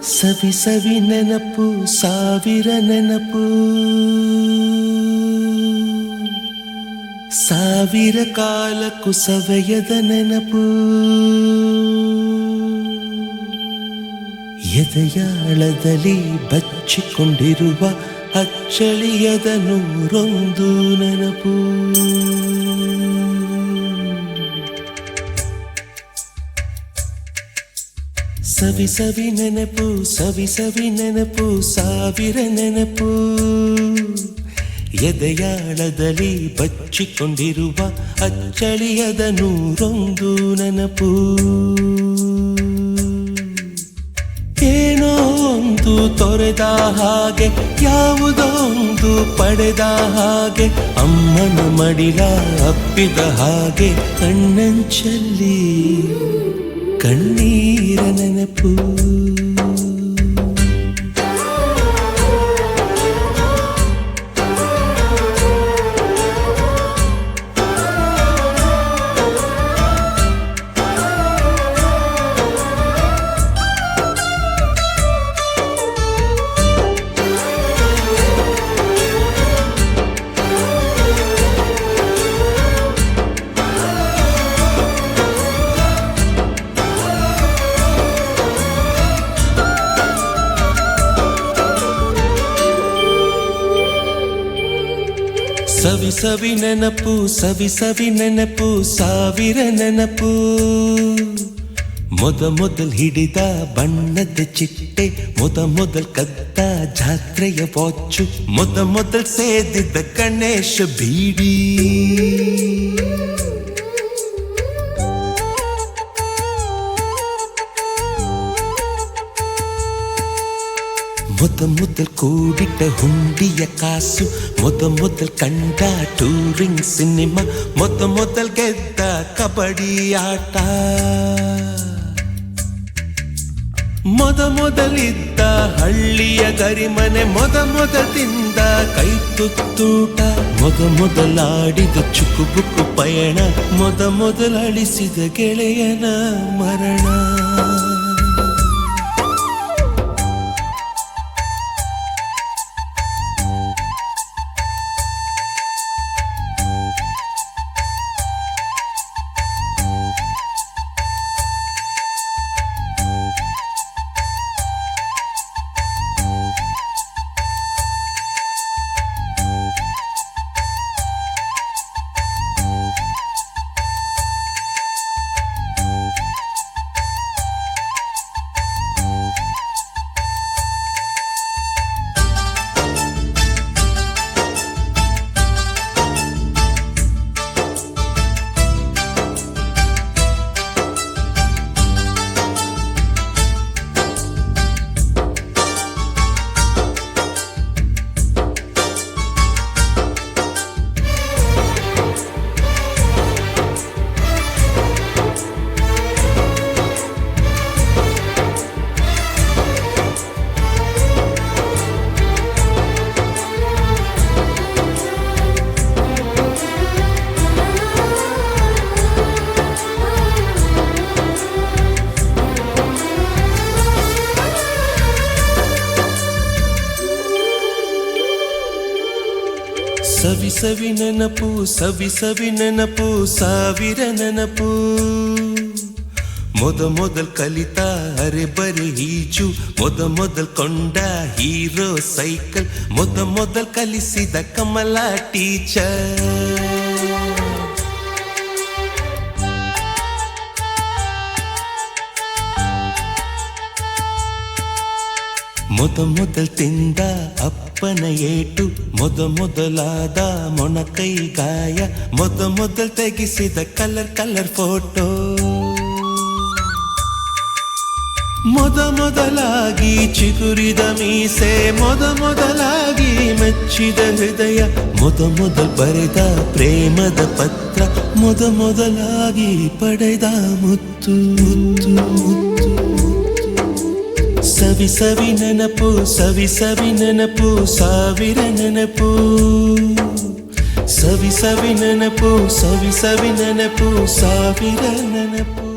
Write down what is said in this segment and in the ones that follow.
ಸವಿ ಸವಿ ನೆನಪು ಸಾವಿರ ನೆನಪು ಸಾವಿರ ಕಾಲಕ್ಕೂ ಸವೆಯದ ನೆನಪು ಎದೆಯಾಳದಲ್ಲಿ ಬಚ್ಚಿಕೊಂಡಿರುವ ಅಚ್ಚಳಿಯದ ನೂರೊಂದು ನೆನಪು ಸವಿ ಸವಿ ನೆನಪು ಸವಿ ಸವಿ ನೆನಪು ಸಾವಿರ ನೆನಪು ಎದೆಯಾಳದಲ್ಲಿ ಬಚ್ಚಿಕೊಂಡಿರುವ ಅಚ್ಚಳಿಯದ ನೂರೊಂದು ನೆನಪು ಏನೋ ಒಂದು ತೊರೆದ ಹಾಗೆ ಯಾವುದೋ ಒಂದು ಪಡೆದ ಹಾಗೆ ಅಮ್ಮನ ಮಡಿಲ ಅಪ್ಪಿದ ಹಾಗೆ ಕಣ್ಣಂಚಲ್ಲಿ ಕಣ್ಣೀರ ನೆನಪು ಸವಿ ಸವಿ ನೆನಪು ಸವಿ ಸವಿ ನೆನಪು ಸಾವಿರ ನೆನಪು ಮೊದಲ್ ಹಿಡಿದ ಬಣ್ಣದ ಚಿಟ್ಟೆ ಮೊದಲ್ ಕದ್ದ ಜಾತ್ರೆಯ ವಾಚು ಮೊದಲ್ ಸೇದಿದ್ದ ಗಣೇಶ ಬೀಡಿ ಮೊದಲ್ ಕೂಡಿಟ್ಟ ಹುಂಡಿಯ ಕಾಸು ಮೊದಲ್ ಕಂಡ ಟೂರಿಂಗ್ ಸಿನಿಮಾ ಮೊದಲ್ ಗೆದ್ದ ಕಬಡ್ಡಿ ಆಟ ಮೊದಲಿದ್ದ ಹಳ್ಳಿಯ ಗರಿಮನೆ ಮೊದಲ್ ತಿಂದ ಕೈ ತುತ್ತೂಟ ಮೊದಲಾಡಿದ ಚುಕುಬುಕು ಪಯಣ ಮೊದಲು ಅಳಿಸಿದ ಗೆಳೆಯನ ಮರಣ ಸವಿ ಸವಿ ನೆನಪು ಸವಿ ಸವಿ ನೆನಪು ಸಾವಿರ ನೆನಪು ಮೊದಲ್ ಕಲಿತ ಅರೆಬರೆ ಈಜು ಮೊದಲ್ ಕೊಂಡ ಹೀರೋ ಸೈಕಲ್ ಮೊದಲ್ ಕಲಿಸಿದ ಕಮಲ ಟೀಚರ್ ಮೊದಲ್ ತಿಂದ ಅಪ್ಪನ ಏಟು ಮೊದಲಾದ ಮೊಣಕೈ ಗಾಯ ಮೊದಲ್ ತೆಗೆಸಿದ ಕಲರ್ ಫೋಟೋ ಮೊದಲಾಗಿ ಚಿಗುರಿದ ಮೀಸೆ ಮೊದಲಾಗಿ ಮೆಚ್ಚಿದ ಹೃದಯ ಮೊದಲ್ ಬರೆದ ಪ್ರೇಮದ ಪತ್ರ ಮೊದಲಾಗಿ ಪಡೆದ ಮುತ್ತು ಸವಿ ಸವಿ ನೆನಪು ಸವಿ ಸವಿ ನೆನಪು ಸಾವಿರ ನೆನಪು ಸವಿ ಸವಿ ನೆನಪು ಸವಿ ಸವಿ ನೆನಪು ಸಾವಿರ ನೆನಪು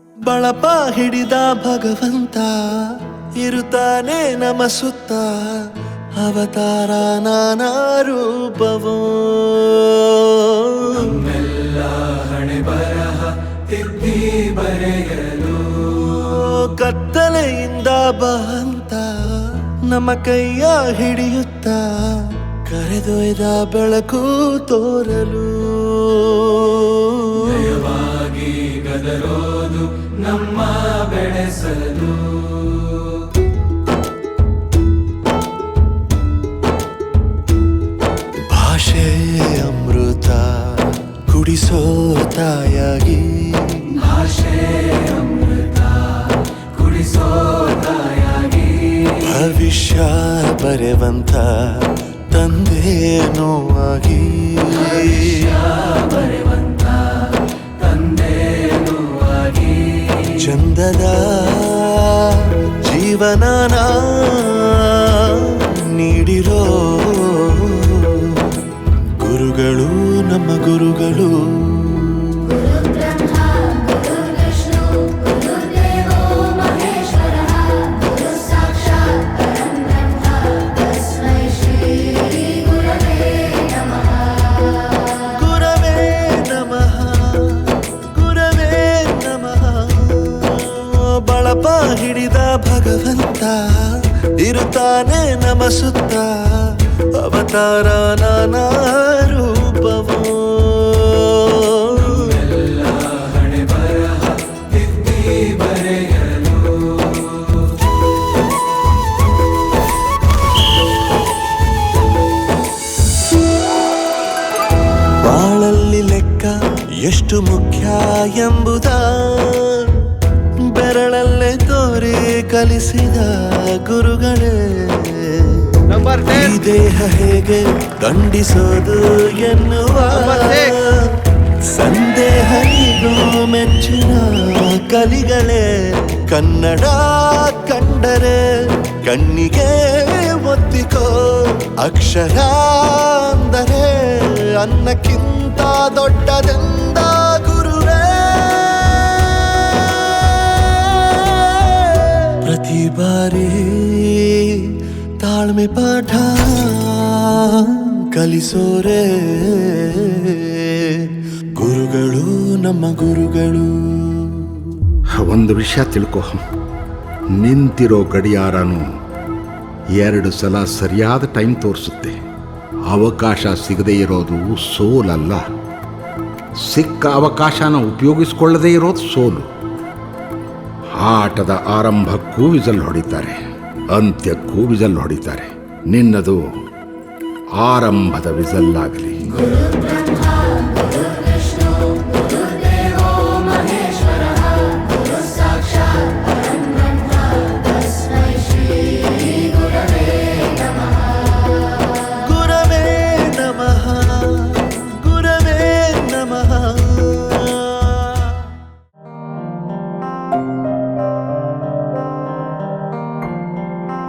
ಬಳಪ ಹಿಡಿದ ಭಗವಂತ ಇರುತ್ತಾನೆ ನಮ ಸುತ್ತ ಅವತಾರ ನಾನಾ ರೂಪವೋ ನಮ್ಮೆಲ್ಲ ಹಣೆ ಬರಹ ತಿದ್ದಿ ಬರೆಯಲು ಕತ್ತಲೆಯಿಂದ ಬಂತ ನಮ್ಮ ಕೈಯ ಹಿಡಿಯುತ್ತ ಕರೆದೊಯ್ದ ಬೆಳಕು ತೋರಲು ನಯವಾಗಿ ಗದರೋದು ನಮ್ಮ ಬೆಳೆಸಲು ಭಾಷೆ ಅಮೃತ ಕುಡಿಸೋ ತಾಯಾಗಿ ಭಾಷೆ ಅಮೃತ ಕುಡಿಸೋ ತಾಯಾಗಿ ಭವಿಷ್ಯ ಬರೆವಂತ ತಂದೇನೋ ಆಗಿ ಬರೆವಂತ ತಂದೇನೂ ಆಗಿ ಚಂದದ ಜೀವನನ ನೀಡಿರೋ ಗುರುಗಳು ನಮ್ಮ ಗುರುಗಳು ಬಳಪ ಹಿಡಿದ ಭಗವಂತ ಇರುತ್ತಾನೆ ನಮ ಸುತ್ತ ಅವತಾರ ನಾನಾ ರೂಪವೋ ಎಲ್ಲ ಹಣೆ ಬರಹ ತಿದ್ದಿ ಬರೆಯಲು ಎಷ್ಟು ಮುಖ್ಯ ಎಂಬುದ ಬೆರಳಲ್ಲೇ ತೋರಿ ಕಲಿಸಿದ ಗುರುಗಳೇ. ಈ ದೇಹ ಹೇಗೆ ದಂಡಿಸೋದು ಎನ್ನುವ ಸಂದೇಹನಿಗೂ ಮೆಚ್ಚಿನ ಕಲಿಗಳೇ. ಕನ್ನಡ ಕಂಡರೆ ಕಣ್ಣಿಗೆ ಒತ್ತಿಕೋ, ಅಕ್ಷರ ಅಂದರೆ ಅನ್ನಕ್ಕಿಂತ ದೊಡ್ಡದೆಂದ ಗುರುವೇ. ಪ್ರತಿ ಬಾರಿ ತಾಳ್ಮೆ ಪಾಠ ಕಲಿಸೋರೆ ಗುರುಗಳು, ನಮ್ಮ ಗುರುಗಳು. ಒಂದು ವಿಷಯ ತಿಳ್ಕೊ, ನಿಂತಿರೋ ಗಡಿಯಾರನು 2 ಸಲ ಸರಿಯಾದ ಟೈಮ್ ತೋರಿಸುತ್ತೆ. ಅವಕಾಶ ಸಿಗದೇ ಇರೋದು ಸೋಲಲ್ಲ, ಸಿಕ್ಕ ಅವಕಾಶನ ಉಪಯೋಗಿಸ್ಕೊಳ್ಳದೇ ಇರೋದು ಸೋಲು. ಆಟದ ಆರಂಭಕ್ಕೂ ವಿಸಲ್ ಹೊಡಿತಾರೆ, ಅಂತ್ಯಕ್ಕೂ ವಿಸಲ್ ಹೊಡಿತಾರೆ. ನಿನ್ನದು ಆರಂಭದ ವಿಸಲ್ಲಾಗಲಿ.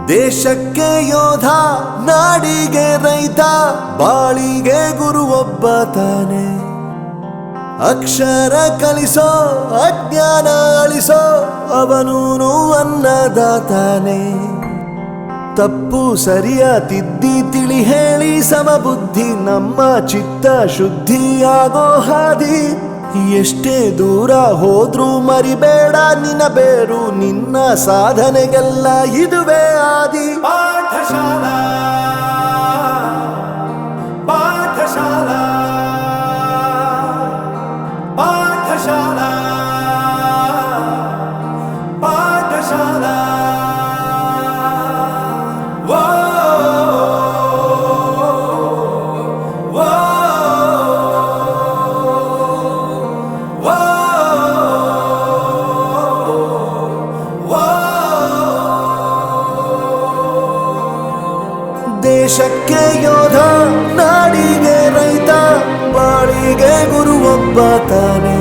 ದೇಶಕ್ಕೆ ಯೋಧ, ನಾಡಿಗೆ ರೈತ, ಬಾಳಿಗೆ ಗುರು ಒಬ್ಬ ತಾನೆ. ಅಕ್ಷರ ಕಲಿಸೋ, ಅಜ್ಞಾನ ಅಳಿಸೋ, ಅವನೂನು ಅನ್ನದಾತಾನೆ. ತಪ್ಪು ಸರಿಯ ತಿದ್ದಿ ತಿಳಿ ಹೇಳಿ ಸಮಬುದ್ಧಿ ನಮ್ಮ ಚಿತ್ತ ಶುದ್ಧಿಯಾಗೋ ಹಾದಿ. ಎಷ್ಟೇ ದೂರ ಹೋದ್ರೂ ಮರಿಬೇಡ ನಿನ್ನ ಬೇರು, ನಿನ್ನ ಸಾಧನೆಗೆಲ್ಲ ಇದುವೇ ಆದಿ. ಪಾಠಶಾಲಾ ಪಾಠಶಾಲಾ ಪಾಠಶಾಲಾ ಪಾಠಶಾಲಾ. ದೇಶಕ್ಕೆ ಯೋಧ, ನಾಡಿಗೆ ರೈತ, ಬಾಳಿಗೆ ಗುರು ಒಬ್ಬ ತಾನೆ.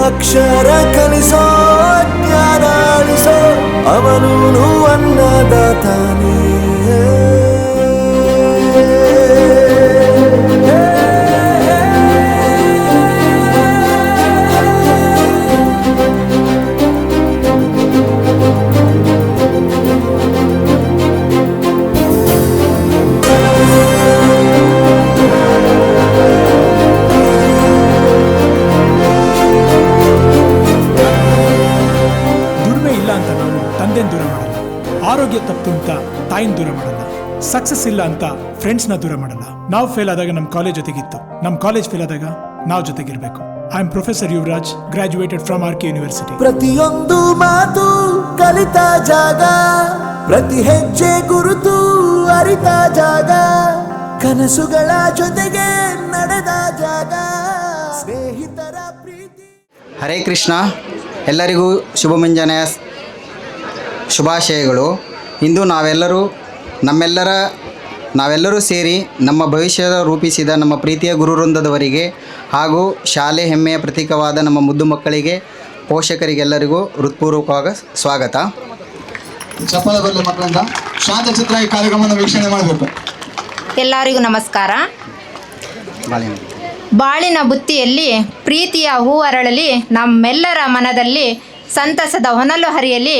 ಅಕ್ಷರ ಕಲಿಸೋ, ಜ್ಞಾನ ಅಳಿಸೋ, ಅವನೂನು ಅನ್ನದಾತಾನೆ. ದೂರ ಮಾಡಲ್ಲ, ಆರೋಗ್ಯ ತಪ್ಪು ಅಂತ ತಾಯಿನ ದೂರ ಮಾಡಲ್ಲ, ಸಕ್ಸಸ್ ಇಲ್ಲ ಅಂತ ಫ್ರೆಂಡ್ಸ್ನ ದೂರ ಮಾಡಲ್ಲ. ನಾವು ಫೇಲ್ ಆದಾಗ ನಮ್ಮ ಕಾಲೇಜ್ ಜೊತೆಗಿತ್ತು, ನಮ್ಮ ಕಾಲೇಜ್ ಫೇಲ್ ಆದಾಗ ನಾವು ಜೊತೆಗಿರ್ಬೇಕು. I am professor Yuvraj, graduated from RK university. ಪ್ರತಿಯೊಂದು ಮಾತು ಕಲಿತ ಜಾಗ, ಪ್ರತಿ ಹೆಜ್ಜೆ ಗುರುತು ಅರಿತ ಜಾಗ, ಕನಸುಗಳ ಜೊತೆಗೆ ನಡೆದ ಜಾಗ, ಸ್ನೇಹಿತರ ಪ್ರೀತಿ. ಹರೇ ಕೃಷ್ಣ. ಎಲ್ಲರಿಗೂ ಶುಭ ಮುಂಜಾನೆಯ ಶುಭಾಶಯಗಳು. ಇಂದು ನಾವೆಲ್ಲರೂ ಸೇರಿ ನಮ್ಮ ಭವಿಷ್ಯದ ರೂಪಿಸಿದ ನಮ್ಮ ಪ್ರೀತಿಯ ಗುರುವೃಂದದವರಿಗೆ ಹಾಗೂ ಶಾಲೆ ಹೆಮ್ಮೆಯ ಪ್ರತೀಕವಾದ ನಮ್ಮ ಮುದ್ದು ಮಕ್ಕಳಿಗೆ, ಪೋಷಕರಿಗೆಲ್ಲರಿಗೂ ಹೃತ್ಪೂರ್ವಕವಾದ ಸ್ವಾಗತ. ಚಪ್ಪಲ ಬರಲಿ ಮಕ್ಕಳಿಂದ. ಶಾಂತಚಿತ್ರ ಈ ಕಾರ್ಯಕ್ರಮವನ್ನು ವೀಕ್ಷಣೆ ಮಾಡಬೇಕು. ಎಲ್ಲರಿಗೂ ನಮಸ್ಕಾರ. ಬಾಳಿನ ಬುತ್ತಿಯಲ್ಲಿ ಪ್ರೀತಿಯ ಹೂ ಅರಳಲಿ, ನಮ್ಮೆಲ್ಲರ ಮನದಲ್ಲಿ ಸಂತಸದ ಹೊನಲು ಹರಿಯಲಿ.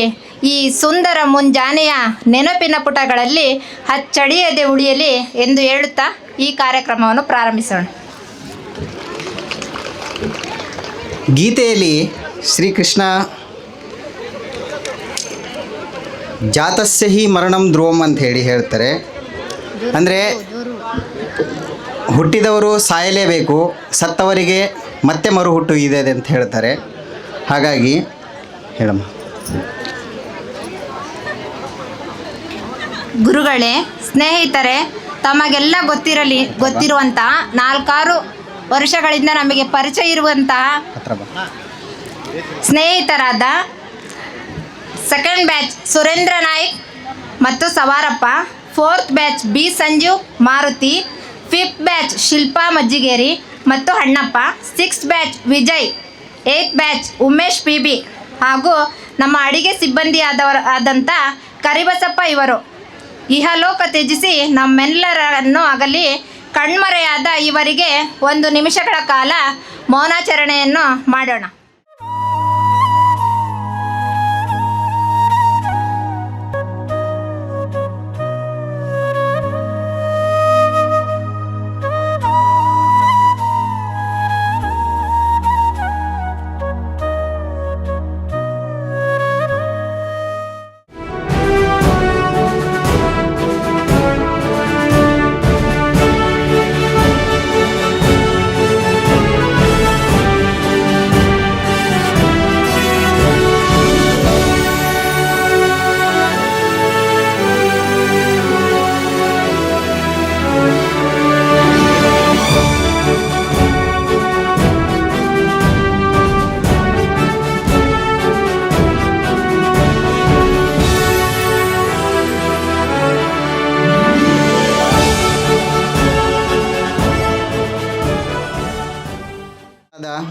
ಈ ಸುಂದರ ಮುಂಜಾನೆಯ ನೆನಪಿನ ಪುಟಗಳಲ್ಲಿ ಹಚ್ಚಳಿಯದೆ ಉಳಿಯಲಿ ಎಂದು ಹೇಳುತ್ತಾ ಈ ಕಾರ್ಯಕ್ರಮವನ್ನು ಪ್ರಾರಂಭಿಸೋಣ. ಗೀತೆಯಲ್ಲಿ ಶ್ರೀಕೃಷ್ಣ ಜಾತಸ್ಯ ಹಿ ಮರಣಂ ಧ್ರುವಂ ಅಂತ ಹೇಳ್ತಾರೆ. ಅಂದರೆ ಹುಟ್ಟಿದವರು ಸಾಯಲೇಬೇಕು, ಸತ್ತವರಿಗೆ ಮತ್ತೆ ಮರು ಹುಟ್ಟು ಇದೆ ಅಂತ ಹೇಳ್ತಾರೆ. ಹಾಗಾಗಿ ಹೇಳಮ್ಮ. ಗುರುಗಳೇ, ಸ್ನೇಹಿತರೆ, ತಮಗೆಲ್ಲ ಗೊತ್ತಿರುವಂಥ 4-6 ವರ್ಷಗಳಿಂದ ನಮಗೆ ಪರಿಚಯ ಇರುವಂತಹ ಸ್ನೇಹಿತರಾದ ಸೆಕೆಂಡ್ ಬ್ಯಾಚ್ ಸುರೇಂದ್ರ ನಾಯ್ಕ್ ಮತ್ತು Savarappa, fourth batch B Sanjeev Maruti, fifth batch Shilpa Majjigeri ಮತ್ತು Annappa, sixth batch Vijay, eighth batch Umesh P B ಹಾಗೂ ನಮ್ಮ ಅಡಿಗೆ ಸಿಬ್ಬಂದಿ ಆದಂಥ ಕರಿಬಸಪ್ಪ ಇವರು ಇಹಲೋಕ ತ್ಯಜಿಸಿ ನಮ್ಮೆಲ್ಲರನ್ನು ಅಗಲಿ ಕಣ್ಮರೆಯಾದ ಇವರಿಗೆ 1 ನಿಮಿಷಗಳ ಕಾಲ ಮೌನಾಚರಣೆಯನ್ನು ಮಾಡೋಣ.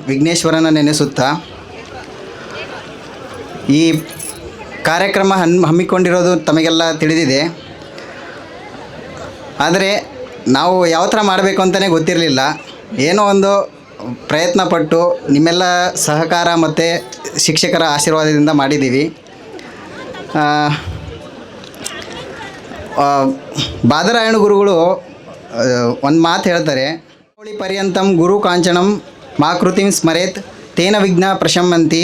ವಿಘ್ನೇಶ್ವರನ ನೆನೆಸುತ್ತಾ ಈ ಕಾರ್ಯಕ್ರಮ ಹಮ್ಮಿಕೊಂಡಿರೋದು ತಮಗೆಲ್ಲ ತಿಳಿದಿದೆ. ಆದರೆ ನಾವು ಯಾವ ಥರ ಮಾಡಬೇಕು ಅಂತಲೇ ಗೊತ್ತಿರಲಿಲ್ಲ. ಏನೋ ಒಂದು ಪ್ರಯತ್ನ ಪಟ್ಟು ನಿಮ್ಮೆಲ್ಲ ಸಹಕಾರ ಮತ್ತು ಶಿಕ್ಷಕರ ಆಶೀರ್ವಾದದಿಂದ ಮಾಡಿದ್ದೀವಿ. ಬಾದರಾಯಣ ಗುರುಗಳು ಒಂದು ಮಾತು ಹೇಳ್ತಾರೆ, ಪರ್ಯಂತಂ ಗುರು ಕಾಂಚನಂ ಮಾಕೃತಿಂ ಸ್ಮರೇತ್ ತೇನ ವಿಘ್ನ ಪ್ರಶಮಂತಿ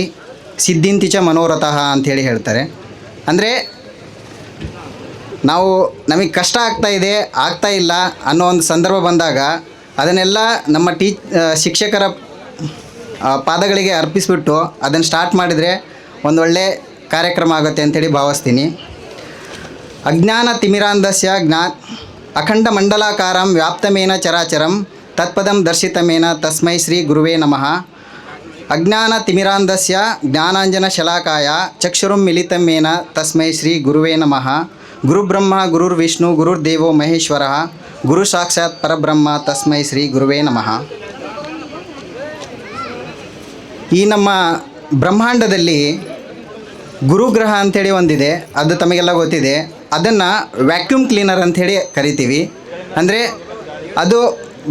ಸಿದ್ಧಿಂತಿ ಚ ಮನೋರಥಃ ಅಂಥೇಳಿ ಹೇಳ್ತಾರೆ. ಅಂದರೆ ನಮಗೆ ಕಷ್ಟ ಆಗ್ತಾ ಇಲ್ಲ ಅನ್ನೋ ಒಂದು ಸಂದರ್ಭ ಬಂದಾಗ ಅದನ್ನೆಲ್ಲ ನಮ್ಮ ಶಿಕ್ಷಕರ ಪಾದಗಳಿಗೆ ಅರ್ಪಿಸಿಬಿಟ್ಟು ಅದನ್ನು ಸ್ಟಾರ್ಟ್ ಮಾಡಿದರೆ ಒಂದೊಳ್ಳೆ ಕಾರ್ಯಕ್ರಮ ಆಗುತ್ತೆ ಅಂಥೇಳಿ ಭಾವಿಸ್ತೀನಿ. ಅಜ್ಞಾನ ತಿಮಿರಾಂಧಸ್ಯ ಅಖಂಡ ಮಂಡಲಾಕಾರಂ ವ್ಯಾಪ್ತಮೇನ ಚರಾಚರಂ ತತ್ಪದಂ ದರ್ಶಿತಮೇನ ತಸ್ಮೈ ಶ್ರೀ ಗುರುವೇ ನಮಃ. ಅಜ್ಞಾನ ತಿಮಿರಾಂಧಸ್ಯ ಜ್ಞಾನಾಂಜನ ಶಲಾಕಾಯ ಚಕ್ಷುರುಂ ಮಿಲಿತಮೇನ ತಸ್ಮೈ ಶ್ರೀ ಗುರುವೇ ನಮಃ. ಗುರುಬ್ರಹ್ಮ ಗುರುರ್ವಿಷ್ಣು ಗುರುರ್ದೇವೋ ಮಹೇಶ್ವರ ಗುರು ಸಾಕ್ಷಾತ್ ಪರಬ್ರಹ್ಮ ತಸ್ಮೈ ಶ್ರೀ ಗುರುವೇ ನಮಃ. ಈ ನಮ್ಮ ಬ್ರಹ್ಮಾಂಡದಲ್ಲಿ ಗುರುಗ್ರಹ ಅಂಥೇಳಿ ಒಂದಿದೆ, ಅದು ತಮಗೆಲ್ಲ ಗೊತ್ತಿದೆ. ಅದನ್ನು ವ್ಯಾಕ್ಯೂಮ್ ಕ್ಲೀನರ್ ಅಂಥೇಳಿ ಕರಿತೀವಿ. ಅಂದರೆ ಅದು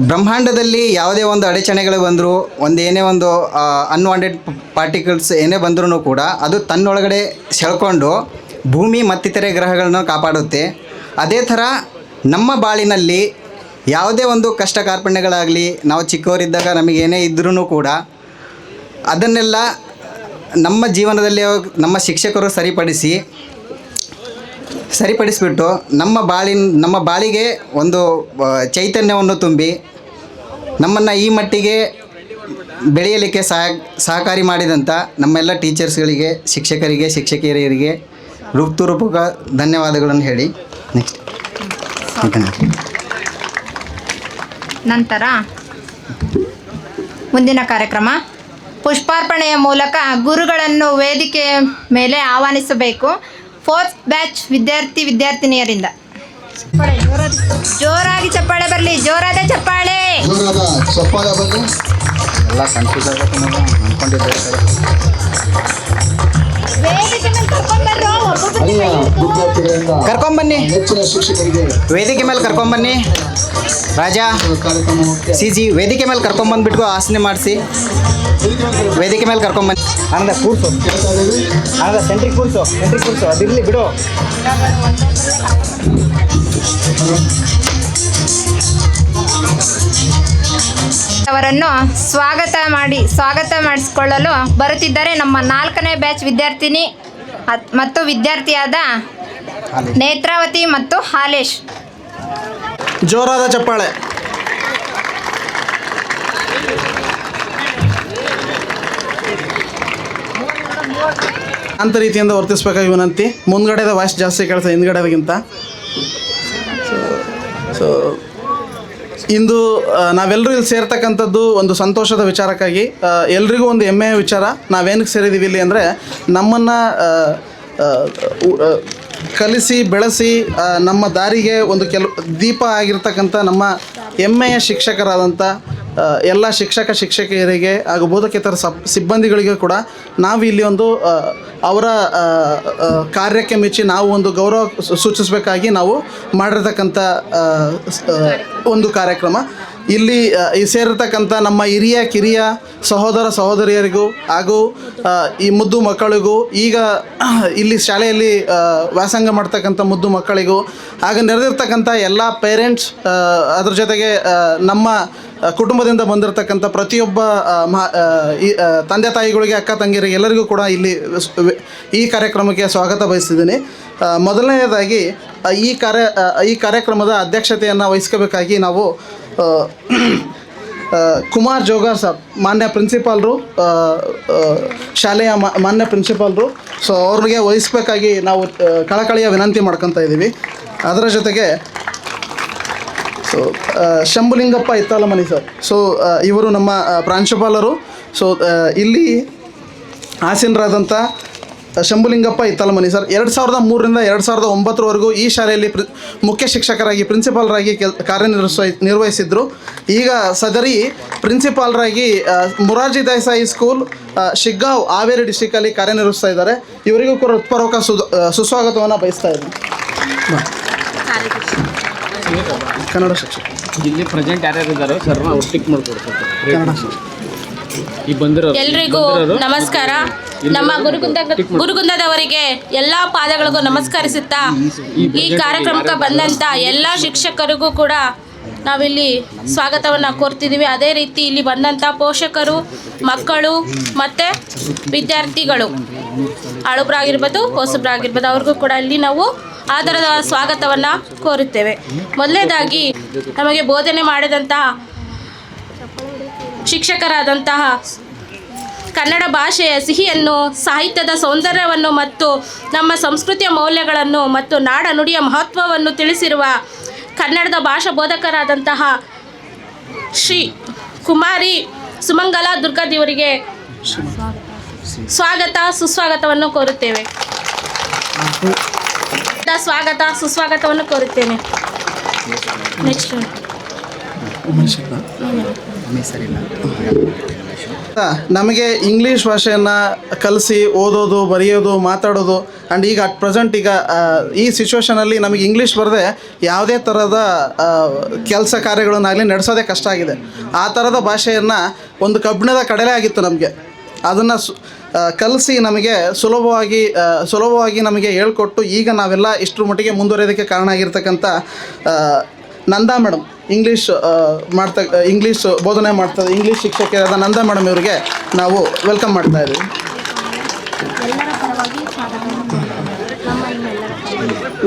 ಬ್ರಹ್ಮಾಂಡದಲ್ಲಿ ಯಾವುದೇ ಒಂದು ಅಡಚಣೆಗಳು ಬಂದರೂ ಏನೇ ಒಂದು ಅನ್ವಾಂಟೆಡ್ ಪಾರ್ಟಿಕಲ್ಸ್ ಏನೇ ಬಂದರೂ ಕೂಡ ಅದು ತನ್ನೊಳಗಡೆ ಸೆಳ್ಕೊಂಡು ಭೂಮಿ ಮತ್ತಿತರೆ ಗ್ರಹಗಳನ್ನು ಕಾಪಾಡುತ್ತೆ. ಅದೇ ಥರ ನಮ್ಮ ಬಾಳಿನಲ್ಲಿ ಯಾವುದೇ ಒಂದು ಕಷ್ಟ ಕಾರ್ಪಣ್ಯಗಳಾಗಲಿ, ನಾವು ಚಿಕ್ಕವರಿದ್ದಾಗ ನಮಗೇನೇ ಇದ್ರೂ ಕೂಡ ಅದನ್ನೆಲ್ಲ ನಮ್ಮ ಜೀವನದಲ್ಲಿ ನಮ್ಮ ಶಿಕ್ಷಕರು ಸರಿಪಡಿಸಿಬಿಟ್ಟು ನಮ್ಮ ಬಾಳಿಗೆ ಒಂದು ಚೈತನ್ಯವನ್ನು ತುಂಬಿ ನಮ್ಮನ್ನು ಈ ಮಟ್ಟಿಗೆ ಬೆಳೆಯಲಿಕ್ಕೆ ಸಹಕಾರಿ ಮಾಡಿದಂಥ ನಮ್ಮೆಲ್ಲ ಟೀಚರ್ಸ್ಗಳಿಗೆ, ಶಿಕ್ಷಕರಿಗೆ, ಶಿಕ್ಷಕಿಯರಿಗೆ ಹೃತ್ಪೂರ್ವಕ ಧನ್ಯವಾದಗಳನ್ನು ಹೇಳಿ ನೆಕ್ಸ್ಟ್ ನಂತರ ಮುಂದಿನ ಕಾರ್ಯಕ್ರಮ ಪುಷ್ಪಾರ್ಪಣೆಯ ಮೂಲಕ ಗುರುಗಳನ್ನು ವೇದಿಕೆ ಮೇಲೆ ಆಹ್ವಾನಿಸಬೇಕು. ಫೋರ್ತ್ ಬ್ಯಾಚ್ ವಿದ್ಯಾರ್ಥಿನಿಯರಿಂದ ಜೋರಾಗಿ ಚಪ್ಪಾಳೆ ಬರಲಿ, ಜೋರಾದ ಚಪ್ಪಾಳೆ. ಬರಲಿ. ಎಲ್ಲ ಕನ್ಫ್ಯೂಸ್ ಆಗುತ್ತೆ ಅಂದ್ಕೊಂಡಿದ್ದೆ. ಕರ್ಕೊಂಬನ್ನಿ, ಹೆಚ್ಚಿನ ಶಿಕ್ಷಕರಿಗೆ ವೇದಿಕೆ ಮೇಲೆ ಕರ್ಕೊಂಬನ್ನಿ. ರಾಜಾ CG ವೇದಿಕೆ ಮೇಲೆ ಕರ್ಕೊಂಬಂದ್ಬಿಟ್ಟು ಆಸನೆ ಮಾಡಿಸಿ ವೇದಿಕೆ ಮೇಲೆ ಕರ್ಕೊಂಬನ್ನಿ. ಆನಂದ ಕೂರ್ಸು, ಆನಂದ ಸೆಂಟ್ರಿಗೆ ಕೂರ್ಸು ಅದಿರಲಿ ಬಿಡು. ಅವರನ್ನು ಸ್ವಾಗತ ಮಾಡಿಸಿಕೊಳ್ಳಲು ಬರುತ್ತಿದ್ದಾರೆ ನಮ್ಮ 4ನೇ ಬ್ಯಾಚ್ ವಿದ್ಯಾರ್ಥಿನಿ ಮತ್ತು ವಿದ್ಯಾರ್ಥಿಯಾದ ನೇತ್ರಾವತಿ ಮತ್ತು ಹಾಲೇಶ್. ಜೋರಾದ ಚಪ್ಪಾಳೆ. ಅಂತ ರೀತಿಯಿಂದ ವರ್ತಿಸ್ಬೇಕಾಗಿ ವಿನಂತಿ. ಮುಂದ್ಗಡೆದ ವಾಯ್ಸ್ ಜಾಸ್ತಿ ಕೇಳ್ತದೆ ಹಿಂದ್ಗಡೆಗಿಂತ. ಸೊ ಇಂದು ನಾವೆಲ್ಲರೂ ಇಲ್ಲಿ ಸೇರ್ತಕ್ಕಂಥದ್ದು ಒಂದು ಸಂತೋಷದ ವಿಚಾರಕ್ಕಾಗಿ. ಎಲ್ರಿಗೂ ಒಂದು ಹೆಮ್ಮೆಯ ವಿಚಾರ. ನಾವೇನಕ್ಕೆ ಸೇರಿದ್ದೀವಿ ಇಲ್ಲಿ ಅಂದರೆ ನಮ್ಮನ್ನು ಕಲಿಸಿ ಬೆಳೆಸಿ ನಮ್ಮ ದಾರಿಗೆ ಒಂದು ದೀಪ ಆಗಿರ್ತಕ್ಕಂಥ ನಮ್ಮ ಹೆಮ್ಮೆಯ ಶಿಕ್ಷಕರಾದಂಥ ಎಲ್ಲ ಶಿಕ್ಷಕಿಯರಿಗೆ ಹಾಗೂ ಬೋಧಕೇತರ ಸಿಬ್ಬಂದಿಗಳಿಗೆ ಕೂಡ ನಾವು ಇಲ್ಲಿ ಒಂದು ಅವರ ಕಾರ್ಯಕ್ಕೆ ಮೆಚ್ಚಿ ನಾವು ಒಂದು ಗೌರವ ಸೂಚಿಸಬೇಕಾಗಿ ನಾವು ಮಾಡಿರ್ತಕ್ಕಂಥ ಒಂದು ಕಾರ್ಯಕ್ರಮ. ಇಲ್ಲಿ ಈ ಸೇರಿರ್ತಕ್ಕಂಥ ನಮ್ಮ ಹಿರಿಯ ಕಿರಿಯ ಸಹೋದರ ಸಹೋದರಿಯರಿಗೂ ಹಾಗೂ ಈ ಮುದ್ದು ಮಕ್ಕಳಿಗೂ, ಈಗ ಇಲ್ಲಿ ಶಾಲೆಯಲ್ಲಿ ವ್ಯಾಸಂಗ ಮಾಡ್ತಕ್ಕಂಥ ಮುದ್ದು ಮಕ್ಕಳಿಗೂ, ಹಾಗೂ ನೆರೆದಿರ್ತಕ್ಕಂಥ ಎಲ್ಲ ಪೇರೆಂಟ್ಸ್, ಅದ್ರ ಜೊತೆಗೆ ನಮ್ಮ ಕುಟುಂಬದಿಂದ ಬಂದಿರತಕ್ಕಂಥ ಪ್ರತಿಯೊಬ್ಬ ತಂದೆ ತಾಯಿಗಳಿಗೆ, ಅಕ್ಕ ತಂಗಿಯರಿಗೆ ಎಲ್ಲರಿಗೂ ಕೂಡ ಇಲ್ಲಿ ಈ ಕಾರ್ಯಕ್ರಮಕ್ಕೆ ಸ್ವಾಗತ ಬಯಸ್ತಿದ್ದೀನಿ. ಮೊದಲನೆಯದಾಗಿ ಈ ಕಾರ್ಯಕ್ರಮದ ಅಧ್ಯಕ್ಷತೆಯನ್ನು ವಹಿಸ್ಕೋಬೇಕಾಗಿ ನಾವು ಕುಮಾರ್ ಜೋಗಾರ್ ಸರ್, ಮಾನ್ಯ ಪ್ರಿನ್ಸಿಪಾಲ್ರು, ಶಾಲೆಯ ಮಾನ್ಯ ಪ್ರಿನ್ಸಿಪಾಲ್ರು, ಸೊ ಅವ್ರಿಗೆ ವಹಿಸ್ಬೇಕಾಗಿ ನಾವು ಕಳಕಳಿಯ ವಿನಂತಿ ಮಾಡ್ಕೊತಾ ಇದ್ದೀವಿ. ಅದರ ಜೊತೆಗೆ ಸೊ ಶಂಭುಲಿಂಗಪ್ಪ ಇತ್ತಾಲಮನಿ ಸರ್, ಸೊ ಇವರು ನಮ್ಮ ಪ್ರಾಂಶುಪಾಲರು. ಸೊ ಇಲ್ಲಿ ಆಸೀನರಾದಂಥ ಶಂಭುಲಿಂಗಪ್ಪ ಇತ್ತಾಲಮನಿ ಸರ್ 2003ರಿಂದ 2009ವರೆಗೂ ಈ ಶಾಲೆಯಲ್ಲಿ ಮುಖ್ಯ ಶಿಕ್ಷಕರಾಗಿ, ಪ್ರಿನ್ಸಿಪಾಲ್ರಾಗಿ ನಿರ್ವಹಿಸಿದ್ರು. ಈಗ ಸದರಿ ಪ್ರಿನ್ಸಿಪಾಲ್ರಾಗಿ ಮೊರಾರ್ಜಿ ದೇಸಾಯಿ ಸ್ಕೂಲ್, ಶಿಗ್ಗಾಂವ್, ಹಾವೇರಿ ಡಿಸ್ಟಿಕಲ್ಲಿ ಕಾರ್ಯನಿರ್ವಹಿಸ್ತಾ ಇದ್ದಾರೆ. ಇವರಿಗೂ ಕೂಡ ಹೃತ್ಪೂರ್ವಕ ಸುಸ್ವಾಗತವನ್ನು ಬಯಸ್ತಾ ಇದ್ದೀನಿ. ಕನ್ನಡ ಶಿಕ್ಷಕ ಇಲ್ಲಿ ಪ್ರೆಸೆಂಟ್ ಯಾರ್ಯಾರು ಇದ್ದಾರೋ ಸರ್ನ ಅವ್ರು ಟಿಕ್ ಮಾಡಿಕೊಡ್ತಾರೆ. ಕನ್ನಡ ಶಿಕ್ಷಕ ಈ ಬಂದಿರೋ ಎಲ್ರಿಗೂ ನಮಸ್ಕಾರ. ನಮ್ಮ ಗುರುಗುಂದದವರಿಗೆ ಎಲ್ಲ ಪಾದಗಳಿಗೂ ನಮಸ್ಕರಿಸುತ್ತಾ ಈ ಕಾರ್ಯಕ್ರಮಕ್ಕೆ ಬಂದಂಥ ಎಲ್ಲ ಶಿಕ್ಷಕರಿಗೂ ಕೂಡ ನಾವಿಲ್ಲಿ ಸ್ವಾಗತವನ್ನು ಕೋರ್ತಿದ್ದೀವಿ. ಅದೇ ರೀತಿ ಇಲ್ಲಿ ಬಂದಂಥ ಪೋಷಕರು, ಮಕ್ಕಳು ಮತ್ತು ವಿದ್ಯಾರ್ಥಿಗಳು, ಹಳುಬ್ರಾಗಿರ್ಬೋದು ಹೊಸಬ್ರಾಗಿರ್ಬೋದು, ಅವ್ರಿಗೂ ಕೂಡ ಇಲ್ಲಿ ನಾವು ಆದರದ ಸ್ವಾಗತವನ್ನು ಕೋರುತ್ತೇವೆ. ಮೊದಲನೇದಾಗಿ ನಮಗೆ ಬೋಧನೆ ಮಾಡಿದಂತಹ ಶಿಕ್ಷಕರಾದಂತಹ ಕನ್ನಡ ಭಾಷೆಯ ಸಿಹಿಯನ್ನು, ಸಾಹಿತ್ಯದ ಸೌಂದರ್ಯವನ್ನು ಮತ್ತು ನಮ್ಮ ಸಂಸ್ಕೃತಿಯ ಮೌಲ್ಯಗಳನ್ನು ಮತ್ತು ನಾಡ ನುಡಿಯ ಮಹತ್ವವನ್ನು ತಿಳಿಸಿರುವ ಕನ್ನಡದ ಭಾಷಾ ಬೋಧಕರಾದಂತಹ ಶ್ರೀ ಕುಮಾರಿ ಸುಮಂಗಲಾ ದುರ್ಗಾದೇವರಿಗೆ ಸುಸ್ವಾಗತವನ್ನು ಕೋರುತ್ತೇವೆ. ಸುಸ್ವಾಗತವನ್ನು ಕೋರುತ್ತೇನೆ. ನೆಕ್ಸ್ಟ್ ನಮಗೆ ಇಂಗ್ಲೀಷ್ ಭಾಷೆಯನ್ನು ಕಲಿಸಿ ಓದೋದು, ಬರೆಯೋದು, ಮಾತಾಡೋದು ಆ್ಯಂಡ್ ಈಗ ಅಟ್ ಪ್ರೆಸೆಂಟ್ ಈಗ ಈ ಸಿಚುವೇಷನಲ್ಲಿ ನಮಗೆ ಇಂಗ್ಲೀಷ್ ಬರದೆ ಯಾವುದೇ ಥರದ ಕೆಲಸ ಕಾರ್ಯಗಳನ್ನಾಗಲಿ ನಡೆಸೋದೇ ಕಷ್ಟ ಆಗಿದೆ. ಆ ಥರದ ಭಾಷೆಯನ್ನು ಒಂದು ಕಬ್ಬಿಣದ ಕಡಲೆ ಆಗಿತ್ತು ನಮಗೆ. ಅದನ್ನು ಕಲಿಸಿ ನಮಗೆ ಸುಲಭವಾಗಿ ನಮಗೆ ಹೇಳ್ಕೊಟ್ಟು ಈಗ ನಾವೆಲ್ಲ ಇಷ್ಟರ ಮಟ್ಟಿಗೆ ಮುಂದುವರಿಯೋದಕ್ಕೆ ಕಾರಣ ಆಗಿರ್ತಕ್ಕಂಥ ನಂದಾ ಮೇಡಮ್, ಇಂಗ್ಲೀಷ್ ಬೋಧನೆ ಮಾಡ್ತಾರೆ, ಇಂಗ್ಲೀಷ್ ಶಿಕ್ಷಕಿಯಾದ ನಂದಾ ಮೇಡಮ್ ಇವರಿಗೆ ನಾವು ವೆಲ್ಕಮ್ ಮಾಡ್ತಾ ಇದ್ದೀವಿ.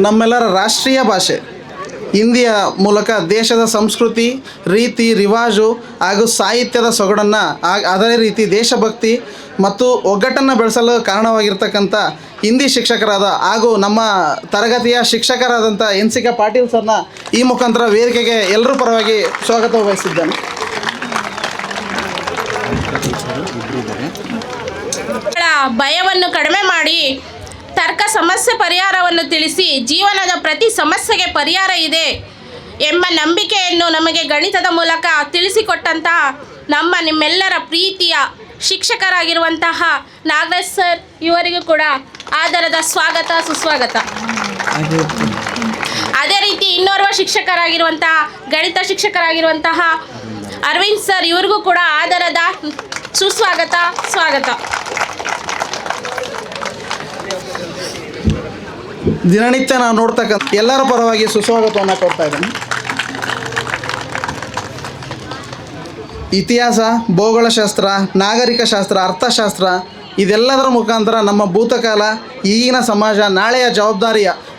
ನಮ್ಮೆಲ್ಲರ ರಾಷ್ಟ್ರೀಯ ಭಾಷೆ ಹಿಂದಿಯ ಮೂಲಕ ದೇಶದ ಸಂಸ್ಕೃತಿ, ರೀತಿ ರಿವಾಜು ಹಾಗೂ ಸಾಹಿತ್ಯದ ಸೊಗಡನ್ನು, ಅದೇ ರೀತಿ ದೇಶಭಕ್ತಿ ಮತ್ತು ಒಗ್ಗಟ್ಟನ್ನು ಬೆಳೆಸಲು ಕಾರಣವಾಗಿರ್ತಕ್ಕಂಥ ಹಿಂದಿ ಶಿಕ್ಷಕರಾದ ಹಾಗೂ ನಮ್ಮ ತರಗತಿಯ ಶಿಕ್ಷಕರಾದಂಥ NCK ಪಾಟೀಲ್ ಸರ್ನ ಈ ಮುಖಾಂತರ ವೇದಿಕೆಗೆ ಎಲ್ಲರೂ ಪರವಾಗಿ ಸ್ವಾಗತ ವಹಿಸಿದ್ದೇನೆ. ಭಯವನ್ನು ಕಡಿಮೆ ಮಾಡಿ ತರ್ಕ ಸಮಸ್ಯೆ ಪರಿಹಾರವನ್ನು ತಿಳಿಸಿ ಜೀವನದ ಪ್ರತಿ ಸಮಸ್ಯೆಗೆ ಪರಿಹಾರ ಇದೆ ಎಂಬ ನಂಬಿಕೆಯನ್ನು ನಮಗೆ ಗಣಿತದ ಮೂಲಕ ತಿಳಿಸಿಕೊಟ್ಟಂತಹ ನಿಮ್ಮೆಲ್ಲರ ಪ್ರೀತಿಯ ಶಿಕ್ಷಕರಾಗಿರುವಂತಹ ನಾಗರಾಜ್ ಸರ್ ಇವರಿಗೂ ಕೂಡ ಆದರದ ಸುಸ್ವಾಗತ. ಅದೇ ರೀತಿ ಇನ್ನೋರ್ವ ಶಿಕ್ಷಕರಾಗಿರುವಂತಹ ಗಣಿತ ಶಿಕ್ಷಕರಾಗಿರುವಂತಹ ಅರವಿಂದ್ ಸರ್ ಇವರಿಗೂ ಕೂಡ ಆದರದ ಸ್ವಾಗತ. ದಿನನಿತ್ಯ ನಾವು ನೋಡ್ತಕ್ಕಂಥ ಎಲ್ಲರ ಪರವಾಗಿ ಸುಸ್ವಾಗತವನ್ನು ಕೊಡ್ತಾ ಇದ್ದೇನೆ. ಇತಿಹಾಸ, ಭೂಗೋಳಶಾಸ್ತ್ರ, ನಾಗರಿಕ ಶಾಸ್ತ್ರ, ಅರ್ಥಶಾಸ್ತ್ರ ಇದೆಲ್ಲದರ ಮುಖಾಂತರ ನಮ್ಮ ಭೂತಕಾಲ, ಈಗಿನ ಸಮಾಜ, ನಾಳೆಯ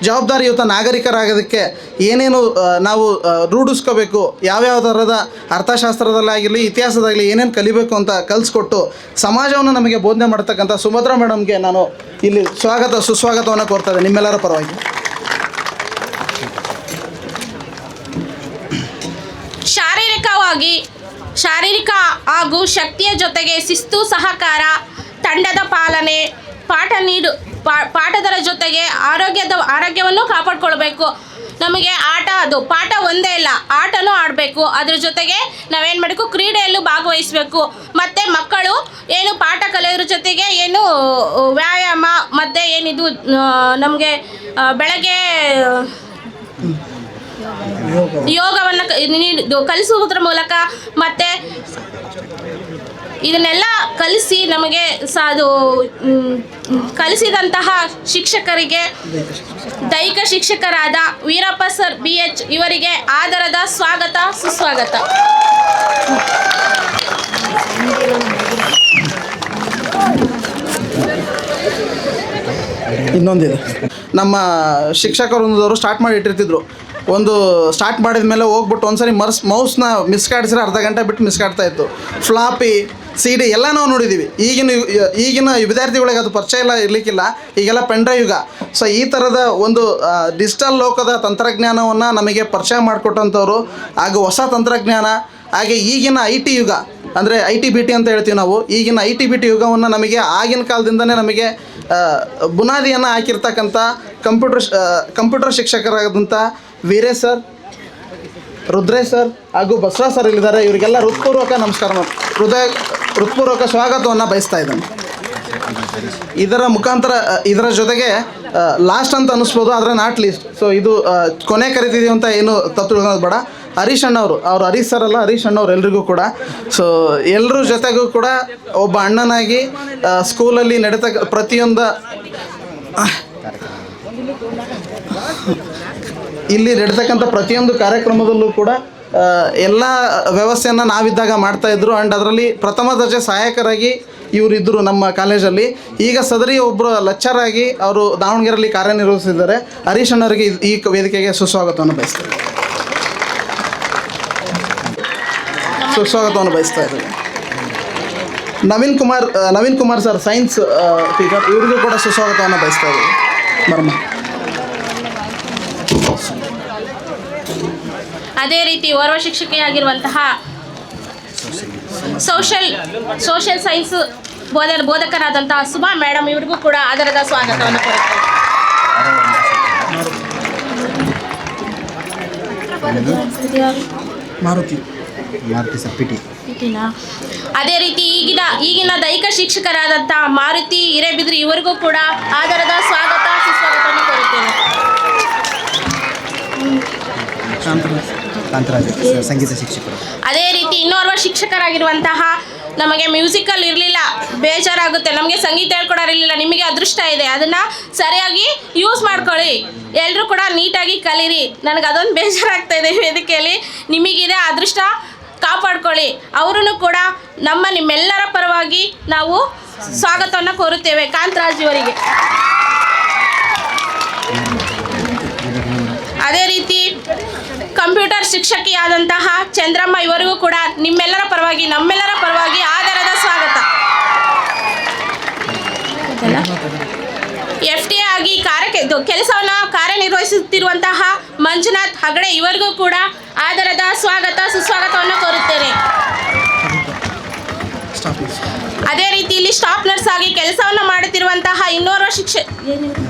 ಜವಾಬ್ದಾರಿಯುತ ನಾಗರಿಕರಾಗೋದಕ್ಕೆ ಏನೇನು ನಾವು ರೂಢಿಸ್ಕೋಬೇಕು, ಯಾವ್ಯಾವ ಥರದ ಅರ್ಥಶಾಸ್ತ್ರದಲ್ಲಾಗಿರಲಿ ಇತಿಹಾಸದಾಗಲಿ ಏನೇನು ಕಲಿಬೇಕು ಅಂತ ಕಲಿಸ್ಕೊಟ್ಟು ಸಮಾಜವನ್ನು ನಮಗೆ ಬೋಧನೆ ಮಾಡ್ತಕ್ಕಂಥ ಸುಭದ್ರಾ ಮೇಡಮ್ಗೆ ನಾನು ಇಲ್ಲಿ ಸುಸ್ವಾಗತವನ್ನು ಕೋರ್ತಾ ಇದ್ದೇನೆ ನಿಮ್ಮೆಲ್ಲರ ಪರವಾಗಿ. ಮುಖ್ಯವಾಗಿ ಶಾರೀರಿಕ ಹಾಗೂ ಶಕ್ತಿಯ ಜೊತೆಗೆ ಶಿಸ್ತು, ಸಹಕಾರ, ತಂಡದ ಪಾಲನೆ, ಪಾಠದ ಜೊತೆಗೆ ಆರೋಗ್ಯವನ್ನು ಕಾಪಾಡ್ಕೊಳ್ಬೇಕು. ನಮಗೆ ಅದು ಪಾಠ ಒಂದೇ ಇಲ್ಲ, ಆಟನೂ ಆಡಬೇಕು. ಅದ್ರ ಜೊತೆಗೆ ನಾವೇನು ಮಾಡಬೇಕು, ಕ್ರೀಡೆಯಲ್ಲೂ ಭಾಗವಹಿಸಬೇಕು. ಮತ್ತು ಮಕ್ಕಳು ಏನು ಪಾಠ ಕಲಿಯೋದ್ರ ಜೊತೆಗೆ ಏನು ವ್ಯಾಯಾಮ ಮತ್ತು ಏನಿದು ನಮಗೆ ಬೆಳಗ್ಗೆ ಯೋಗವನ್ನು ಕಲಿಸುವುದರ ಮೂಲಕ ಮತ್ತು ಇದನ್ನೆಲ್ಲ ಕಲಿಸಿ ನಮಗೆ ಅದು ಕಲಿಸಿದಂತಹ ಶಿಕ್ಷಕರಿಗೆ, ದೈಹಿಕ ಶಿಕ್ಷಕರಾದ ವೀರಪ್ಪ ಸರ್ BH ಇವರಿಗೆ ಆದರದ ಸ್ವಾಗತ, ಸುಸ್ವಾಗತ. ಇನ್ನೊಂದಿದೆ, ನಮ್ಮ ಶಿಕ್ಷಕರೊಂದವರು ಸ್ಟಾರ್ಟ್ ಮಾಡಿ ಇಟ್ಟಿರ್ತಿದ್ರು. ಸ್ಟಾರ್ಟ್ ಮಾಡಿದ ಮೇಲೆ ಹೋಗ್ಬಿಟ್ಟು ಒಂದ್ಸರಿ ಮೌಸ್ನ ಮಿಸ್ಕಾಡಿಸಿದ್ರೆ ಅರ್ಧ ಗಂಟೆ ಬಿಟ್ಟು ಮಿಸ್ಕಾಡ್ತಾ ಇತ್ತು. ಫ್ಲಾಪಿ, CD ಎಲ್ಲ ನಾವು ನೋಡಿದ್ದೀವಿ. ಈಗಿನ ವಿದ್ಯಾರ್ಥಿಗಳಿಗೆ ಅದು ಪರಿಚಯ ಇರಲಿಕ್ಕಿಲ್ಲ. ಈಗೆಲ್ಲ ಪೆನ್ಡ್ರೈವ್ ಯುಗ. ಸೊ ಈ ಥರದ ಒಂದು ಡಿಜಿಟಲ್ ಲೋಕದ ತಂತ್ರಜ್ಞಾನವನ್ನು ನಮಗೆ ಪರಿಚಯ ಮಾಡಿಕೊಟ್ಟಂಥವ್ರು, ಹಾಗೂ ಹೊಸ ತಂತ್ರಜ್ಞಾನ, ಹಾಗೆ ಈಗಿನ IT ಯುಗ ಅಂದರೆ IT-BT ಅಂತ ಹೇಳ್ತೀವಿ ನಾವು. ಈಗಿನ IT-BT ಯುಗವನ್ನು ನಮಗೆ ಆಗಿನ ಕಾಲದಿಂದನೇ ನಮಗೆ ಬುನಾದಿಯನ್ನು ಹಾಕಿರ್ತಕ್ಕಂಥ ಕಂಪ್ಯೂಟರ್ ಶಿಕ್ಷಕರಾದಂಥ ವೀರೇಶ್ ಸರ್, ರುದ್ರೇಶ್ ಸರ್ ಹಾಗೂ ಬಸವರಾಜ್ ಸರ್ ಇಲ್ಲಿದ್ದಾರೆ. ಇವರಿಗೆಲ್ಲ ಹೃತ್ಪೂರ್ವಕ ನಮಸ್ಕಾರ, ಹೃತ್ಪೂರ್ವಕ ಸ್ವಾಗತವನ್ನು ಬಯಸ್ತಾ ಇದ್ದಾನೆ. ಇದರ ಮುಖಾಂತರ ಇದರ ಜೊತೆಗೆ ಲಾಸ್ಟ್ ಅಂತ ಅನ್ನಿಸ್ಬೋದು, ಆದರೆ ನಾಟ್ ಲೀಸ್ಟ್. ಸೊ ಇದು ಕೊನೆ ಕರಿತಿದ್ದೀವಿ ಅಂತ ಏನು ತಪ್ಪು ತಿಳ್ಕೊಳ್ಳೋದು ಬೇಡ. ಹರೀಶ್ ಅಣ್ಣವರು, ಹರೀಶ್ ಸರ್ ಅಲ್ಲ, ಹರೀಶ್ ಅಣ್ಣವ್ರು ಎಲ್ರಿಗೂ ಕೂಡ. ಸೊ ಎಲ್ಲರ ಜೊತೆಗೂ ಕೂಡ ಒಬ್ಬ ಅಣ್ಣನಾಗಿ ಸ್ಕೂಲಲ್ಲಿ ಇಲ್ಲಿ ನಡೀತಕ್ಕಂಥ ಪ್ರತಿಯೊಂದು ಕಾರ್ಯಕ್ರಮದಲ್ಲೂ ಕೂಡ ಎಲ್ಲ ವ್ಯವಸ್ಥೆಯನ್ನು ನಾವಿದ್ದಾಗ ಮಾಡ್ತಾಯಿದ್ರು. ಆ್ಯಂಡ್ ಅದರಲ್ಲಿ ಪ್ರಥಮ ದರ್ಜೆ ಸಹಾಯಕರಾಗಿ ಇವರಿದ್ದರು ನಮ್ಮ ಕಾಲೇಜಲ್ಲಿ. ಈಗ ಸದರಿ ಒಬ್ಬರು ಲೆಕ್ಚರ್ ಆಗಿ ಅವರು ದಾವಣಗೆರೆಯಲ್ಲಿ ಕಾರ್ಯನಿರ್ವಹಿಸಿದ್ದಾರೆ. ಹರೀಶ್ ಅಣ್ಣವರಿಗೆ ಈ ವೇದಿಕೆಗೆ ಸುಸ್ವಾಗತವನ್ನು ಬಯಸ್ತಾರೆ. ಇದ್ದಾರೆ. Naveen Kumar sir, science teacher, ಇವರಿಗೂ ಕೂಡ ಸುಸ್ವಾಗತವನ್ನು ಬಯಸ್ತಾ ಇದ್ದೀವಿ. ಅದೇ ರೀತಿ ಓರ್ವ ಶಿಕ್ಷಕಿಯಾಗಿರುವಂತಹ ಸೋಷಿಯಲ್ ಸೈನ್ಸ್ ಬೋಧಕರಾದಂತಹ ಸುಮಾ ಮೇಡಮ್, ಇವರಿಗೂ ಕೂಡ ಆದರದ ಸ್ವಾಗತವನ್ನು ಕೋರುತ್ತೇವೆ. ಮಾರುತಿ ಅದೇ ರೀತಿ ಈಗಿನ ದೈಹಿಕ ಶಿಕ್ಷಕರಾದಂತಹ ಮಾರುತಿ ಹಿರೇಬಿದ್ರಿ, ಇವರಿಗೂ ಕೂಡ ಆದರದ ಸ್ವಾಗತ, ಸುಸ್ವಾಗತವನ್ನು ಕೋರುತ್ತೇವೆ. ಸಂಗೀತ ಶಿಕ್ಷಕರು. ಅದೇ ರೀತಿ ಇನ್ನೋರ್ವ ಶಿಕ್ಷಕರಾಗಿರುವಂತಹ, ನಮಗೆ ಮ್ಯೂಸಿಕಲ್ ಇರಲಿಲ್ಲ, ಬೇಜಾರಾಗುತ್ತೆ, ನಮಗೆ ಸಂಗೀತ ಹೇಳ್ಕೊಡೋರಿರಲಿಲ್ಲ. ನಿಮಗೆ ಅದೃಷ್ಟ ಇದೆ, ಅದನ್ನು ಸರಿಯಾಗಿ ಯೂಸ್ ಮಾಡ್ಕೊಳ್ಳಿ. ಎಲ್ಲರೂ ಕೂಡ ನೀಟಾಗಿ ಕಲೀರಿ. ನನಗೆ ಅದೊಂದು ಬೇಜಾರಾಗ್ತಾ ಇದೆ ವೇದಿಕೆಯಲ್ಲಿ. ನಿಮಗಿದೆ ಅದೃಷ್ಟ, ಕಾಪಾಡ್ಕೊಳ್ಳಿ. ಅವರನ್ನು ಕೂಡ ನಿಮ್ಮೆಲ್ಲರ ಪರವಾಗಿ ನಾವು ಸ್ವಾಗತವನ್ನು ಕೋರುತ್ತೇವೆ. ಕಾಂತರಾಜ್ ಇವರಿಗೆ. ಅದೇ ರೀತಿ ಕಂಪ್ಯೂಟರ್ ಶಿಕ್ಷಕಿಯಾದಂತಹ ಚಂದ್ರಮ್ಮ, ಇವರಿಗೂ ಕೂಡ ನಮ್ಮೆಲ್ಲರ ಪರವಾಗಿ ಆದರದ ಸ್ವಾಗತ. FTA ಆಗಿ ಕೆಲಸವನ್ನು ಕಾರ್ಯನಿರ್ವಹಿಸುತ್ತಿರುವಂತಹ ಮಂಜುನಾಥ್ ಹಗಡೆ, ಇವರಿಗೂ ಕೂಡ ಆದರದ ಸ್ವಾಗತ, ಸುಸ್ವಾಗತವನ್ನು ಕೋರುತ್ತೇನೆ. ಅದೇ ರೀತಿ ಇಲ್ಲಿ ಸ್ಟಾಫ್ ನರ್ಸ್ ಆಗಿ ಕೆಲಸವನ್ನು ಮಾಡುತ್ತಿರುವಂತಹ ಇನ್ನೋರ್ವ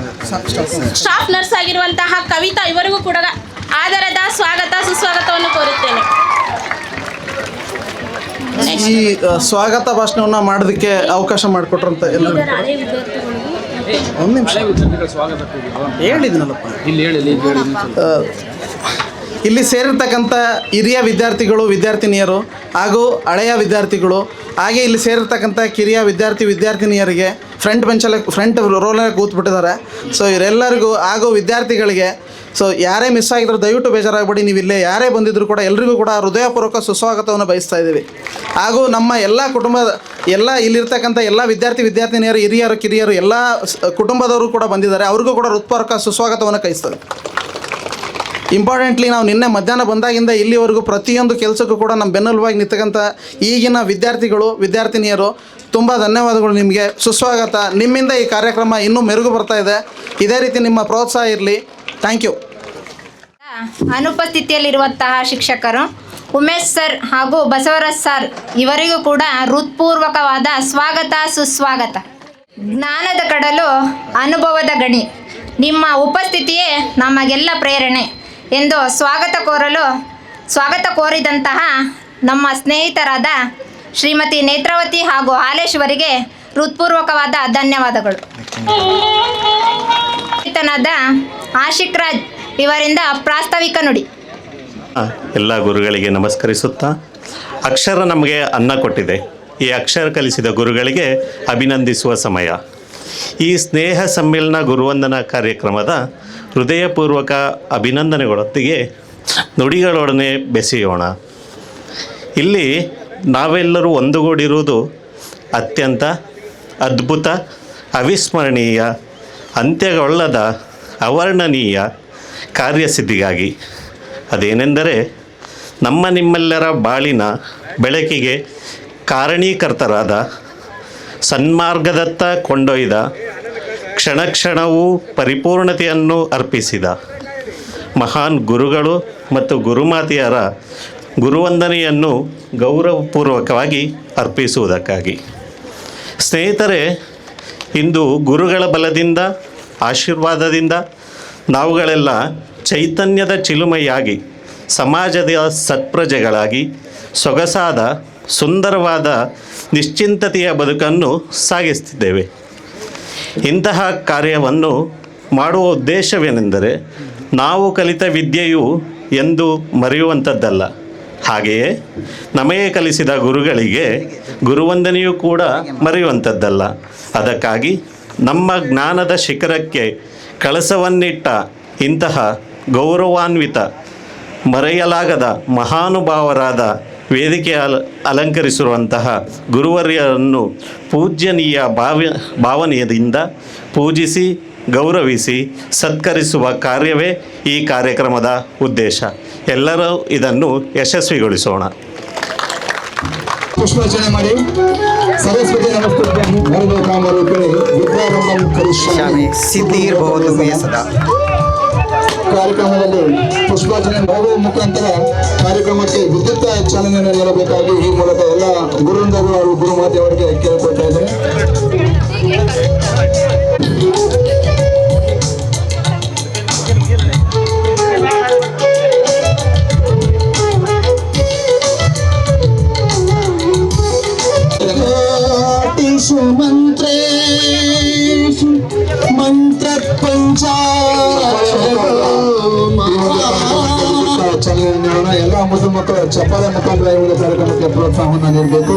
ಸ್ಟಾಫ್ ನರ್ಸ್ ಆಗಿರುವಂತಹ ಕವಿತಾ, ಇವರಿಗೂ ಕೂಡ ಆದರದ ಸ್ವಾಗತ, ಸುಸ್ವಾಗತವನ್ನು ಕೋರುತ್ತೇನೆ. ಈ ಸ್ವಾಗತ ಭಾಷಣವನ್ನು ಮಾಡೋದಕ್ಕೆ ಅವಕಾಶ ಮಾಡಿಕೊಟ್ರಂತ ಎಲ್ಲ ಒಂದು ನಿಮಿಷ ಹೇಳಿದ್ನಲ್ಲಪ್ಪ. ಇಲ್ಲಿ ಸೇರಿರ್ತಕ್ಕಂಥ ಹಿರಿಯ ವಿದ್ಯಾರ್ಥಿಗಳು, ವಿದ್ಯಾರ್ಥಿನಿಯರು ಹಾಗೂ ಹಳೆಯ ವಿದ್ಯಾರ್ಥಿಗಳು, ಹಾಗೆ ಇಲ್ಲಿ ಸೇರಿರ್ತಕ್ಕಂಥ ಕಿರಿಯ ವಿದ್ಯಾರ್ಥಿನಿಯರಿಗೆ ಫ್ರಂಟ್ ರೋಲಲ್ಲಿ ಕೂತ್ಬಿಟ್ಟಿದ್ದಾರೆ. ಸೊ ಇವರೆಲ್ಲರಿಗೂ ಹಾಗೂ ವಿದ್ಯಾರ್ಥಿಗಳಿಗೆ, ಸೊ ಯಾರೇ ಮಿಸ್ ಆಗಿದ್ರು ದಯವಿಟ್ಟು ಬೇಜಾರಾಗಬೇಡಿ. ನೀವು ಇಲ್ಲೇ ಯಾರೇ ಬಂದಿದ್ರು ಕೂಡ ಎಲ್ರಿಗೂ ಕೂಡ ಹೃದಯಪೂರ್ವಕ ಸುಸ್ವಾಗತವನ್ನು ಬಯಸ್ತಾ ಇದ್ದೀವಿ. ಹಾಗೂ ನಮ್ಮ ಎಲ್ಲ ಇಲ್ಲಿರ್ತಕ್ಕಂಥ ಎಲ್ಲ ವಿದ್ಯಾರ್ಥಿನಿಯರು, ಹಿರಿಯರು, ಕಿರಿಯರು, ಎಲ್ಲ ಕುಟುಂಬದವರು ಕೂಡ ಬಂದಿದ್ದಾರೆ. ಅವ್ರಿಗೂ ಕೂಡ ಹೃತ್ಪೂರ್ವಕ ಸುಸ್ವಾಗತವನ್ನು ಕಳಿಸ್ತದೆ. ಇಂಪಾರ್ಟೆಂಟ್ಲಿ ನಾವು ನಿನ್ನೆ ಮಧ್ಯಾಹ್ನ ಬಂದಾಗಿಂದ ಇಲ್ಲಿವರೆಗೂ ಪ್ರತಿಯೊಂದು ಕೆಲಸಕ್ಕೂ ಕೂಡ ನಮ್ಮ ಬೆನ್ನೆಲುಬಾಗಿ ನಿಂತಕ್ಕಂಥ ಈಗಿನ ವಿದ್ಯಾರ್ಥಿಗಳು, ವಿದ್ಯಾರ್ಥಿನಿಯರು, ತುಂಬ ಧನ್ಯವಾದಗಳು ನಿಮಗೆ. ಸುಸ್ವಾಗತ. ನಿಮ್ಮಿಂದ ಈ ಕಾರ್ಯಕ್ರಮ ಇನ್ನೂ ಮೆರುಗು ಬರ್ತಾ ಇದೆ. ಇದೇ ರೀತಿ ನಿಮ್ಮ ಪ್ರೋತ್ಸಾಹ ಇರಲಿ. Thank you. ಅನುಪಸ್ಥಿತಿಯಲ್ಲಿರುವಂತಹ ಶಿಕ್ಷಕರು ಉಮೇಶ್ ಸರ್ ಹಾಗೂ ಬಸವರಾಜ್ ಸರ್ ಇವರಿಗೂ ಕೂಡ ಹೃತ್ಪೂರ್ವಕವಾದ ಸ್ವಾಗತ ಸುಸ್ವಾಗತ. ಜ್ಞಾನದ ಕಡಲು, ಅನುಭವದ ಗಣಿ, ನಿಮ್ಮ ಉಪಸ್ಥಿತಿಯೇ ನಮಗೆಲ್ಲ ಪ್ರೇರಣೆ ಎಂದು ಸ್ವಾಗತ ಕೋರಿದಂತಹ ನಮ್ಮ ಸ್ನೇಹಿತರಾದ ಶ್ರೀಮತಿ ನೇತ್ರಾವತಿ ಹಾಗೂ ಹಾಲೇಶ್ವರಿಗೆ ಹೃತ್ಪೂರ್ವಕವಾದ ಧನ್ಯವಾದಗಳು. ಸ್ನೇಹಿತನಾದ ಆಶಿಕ್ ರಾಜ್ ಇವರಿಂದ ಪ್ರಾಸ್ತಾವಿಕ ನುಡಿ. ಎಲ್ಲ ಗುರುಗಳಿಗೆ ನಮಸ್ಕರಿಸುತ್ತಾ, ಅಕ್ಷರ ನಮಗೆ ಅನ್ನ ಕೊಟ್ಟಿದೆ. ಈ ಅಕ್ಷರ ಕಲಿಸಿದ ಗುರುಗಳಿಗೆ ಅಭಿನಂದಿಸುವ ಸಮಯ. ಈ ಸ್ನೇಹ ಸಮ್ಮೇಳನ ಗುರುವಂದನಾ ಕಾರ್ಯಕ್ರಮದ ಹೃದಯಪೂರ್ವಕ ಅಭಿನಂದನೆಗಳೊತ್ತಿಗೆ ನುಡಿಗಳೊಡನೆ ಬೆಸೆಯೋಣ. ಇಲ್ಲಿ ನಾವೆಲ್ಲರೂ ಒಂದುಗೂಡಿರುವುದು ಅತ್ಯಂತ ಅದ್ಭುತ, ಅವಿಸ್ಮರಣೀಯ, ಅಂತ್ಯಗೊಳ್ಳದ, ಅವರ್ಣನೀಯ ಕಾರ್ಯಸಿದ್ಧಿಗಾಗಿ. ಅದೇನೆಂದರೆ ನಿಮ್ಮೆಲ್ಲರ ಬಾಳಿನ ಬೆಳಕಿಗೆ ಕಾರಣೀಕರ್ತರಾದ, ಸನ್ಮಾರ್ಗದತ್ತ ಕೊಂಡೊಯ್ದ, ಕ್ಷಣ ಕ್ಷಣವೂ ಪರಿಪೂರ್ಣತೆಯನ್ನು ಅರ್ಪಿಸಿದ ಮಹಾನ್ ಗುರುಗಳು ಮತ್ತು ಗುರುಮಾತೆಯರ ಗುರುವಂದನೆಯನ್ನು ಗೌರವಪೂರ್ವಕವಾಗಿ ಅರ್ಪಿಸುವುದಕ್ಕಾಗಿ. ಸ್ನೇಹಿತರೆ, ಇಂದು ಗುರುಗಳ ಬಲದಿಂದ, ಆಶೀರ್ವಾದದಿಂದ ನಾವುಗಳೆಲ್ಲ ಚೈತನ್ಯದ ಚಿಲುಮೆಯಾಗಿ, ಸಮಾಜದ ಸತ್ಪ್ರಜೆಗಳಾಗಿ, ಸೊಗಸಾದ ಸುಂದರವಾದ ನಿಶ್ಚಿಂತತೆಯ ಬದುಕನ್ನು ಸಾಗಿಸ್ತಿದ್ದೇವೆ. ಇಂತಹ ಕಾರ್ಯವನ್ನು ಮಾಡುವ ಉದ್ದೇಶವೇನೆಂದರೆ, ನಾವು ಕಲಿತ ವಿದ್ಯೆಯು ಎಂದು ಮರೆಯುವಂಥದ್ದಲ್ಲ. ಹಾಗೆಯೇ ನಮಗೆ ಕಲಿಸಿದ ಗುರುಗಳಿಗೆ ಗುರುವಂದನೆಯೂ ಕೂಡ ಮರೆಯುವಂಥದ್ದಲ್ಲ. ಅದಕ್ಕಾಗಿ ನಮ್ಮ ಜ್ಞಾನದ ಶಿಖರಕ್ಕೆ ಕಳಸವನ್ನಿಟ್ಟ ಇಂತಹ ಗೌರವಾನ್ವಿತ, ಮರೆಯಲಾಗದ ಮಹಾನುಭಾವರಾದ ವೇದಿಕೆ ಅಲಂಕರಿಸಿರುವಂತಹ ಗುರುವರ್ಯರನ್ನು ಪೂಜ್ಯನೀಯ ಭಾವನೆಯಿಂದ ಪೂಜಿಸಿ, ಗೌರವಿಸಿ, ಸತ್ಕರಿಸುವ ಕಾರ್ಯವೇ ಈ ಕಾರ್ಯಕ್ರಮದ ಉದ್ದೇಶ. ಎಲ್ಲರೂ ಇದನ್ನು ಯಶಸ್ವಿಗೊಳಿಸೋಣ. ಪುಷ್ಪಾರ್ಚನೆ ಮಾಡಿ ಸರಸ್ವತಿ ನಮಸ್ಕಾರ ಸಿದ್ಧಿ ಇರಬಹುದು ಸದಾ. ಕಾರ್ಯಕ್ರಮದಲ್ಲಿ ಪುಷ್ಪಾರ್ಚನೆ ಮಾಡುವ ಮುಖಾಂತರ ಕಾರ್ಯಕ್ರಮಕ್ಕೆ ವಿದ್ಯುತ್ ಚಾಲನೆಯನ್ನು ನೀಡಬೇಕಾಗಿ ಈ ಮೂಲಕ ಎಲ್ಲ ಗುರುವೃಂದರು ಹಾಗೂ ಗುರುಮಾತೆಯವರಿಗೆ ಕೇಳಿಕೊಳ್ತಾ ಇದ್ದಾರೆ. ಮಂತ್ರ ಚಾಲನೆ ನೀಡೋಣ. ಎಲ್ಲ ಮುದ್ದು ಮಕ್ಕಳು ಚಪ್ಪಾಳೆ ಮುಖಾಂತರ ಇರುವ ಕಾರ್ಯಕ್ರಮಕ್ಕೆ ಪ್ರೋತ್ಸಾಹವನ್ನು ನೀಡಬೇಕು.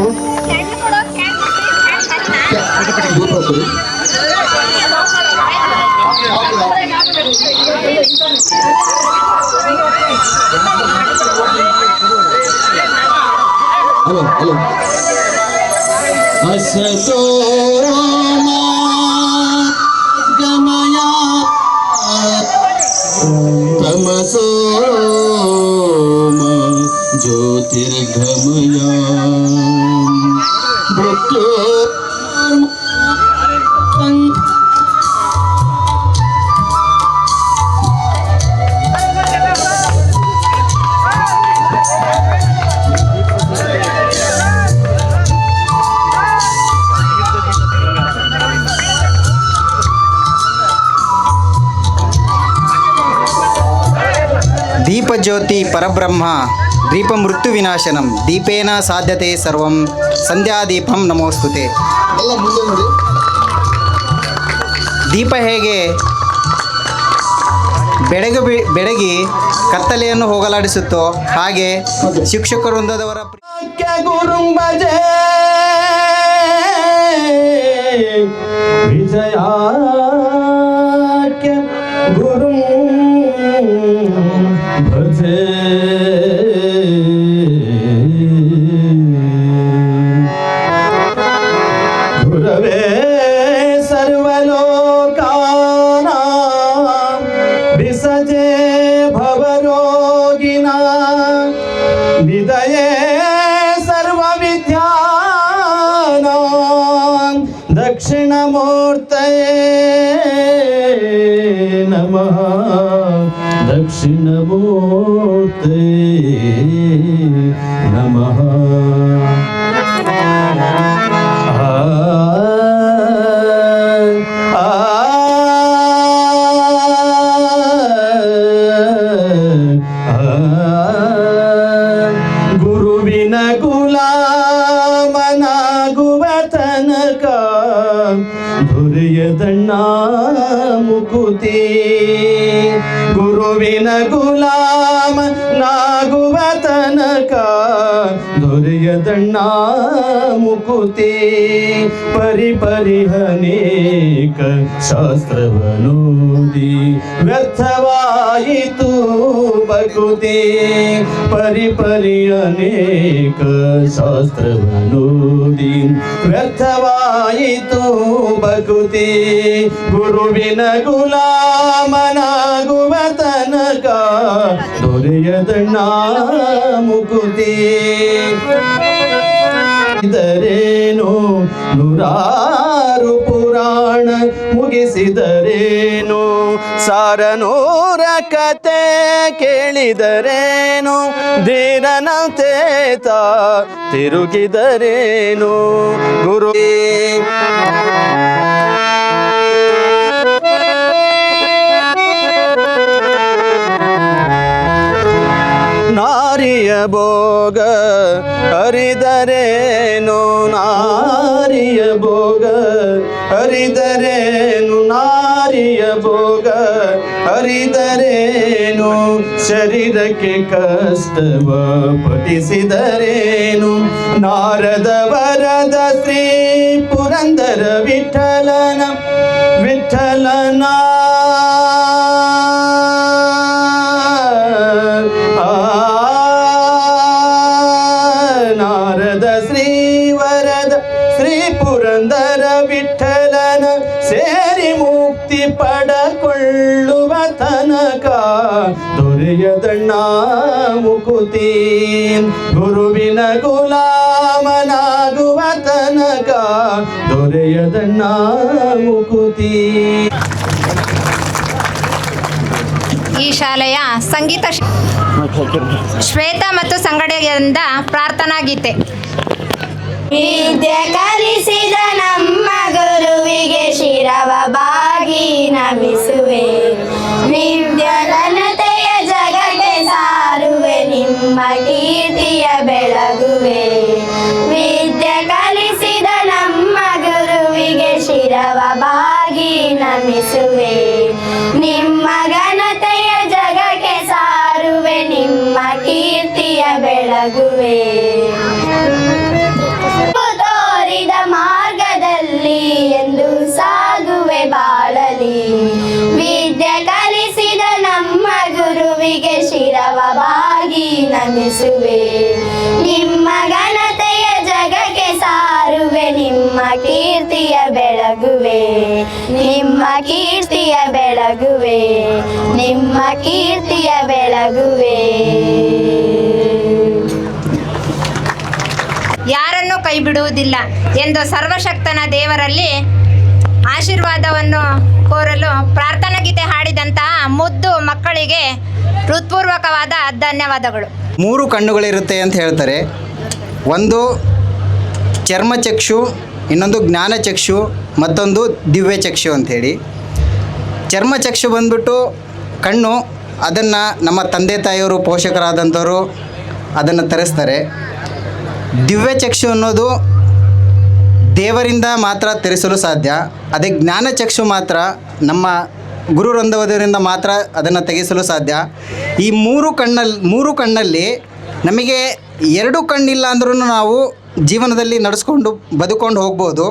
ಹಲೋ ಹಲೋ ಹಸತೋ ಗಮಯ ತಮಸೋ ಜ್ಯೋತಿರ್ಗಮಯ ಮೃತ್ಯು ದೀಪಜ್ಯೋತಿ ಪರಬ್ರಹ್ಮ ದೀಪ ಮೃತ್ಯು ವಿನಾಶನಂ ದೀಪೇನ ಸಾಧ್ಯತೆ ಸರ್ವಂ ಸಂಧ್ಯಾದೀಪಂ ನಮೋಸ್ತುತೆ. ಎಲ್ಲ ಮುಂದೆ ನೋಡಿ. ದೀಪ ಹೇಗೆ ಬೆಳಗಿ ಕತ್ತಲೆಯನ್ನು ಹೋಗಲಾಡಿಸುತ್ತೋ ಹಾಗೆ ಶಿಕ್ಷಕವೃಂದದವರ ಗುರುಂಬಜೆ ವಿಜಯ ಗುರು ಭಜೆ ಗುರವೇ ಸರ್ವಲೋಕಾನ ವಿಸಜೆ ಭವರೋಗಿನ ವಿದಯೇ ಸರ್ವ ವಿದ್ಯಾನ ದಕ್ಷಿಣಮೂರ್ತಯೇ ನಮಃ ದಕ್ಷಿಣಮೂರ್ತೆ ಮುಕುತಿ ಗುರುವಿನ ಗುಲಾಮ ನಾಗುವ ತನಕ ದೊರೆಯದಣ್ಣ ಮುಕುತಿ ಪರಿಪರಿಹನೇಕ ಶಾಸ್ತ್ರವನೂದಿ ವ್ಯರ್ಥವಾಯಿತು ಬಗುತಿ ಪರಿಪರಿಹನೇಕ ಶಾಸ್ತ್ರವನೂದಿ ವ್ಯರ್ಥವಾಯಿತು ಬಗುತಿ ಗುರುವಿನ ಗುಲಾಮನಾಗುವ ತನಕ ದೊರೆಯದಣ್ಣ ಮುಕುತಿ ಇದರೇನು ನೂರಾರು ಪುರಾಣ ಮುಗಿಸಿದರೇನು ಸಾರನೂರ ಕತೆ ಕೇಳಿದರೇನು ಧೀರನಂತೆ ತಿರುಗಿದರೇನು ಗುರು ನಾರಿಯ ಭೋಗ ಹರಿದರೇನು ನಾರಿಯ ಭೋಗ ಹರಿದರೇನು ನಾರಿಯ ಭೋಗ ಹರಿದರೇನು ಶರೀರಕ್ಕೆ ಕಷ್ಟವ ಪಠಿಸಿದರೇನು ನಾರದ ವರದ ಶ್ರೀ ಪುರಂದರ ವಿಠಲನ ನಾರದ ಶ್ರೀವರದ ಶ್ರೀ ಪುರಂದರ ವಿಠಲನ ಸೇರಿ ಮುಕ್ತಿ ಪಡಕೊಳ್ಳುವ ತನಕ ದೊರೆಯದಣ್ಣ ಮುಕುತಿ ಗುರುವಿನ ಗುಲಾಮನಾಗುವ ತನಕ ದೊರೆಯದಣ್ಣ ಮುಕುತಿ. ಈ ಶಾಲೆಯ ಸಂಗೀತ ಶ್ವೇತಾ ಮತ್ತು ಸಂಗಡಿಗರಿಂದ ಪ್ರಾರ್ಥನಾ ಗೀತೆ. ವಿದ್ಯೆ ಕಲಿಸಿದ ನಮ್ಮ ಗುರುವಿಗೆ ಶಿರವ ಬಾಗಿ ನಮಿಸುವೆ. ವಿದ್ಯಾಘನತೆಯ ಜಗಕ್ಕೆ ಸಾರುವೆ, ನಿಮ್ಮ ಕೀರ್ತಿಯ ಬೆಳಗುವೆ. ವಿದ್ಯೆ ಕಲಿಸಿದ ನಮ್ಮ ಗುರುವಿಗೆ ಶಿರವ ಬಾಗಿ ನಮಿಸುವೆ. ನಿಮ್ಮ ಘನತೆಯ ಜಗಕ್ಕೆ ಸಾರುವೆ, ನಿಮ್ಮ ಕೀರ್ತಿಯ ಬೆಳಗುವೆ. ತೋರಿದ ಮಾರ್ಗದಲ್ಲಿ ಎಂದು ಸಾಗುವೆ ಬಾಳಲಿ. ವಿದ್ಯೆ ಕಲಿಸಿದ ನಮ್ಮ ಗುರುವಿಗೆ ಶಿರವ ಬಾಗಿ ನಮಿಸುವೆ. ನಿಮ್ಮ ಘನತೆಯ ಜಗಕ್ಕೆ ಸಾರುವೆ, ನಿಮ್ಮ ಕೀರ್ತಿಯ ಬೆಳಗುವೆ. ನಿಮ್ಮ ಕೀರ್ತಿಯ ಬೆಳಗುವೆ, ನಿಮ್ಮ ಕೀರ್ತಿಯ ಬೆಳಗುವೆ. ಯಾರನ್ನೂ ಕೈ ಬಿಡುವುದಿಲ್ಲ ಎಂದು ಸರ್ವಶಕ್ತನ ದೇವರಲ್ಲಿ ಆಶೀರ್ವಾದವನ್ನು ಕೋರಲು ಪ್ರಾರ್ಥನಾ ಗೀತೆ ಹಾಡಿದಂತಹ ಮುದ್ದು ಮಕ್ಕಳಿಗೆ ಹೃತ್ಪೂರ್ವಕವಾದ ಧನ್ಯವಾದಗಳು. 3 ಕಣ್ಣುಗಳಿರುತ್ತೆ ಅಂತ ಹೇಳ್ತಾರೆ. ಒಂದು ಚರ್ಮಚಕ್ಷು, ಇನ್ನೊಂದು ಜ್ಞಾನಚಕ್ಷು, ಮತ್ತೊಂದು ದಿವ್ಯಚಕ್ಷು ಅಂಥೇಳಿ. ಚರ್ಮಚಕ್ಷು ಬಂದ್ಬಿಟ್ಟು ಕಣ್ಣು, ಅದನ್ನು ನಮ್ಮ ತಂದೆ ತಾಯಿಯವರು ಪೋಷಕರಾದಂಥವರು ಅದನ್ನು ತರಿಸ್ತಾರೆ. ದಿವ್ಯಚಕ್ಷು ಅನ್ನೋದು ದೇವರಿಂದ ಮಾತ್ರ ತೆರೆಸಲು ಸಾಧ್ಯ. ಅದೇ ಜ್ಞಾನಚಕ್ಷು ಮಾತ್ರ ನಮ್ಮ ಗುರು ವೃಂದವರಿಂದ ಮಾತ್ರ ಅದನ್ನು ತೆಗೆಸಲು ಸಾಧ್ಯ. ಈ 3 ಕಣ್ಣಲ್ಲಿ ನಮಗೆ 2 ಕಣ್ಣಿಲ್ಲ ಅಂದ್ರೂ ನಾವು ಜೀವನದಲ್ಲಿ ನಡೆಸ್ಕೊಂಡು ಬದುಕೊಂಡು ಹೋಗ್ಬೋದು.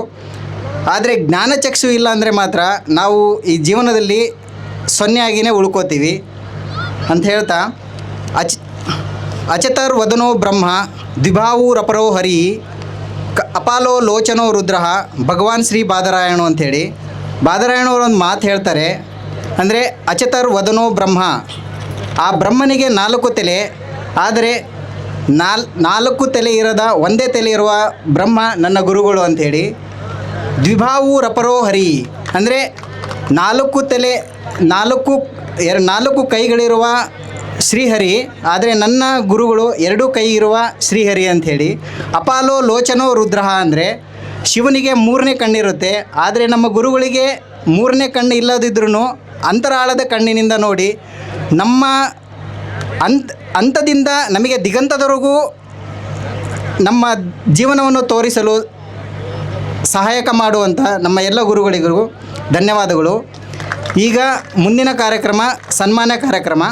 ಆದರೆ ಜ್ಞಾನಚಕ್ಷು ಇಲ್ಲ ಅಂದರೆ ಮಾತ್ರ ನಾವು ಈ ಜೀವನದಲ್ಲಿ ಸೊನ್ನೆಯಾಗಿಯೇ ಉಳ್ಕೋತೀವಿ ಅಂತ ಹೇಳ್ತಾ, ಅಚತರ್ ವದನೋ ಬ್ರಹ್ಮ ದ್ವಿಭಾವೂರಪರೋ ಹರಿ ಅಪಾಲೋ ಲೋಚನೋ ರುದ್ರ ಭಗವಾನ್ ಶ್ರೀ ಬಾದರಾಯಣು ಅಂಥೇಳಿ ಬಾದರಾಯಣವರು ಒಂದು ಮಾತು ಹೇಳ್ತಾರೆ. ಅಂದರೆ ಅಚತರ್ ವದನೋ ಬ್ರಹ್ಮ, ಆ ಬ್ರಹ್ಮನಿಗೆ 4 ತಲೆ, ಆದರೆ 4 ತಲೆ ಇರದ ಒಂದೇ ತಲೆ ಇರುವ ಬ್ರಹ್ಮ ನನ್ನ ಗುರುಗಳು ಅಂಥೇಳಿ. ದ್ವಿಭಾವೂರಪರೋ ಹರಿ ಅಂದರೆ 4 ತಲೆ 4 ಕೈಗಳಿರುವ ಶ್ರೀಹರಿ, ಆದರೆ ನನ್ನ ಗುರುಗಳು 2 ಕೈ ಇರುವ ಶ್ರೀಹರಿ ಅಂಥೇಳಿ. ಅಪಾಲೋ ಲೋಚನೋ ರುದ್ರ ಅಂದರೆ ಶಿವನಿಗೆ 3ನೇ ಕಣ್ಣಿರುತ್ತೆ, ಆದರೆ ನಮ್ಮ ಗುರುಗಳಿಗೆ 3ನೇ ಕಣ್ಣು ಇಲ್ಲದಿದ್ರೂ ಅಂತರಾಳದ ಕಣ್ಣಿನಿಂದ ನೋಡಿ ನಮ್ಮ ಅಂತದಿಂದ ನಮಗೆ ದಿಗಂತದವರೆಗೂ ನಮ್ಮ ಜೀವನವನ್ನು ತೋರಿಸಲು ಸಹಾಯಕ ಮಾಡುವಂಥ ನಮ್ಮ ಎಲ್ಲ ಗುರುಗಳಿಗೂ ಧನ್ಯವಾದಗಳು. ಈಗ ಮುಂದಿನ ಕಾರ್ಯಕ್ರಮ ಸನ್ಮಾನ ಕಾರ್ಯಕ್ರಮ.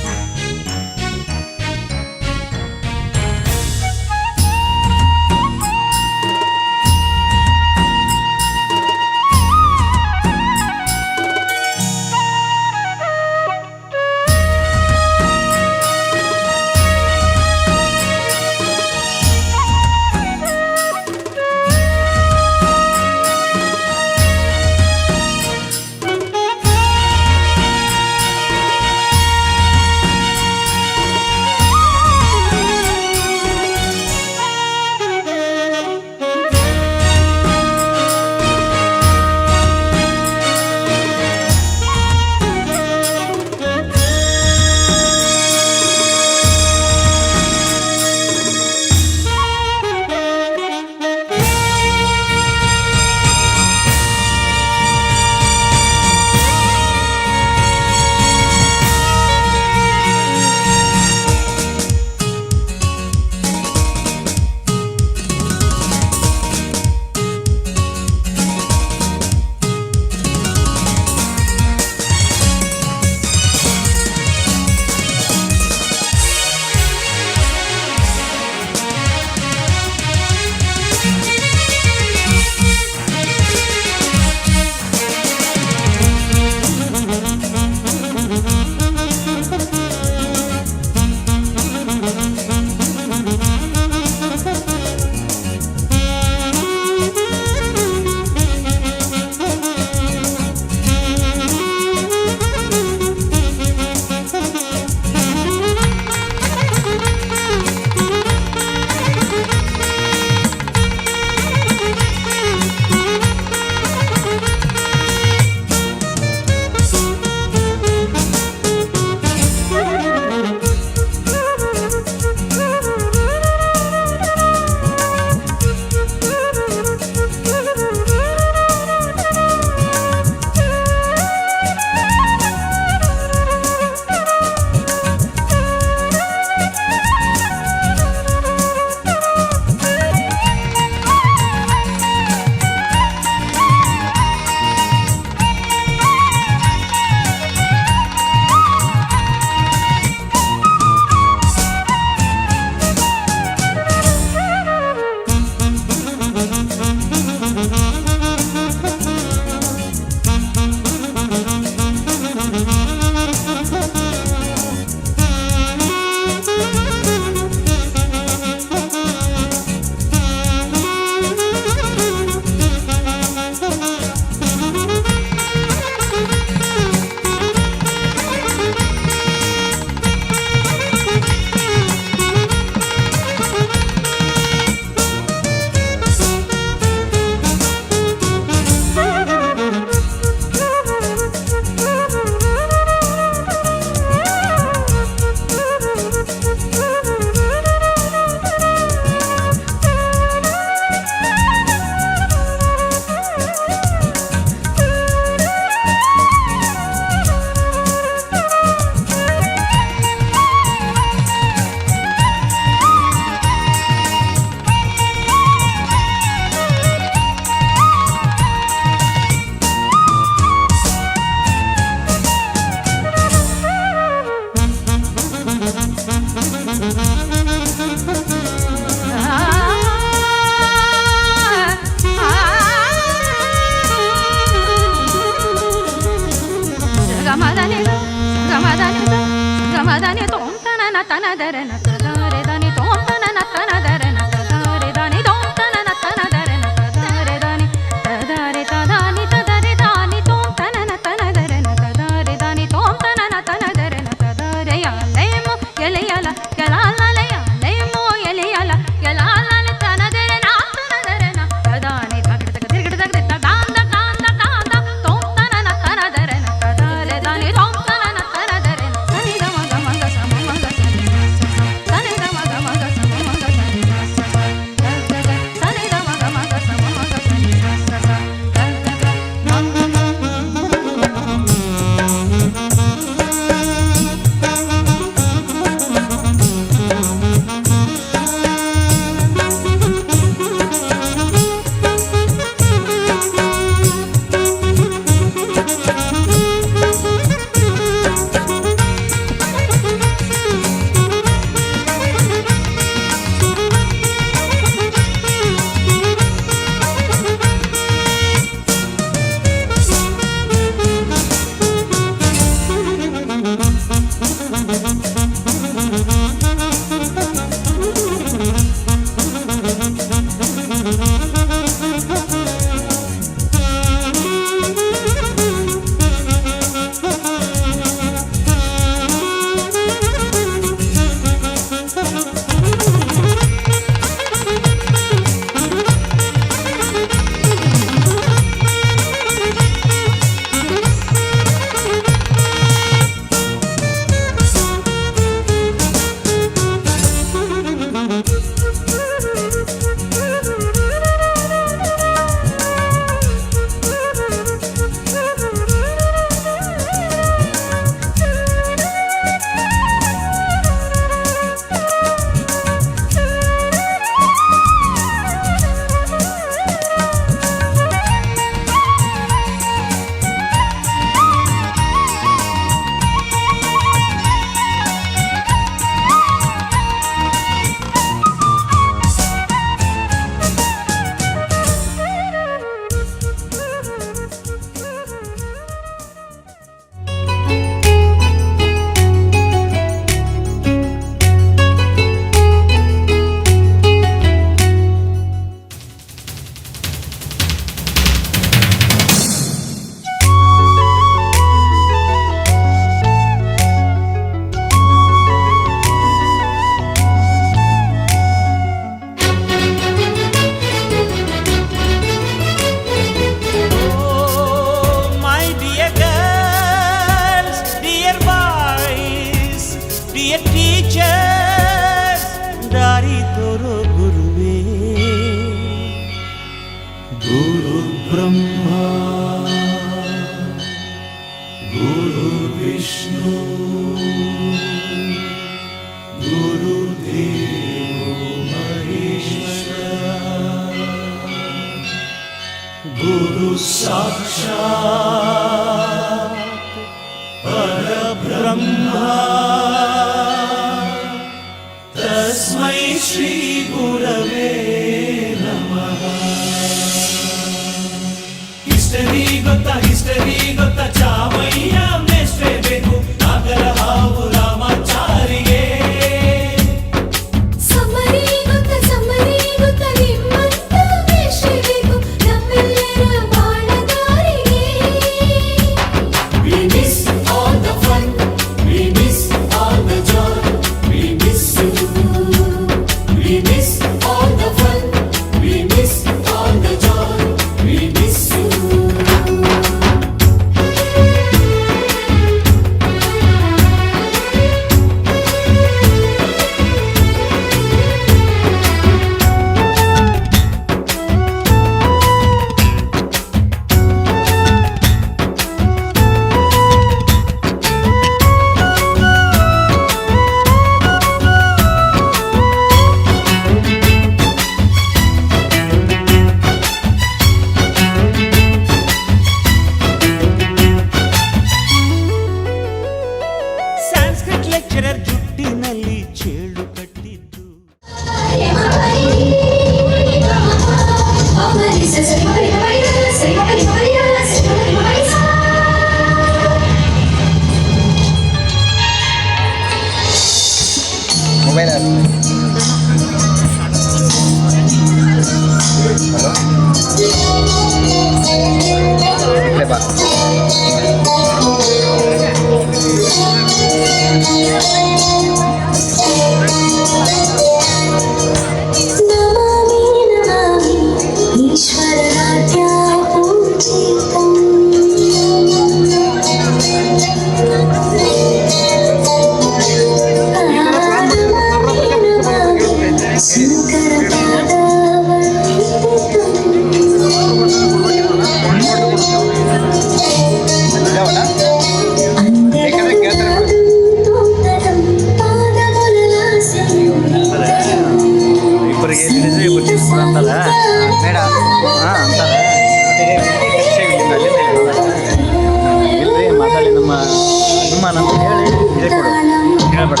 ಹೇಳ್ಬೇಡ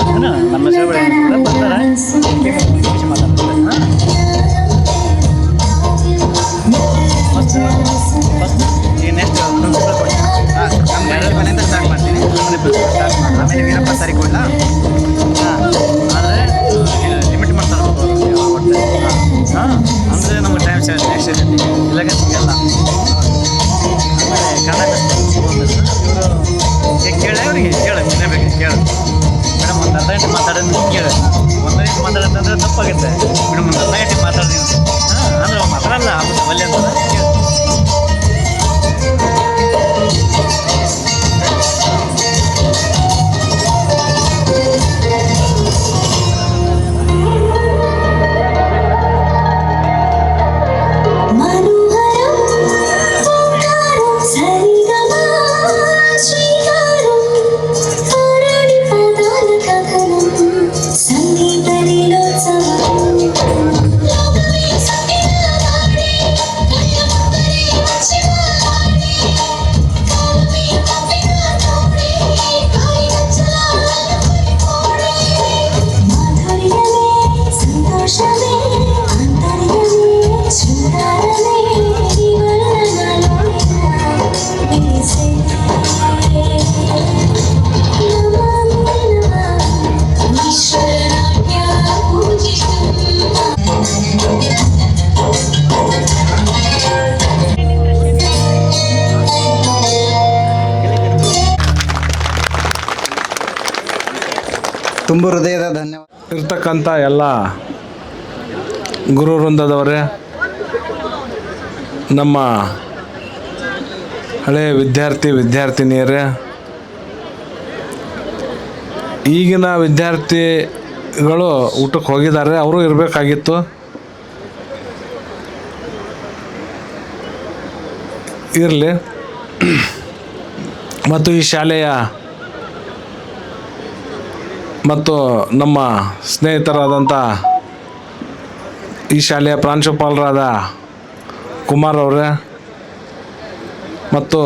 ನಮ್ಮ ಹೆಸರು ಬರ್ತಾರೆ ಈಗ ನೆಕ್ಸ್ಟ್ ಪ್ರಿನ್ಸಿಪಲ್ ಕೊಡಿ. ಮನೆಯಿಂದ ಸ್ಟಾರ್ಟ್ ಮಾಡ್ತೀನಿ. ಆಮೇಲೆ ವೀರಪ್ಪ ಸರಿ ಕೊಡಲ್ಲ. ಆದರೆ ಲಿಮಿಟ್ ಮಾಡ್ತಾರೆ ಒಟ್ಟು. ಅಂದರೆ ನಮಗೆ ಟೈಮ್ ನೆಕ್ಸ್ಟ್ ಇರ್ತೈತಿ ಇಲ್ಲಾಗ ಸಿಗಲ್ಲ. ಆಮೇಲೆ ಕನ್ನಡ ಇವರು ಕೇಳಿ ಅವ್ರಿಗೆ ಕೇಳು ಬೇಕು ಕೇಳು ಮೇಡಮ್ ಒಂದು ಅರ್ಧ ಗಂಟೆ ಮಾತಾಡೋದು ಕೇಳು. ಒಂದು ನಿಮಿಷ ಮಾತಾಡೋದಂದ್ರೆ ತಪ್ಪಾಗುತ್ತೆ ಮೇಡಮ್. ಒಂದು ಅರ್ಧ ಗಂಟೆ ಮಾತಾಡ್ತೀನಿ ಅಂದ್ರೆ ಮಾತಾಡಲ್ಲ ಒಳ್ಳೆ ಅಂತ ಕೇಳು. ತುಂಬ ಹೃದಯದ ಧನ್ಯವಾದ. ಇರ್ತಕ್ಕಂಥ ಎಲ್ಲ ಗುರು ವೃಂದದವರೇ, ನಮ್ಮ ಹಳೆಯ ವಿದ್ಯಾರ್ಥಿನಿಯರೇ, ಈಗಿನ ವಿದ್ಯಾರ್ಥಿಗಳು ಊಟಕ್ಕೆ ಹೋಗಿದ್ದಾರೆ, ಅವರು ಇರಬೇಕಾಗಿತ್ತು. ಇರಲಿ. ಮತ್ತು ಈ ಶಾಲೆಯ ಮತ್ತು ನಮ್ಮ ಸ್ನೇಹಿತರಾದಂಥ ಈ ಶಾಲೆಯ ಪ್ರಾಂಶುಪಾಲರಾದ ಕುಮಾರ್ ಅವರೇ, ಮತ್ತು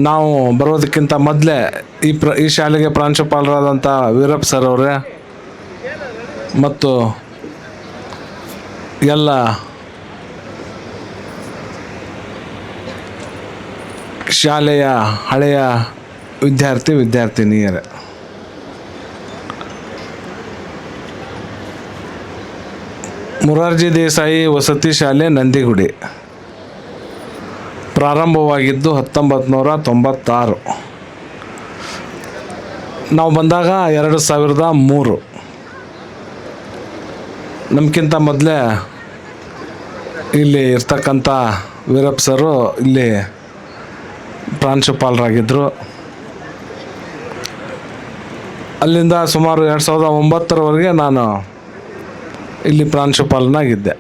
ನಾವು ಬರೋದಕ್ಕಿಂತ ಮೊದಲೇ ಈ ಶಾಲೆಗೆ ಪ್ರಾಂಶುಪಾಲರಾದಂಥ ವೀರಪ್ಪ ಸರ್ ಅವರೇ, ಮತ್ತು ಎಲ್ಲ ಶಾಲೆಯ ಹಳೆಯ ವಿದ್ಯಾರ್ಥಿನಿಯರೇ, ಮೊರಾರ್ಜಿ ದೇಸಾಯಿ ವಸತಿ ಶಾಲೆ ನಂದಿಗುಡಿ ಪ್ರಾರಂಭವಾಗಿದ್ದು 1996. ನಾವು ಬಂದಾಗ 2003. ನಮಗಿಂತ ಮೊದಲೇ ಇಲ್ಲಿ ಇರ್ತಕ್ಕಂಥ ವೀರಪ್ಪ ಸರು ಇಲ್ಲಿ ಪ್ರಾಂಶುಪಾಲರಾಗಿದ್ದರು. ಅಲ್ಲಿಂದ ಸುಮಾರು 2009ರವರೆಗೆ ನಾನು ಇಲ್ಲಿ ಪ್ರಾಂಶುಪಾಲನಾಗಿದ್ದೆ.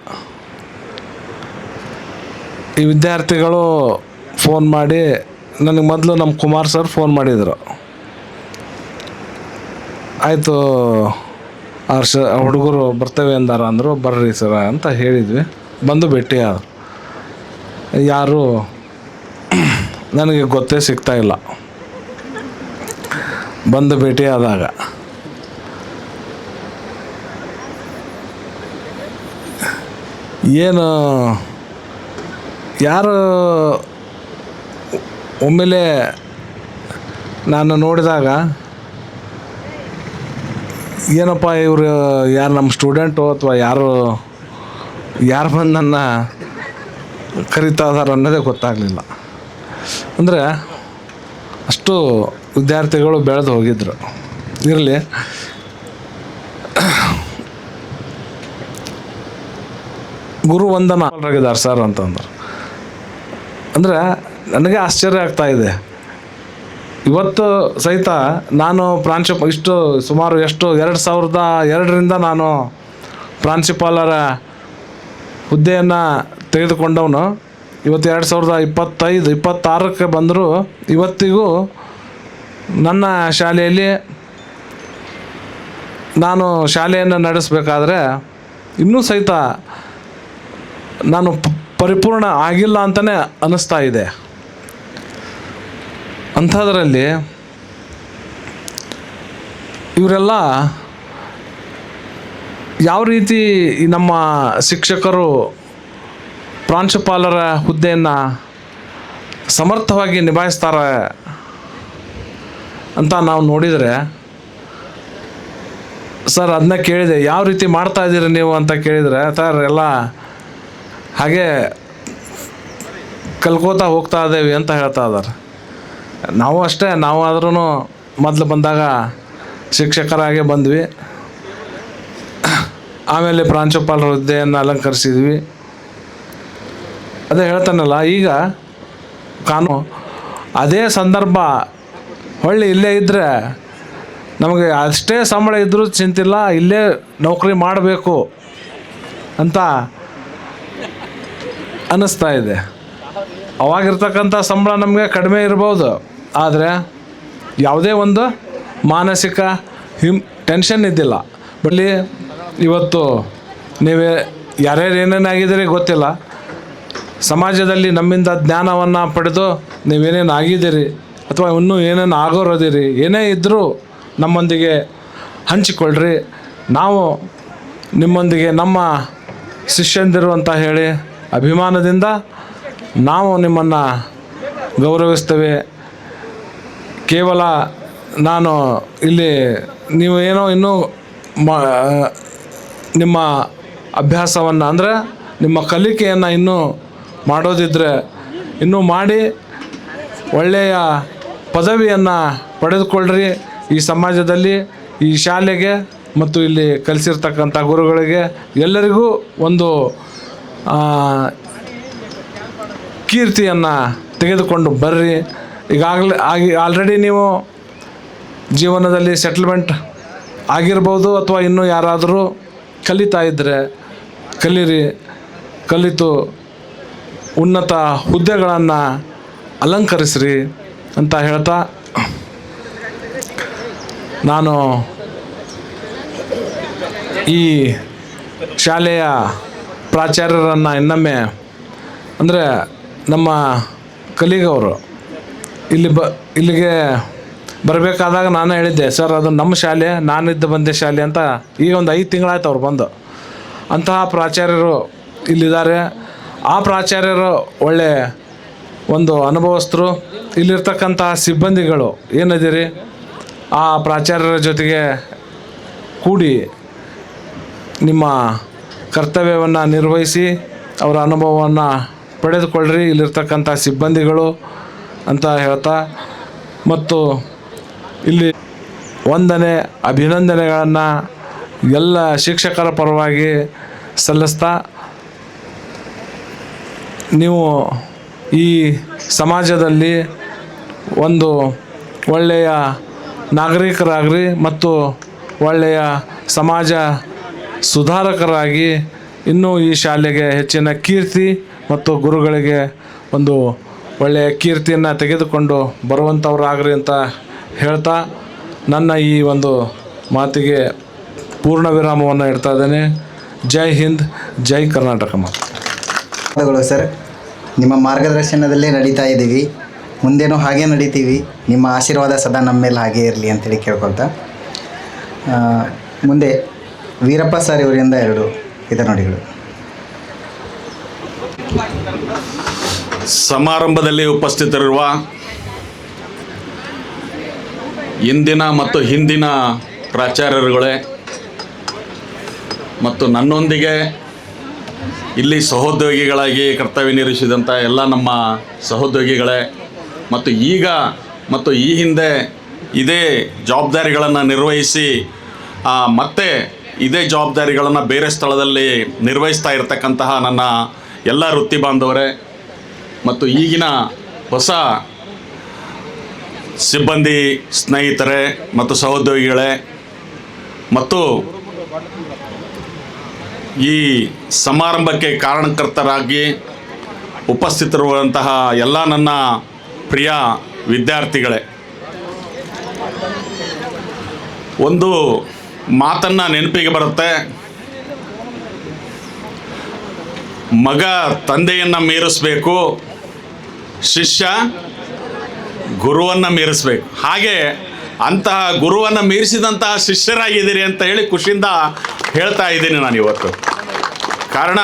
ಈ ವಿದ್ಯಾರ್ಥಿಗಳು ಫೋನ್ ಮಾಡಿ ನನಗೆ ಮೊದಲು ನಮ್ಮ ಕುಮಾರ್ ಸರ್ ಫೋನ್ ಮಾಡಿದರು. ಆಯಿತು ಹುಡುಗರು ಬರ್ತೇವೆ ಅಂದಾರ ಅಂದರು. ಬರ್ರಿ ಸರ ಅಂತ ಹೇಳಿದ್ವಿ. ಬಂದು ಭೇಟಿ ಆದರು. ಯಾರು ನನಗೆ ಗೊತ್ತೇ ಸಿಗ್ತಾಯಿಲ್ಲ. ಬಂದು ಭೇಟಿ ಆದಾಗ ಏನು ಯಾರು ಒಮ್ಮೆಲೆ ನಾನು ನೋಡಿದಾಗ ಏನಪ್ಪ ಇವರು ಯಾರು ನಮ್ಮ ಸ್ಟೂಡೆಂಟು ಅಥವಾ ಯಾರು ಬಂದು ನನ್ನ ಕರಿತಾ ಇದಾರೆ ಅನ್ನೋದೇ ಗೊತ್ತಾಗಲಿಲ್ಲ. ಅಂದರೆ ಅಷ್ಟು ವಿದ್ಯಾರ್ಥಿಗಳು ಬೆಳೆದು ಹೋಗಿದ್ರು. ಇರಲಿ. ಗುರುವಂದನ ಆಗಿದ್ದಾರೆ ಸರ್ ಅಂತಂದ್ರು. ಅಂದರೆ ನನಗೆ ಆಶ್ಚರ್ಯ ಆಗ್ತಾಯಿದೆ. ಇವತ್ತು ಸಹಿತ ನಾನು ಸುಮಾರು 2002ರಿಂದ ನಾನು ಪ್ರಾಂಶುಪಾಲರ ಹುದ್ದೆಯನ್ನು ತೆಗೆದುಕೊಂಡವನು. ಇವತ್ತು 2025-26ಕ್ಕೆ ಬಂದರೂ ಇವತ್ತಿಗೂ ನನ್ನ ಶಾಲೆಯಲ್ಲಿ ನಾನು ಶಾಲೆಯನ್ನು ನಡೆಸಬೇಕಾದ್ರೆ ಇನ್ನೂ ಸಹಿತ ನಾನು ಪರಿಪೂರ್ಣ ಆಗಿಲ್ಲ ಅಂತಲೇ ಅನ್ನಿಸ್ತಾ ಇದೆ. ಅಂಥದ್ರಲ್ಲಿ ಇವರೆಲ್ಲ ಯಾವ ರೀತಿ ಈ ನಮ್ಮ ಶಿಕ್ಷಕರು ಪ್ರಾಂಶುಪಾಲರ ಹುದ್ದೆಯನ್ನು ಸಮರ್ಥವಾಗಿ ನಿಭಾಯಿಸ್ತಾರೆ ಅಂತ ನಾವು ನೋಡಿದರೆ, ಸರ್ ಅದನ್ನ ಕೇಳಿದೆ, ಯಾವ ರೀತಿ ಮಾಡ್ತಾ ಇದ್ದೀರಿ ನೀವು ಅಂತ ಕೇಳಿದರೆ, ಸರ್ ಎಲ್ಲ ಹಾಗೆ ಕಲ್ಕೋತಾ ಹೋಗ್ತಾ ಇದ್ದೇವೆ ಅಂತ ಹೇಳ್ತಾ ಇದ್ದಾರೆ. ನಾವು ಅಷ್ಟೇ, ನಾವು ಆದ್ರೂ ಮೊದಲು ಬಂದಾಗ ಶಿಕ್ಷಕರಾಗೆ ಬಂದ್ವಿ, ಆಮೇಲೆ ಪ್ರಾಂಶುಪಾಲರ ಹುದ್ದೆಯನ್ನು ಅಲಂಕರಿಸಿದ್ವಿ. ಅದೇ ಹೇಳ್ತಾನಲ್ಲ, ಈಗ ಅದೇ ಸಂದರ್ಭ ಹೊಳ್ಳಿ ಇಲ್ಲೇ ಇದ್ದರೆ ನಮಗೆ ಅಷ್ಟೇ ಸಂಬಳ ಇದ್ದರೂ ಚಿಂತಿಲ್ಲ, ಇಲ್ಲೇ ನೌಕರಿ ಮಾಡಬೇಕು ಅಂತ ಅನ್ನಿಸ್ತಾ ಇದೆ. ಅವಾಗಿರ್ತಕ್ಕಂಥ ಸಂಬಳ ನಮಗೆ ಕಡಿಮೆ ಇರ್ಬೋದು, ಆದರೆ ಯಾವುದೇ ಒಂದು ಮಾನಸಿಕ ಟೆನ್ಷನ್ ಇದ್ದಿಲ್ಲ. ಬಟ್ ಇವತ್ತು ನೀವೇ ಯಾರ್ಯಾರು ಏನೇನಾಗಿದ್ದೀರಿ ಗೊತ್ತಿಲ್ಲ, ಸಮಾಜದಲ್ಲಿ ನಮ್ಮಿಂದ ಜ್ಞಾನವನ್ನು ಪಡೆದು ನೀವೇನೇನು ಆಗಿದ್ದೀರಿ ಅಥವಾ ಇನ್ನೂ ಏನೇನು ಆಗೋರೋದಿರಿ, ಏನೇ ಇದ್ದರೂ ನಮ್ಮೊಂದಿಗೆ ಹಂಚಿಕೊಳ್ಳ್ರಿ. ನಾವು ನಿಮ್ಮೊಂದಿಗೆ ನಮ್ಮ ಶಿಷ್ಯಂದಿರು ಅಂತ ಹೇಳಿ ಅಭಿಮಾನದಿಂದ ನಾವು ನಿಮ್ಮನ್ನು ಗೌರವಿಸ್ತೇವೆ. ಕೇವಲ ನಾನು ಇಲ್ಲಿ ನೀವು ಏನೋ ಇನ್ನೂ ನಿಮ್ಮ ಅಭ್ಯಾಸವನ್ನು ಅಂದರೆ ನಿಮ್ಮ ಕಲಿಕೆಯನ್ನು ಇನ್ನೂ ಮಾಡೋದಿದ್ದರೆ ಇನ್ನೂ ಮಾಡಿ ಒಳ್ಳೆಯ ಪದವಿಯನ್ನು ಪಡೆದುಕೊಳ್ಳ್ರಿ. ಈ ಸಮಾಜದಲ್ಲಿ, ಈ ಶಾಲೆಗೆ ಮತ್ತು ಇಲ್ಲಿ ಕಲಿಸಿರ್ತಕ್ಕಂಥ ಗುರುಗಳಿಗೆ ಎಲ್ಲರಿಗೂ ಒಂದು ಕೀರ್ತಿಯನ್ನು ತೆಗೆದುಕೊಂಡು ಬರ್ರಿ. ಈಗಾಗಲೇ ಆಲ್ರೆಡಿ ನೀವು ಜೀವನದಲ್ಲಿ ಸೆಟ್ಲ್ಮೆಂಟ್ ಆಗಿರ್ಬೋದು, ಅಥವಾ ಇನ್ನೂ ಯಾರಾದರೂ ಕಲಿತಾ ಇದ್ದರೆ ಕಲೀರಿ, ಕಲಿತು ಉನ್ನತ ಹುದ್ದೆಗಳನ್ನು ಅಲಂಕರಿಸ್ರಿ ಅಂತ ಹೇಳ್ತಾ ನಾನು ಈ ಶಾಲೆಯ ಪ್ರಾಚಾರ್ಯರನ್ನು ಇನ್ನೊಮ್ಮೆ, ಅಂದರೆ ನಮ್ಮ ಕಲೀಗವರು ಇಲ್ಲಿಗೆ ಬರಬೇಕಾದಾಗ ನಾನು ಹೇಳಿದ್ದೆ, ಸರ್ ಅದು ನಮ್ಮ ಶಾಲೆ, ನಾನಿದ್ದು ಬಂದೆ ಶಾಲೆ ಅಂತ. ಈಗ ಒಂದು 5 ತಿಂಗಳಾಯ್ತು ಅವ್ರು ಬಂದು. ಅಂತಹ ಪ್ರಾಚಾರ್ಯರು ಇಲ್ಲಿದ್ದಾರೆ. ಆ ಪ್ರಾಚಾರ್ಯರು ಒಳ್ಳೆ ಒಂದು ಅನುಭವಸ್ಥರು. ಇಲ್ಲಿರ್ತಕ್ಕಂಥ ಸಿಬ್ಬಂದಿಗಳು ಏನಿದ್ದೀರಿ, ಆ ಪ್ರಾಚಾರ್ಯರ ಜೊತೆಗೆ ಕೂಡಿ ನಿಮ್ಮ ಕರ್ತವ್ಯವನ್ನು ನಿರ್ವಹಿಸಿ ಅವರ ಅನುಭವವನ್ನು ಪಡೆದುಕೊಳ್ಳ್ರಿ, ಇಲ್ಲಿರ್ತಕ್ಕಂಥ ಸಿಬ್ಬಂದಿಗಳು ಅಂತ ಹೇಳ್ತಾ, ಮತ್ತು ಇಲ್ಲಿ ವಂದನೆ ಅಭಿನಂದನೆಗಳನ್ನು ಎಲ್ಲ ಶಿಕ್ಷಕರ ಪರವಾಗಿ ಸಲ್ಲಿಸ್ತಾ, ನೀವು ಈ ಸಮಾಜದಲ್ಲಿ ಒಂದು ಒಳ್ಳೆಯ ನಾಗರಿಕರಾಗ್ರಿ ಮತ್ತು ಒಳ್ಳೆಯ ಸಮಾಜ ಸುಧಾರಕರಾಗಿ ಇನ್ನೂ ಈ ಶಾಲೆಗೆ ಹೆಚ್ಚಿನ ಕೀರ್ತಿ ಮತ್ತು ಗುರುಗಳಿಗೆ ಒಂದು ಒಳ್ಳೆಯ ಕೀರ್ತಿಯನ್ನು ತೆಗೆದುಕೊಂಡು ಬರುವಂಥವ್ರಾಗ್ರಿ ಅಂತ ಹೇಳ್ತಾ ನನ್ನ ಈ ಒಂದು ಮಾತಿಗೆ ಪೂರ್ಣ ವಿರಾಮವನ್ನು ಇಡ್ತಾ ಇದ್ದೇನೆ. ಜೈ ಹಿಂದ್, ಜೈ ಕರ್ನಾಟಕ. ಧನ್ಯವಾದಗಳು ಸರ್. ನಿಮ್ಮ ಮಾರ್ಗದರ್ಶನದಲ್ಲೇ ನಡೀತಾ ಇದ್ದೀವಿ, ಮುಂದೇನೂ ಹಾಗೇ ನಡೀತೀವಿ. ನಿಮ್ಮ ಆಶೀರ್ವಾದ ಸದಾ ನಮ್ಮ ಮೇಲೆ ಹಾಗೇ ಇರಲಿ ಅಂತೇಳಿ ಕೇಳ್ಕೊಳ್ತಾ, ಮುಂದೆ ವೀರಪ್ಪ ಸರ್ ಇವರಿಂದ 2 ಹಿತನುಡಿಗಳು. ಸಮಾರಂಭದಲ್ಲಿ ಉಪಸ್ಥಿತರಿರುವ ಇಂದಿನ ಮತ್ತು ಹಿಂದಿನ ಪ್ರಾಚಾರ್ಯರುಗಳೇ ಮತ್ತು ನನ್ನೊಂದಿಗೆ ಇಲ್ಲಿ ಸಹೋದ್ಯೋಗಿಗಳಾಗಿ ಕರ್ತವ್ಯ ನಿರ್ವಹಿಸಿದಂಥ ಎಲ್ಲ ನಮ್ಮ ಸಹೋದ್ಯೋಗಿಗಳೇ ಮತ್ತು ಈಗ ಮತ್ತು ಈ ಹಿಂದೆ ಇದೇ ಜವಾಬ್ದಾರಿಗಳನ್ನು ನಿರ್ವಹಿಸಿ ಮತ್ತೆ ಇದೇ ಜವಾಬ್ದಾರಿಗಳನ್ನು ಬೇರೆ ಸ್ಥಳದಲ್ಲಿ ನಿರ್ವಹಿಸ್ತಾ ಇರತಕ್ಕಂತಹ ನನ್ನ ಎಲ್ಲ ವೃತ್ತಿ ಬಾಂಧವರೇ ಮತ್ತು ಈಗಿನ ಹೊಸ ಸಿಬ್ಬಂದಿ ಸ್ನೇಹಿತರೇ ಮತ್ತು ಸಹೋದ್ಯೋಗಿಗಳೇ ಮತ್ತು ಈ ಸಮಾರಂಭಕ್ಕೆ ಕಾರಣಕರ್ತರಾಗಿ ಉಪಸ್ಥಿತರಿರುವಂತಹ ಎಲ್ಲ ನನ್ನ ಪ್ರಿಯ ವಿದ್ಯಾರ್ಥಿಗಳೇ, ಒಂದು ಮಾತನ್ನು ನೆನಪಿಗೆ ಬರುತ್ತೆ, ಮಗ ತಂದೆಯನ್ನು ಮೀರಿಸಬೇಕು, ಶಿಷ್ಯ ಗುರುವನ್ನು ಮೀರಿಸಬೇಕು. ಹಾಗೆ ಅಂತಹ ಗುರುವನ್ನು ಮೀರಿಸಿದಂತಹ ಶಿಷ್ಯರಾಗಿದ್ದೀರಿ ಅಂತ ಹೇಳಿ ಖುಷಿಯಿಂದ ಹೇಳ್ತಾ ಇದ್ದೀನಿ ನಾನು ಇವತ್ತು. ಕಾರಣ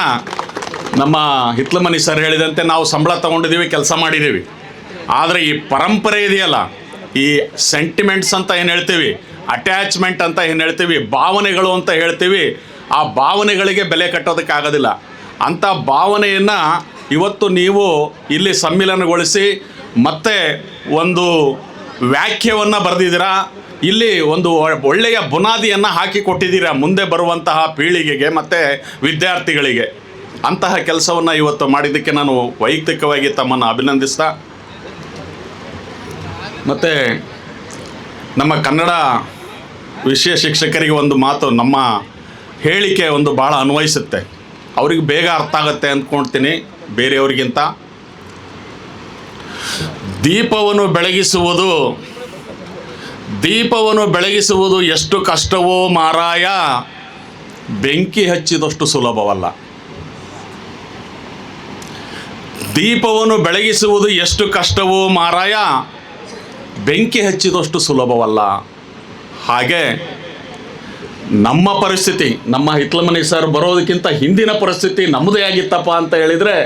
ನಮ್ಮ ಹಿತ್ಲಮನಿ ಸರ್ ಹೇಳಿದಂತೆ ನಾವು ಸಂಬಳ ತೊಗೊಂಡಿದ್ದೀವಿ, ಕೆಲಸ ಮಾಡಿದ್ದೀವಿ. ಆದರೆ ಈ ಪರಂಪರೆ ಇದೆಯಲ್ಲ, ಈ ಸೆಂಟಿಮೆಂಟ್ಸ್ ಅಂತ ಏನು ಹೇಳ್ತೀವಿ, ಅಟ್ಯಾಚ್ಮೆಂಟ್ ಅಂತ ಏನು ಹೇಳ್ತೀವಿ, ಭಾವನೆಗಳು ಅಂತ ಹೇಳ್ತೀವಿ, ಆ ಭಾವನೆಗಳಿಗೆ ಬೆಲೆ ಕಟ್ಟೋದಕ್ಕಾಗೋದಿಲ್ಲ. ಅಂಥ ಭಾವನೆಯನ್ನು ಇವತ್ತು ನೀವು ಇಲ್ಲಿ ಸಮ್ಮಿಲನಗೊಳಿಸಿ ಮತ್ತೆ ಒಂದು ವ್ಯಾಖ್ಯವನ್ನು ಬರೆದಿದ್ದೀರಾ. ಇಲ್ಲಿ ಒಂದು ಒಳ್ಳೆಯ ಬುನಾದಿಯನ್ನು ಹಾಕಿಕೊಟ್ಟಿದ್ದೀರಾ ಮುಂದೆ ಬರುವಂತಹ ಪೀಳಿಗೆಗೆ ಮತ್ತು ವಿದ್ಯಾರ್ಥಿಗಳಿಗೆ. ಅಂತಹ ಕೆಲಸವನ್ನು ಇವತ್ತು ಮಾಡಿದ್ದಕ್ಕೆ ನಾನು ವೈಯಕ್ತಿಕವಾಗಿ ತಮ್ಮನ್ನು ಅಭಿನಂದಿಸ್ತಾ, ಮತ್ತು ನಮ್ಮ ಕನ್ನಡ ವಿಷಯ ಶಿಕ್ಷಕರಿಗೆ ಒಂದು ಮಾತು, ನಮ್ಮ ಹೇಳಿಕೆ ಒಂದು ಭಾಳ ಅನ್ವಯಿಸುತ್ತೆ, ಅವ್ರಿಗೆ ಬೇಗ ಅರ್ಥ ಆಗುತ್ತೆ ಅಂದ್ಕೊಳ್ತೀನಿ ಬೇರೆಯವ್ರಿಗಿಂತ. ದೀಪವನ್ನು ಬೆಳಗಿಸುವುದು ಎಷ್ಟು ಕಷ್ಟವೋ ಮಾರಾಯ, ಬೆಂಕಿ ಹಚ್ಚಿದಷ್ಟು ಸುಲಭವಲ್ಲ. ದೀಪವನ್ನು ಬೆಳಗಿಸುವುದು ಎಷ್ಟು ಕಷ್ಟವೋ ಮಾರಾಯ, ಬೆಂಕಿ ಹಚ್ಚಿದಷ್ಟು ಸುಲಭವಲ್ಲ. ಹಾಗೆ ನಮ್ಮ ಪರಿಸ್ಥಿತಿ, ನಮ್ಮ ಹಿತ್ಲಮನಿ ಸರ್ ಬರೋದಕ್ಕಿಂತ ಹಿಂದಿನ ಪರಿಸ್ಥಿತಿ ನಮ್ಮದೇ ಆಗಿತ್ತಪ್ಪ ಅಂತ ಹೇಳಿದರೆ,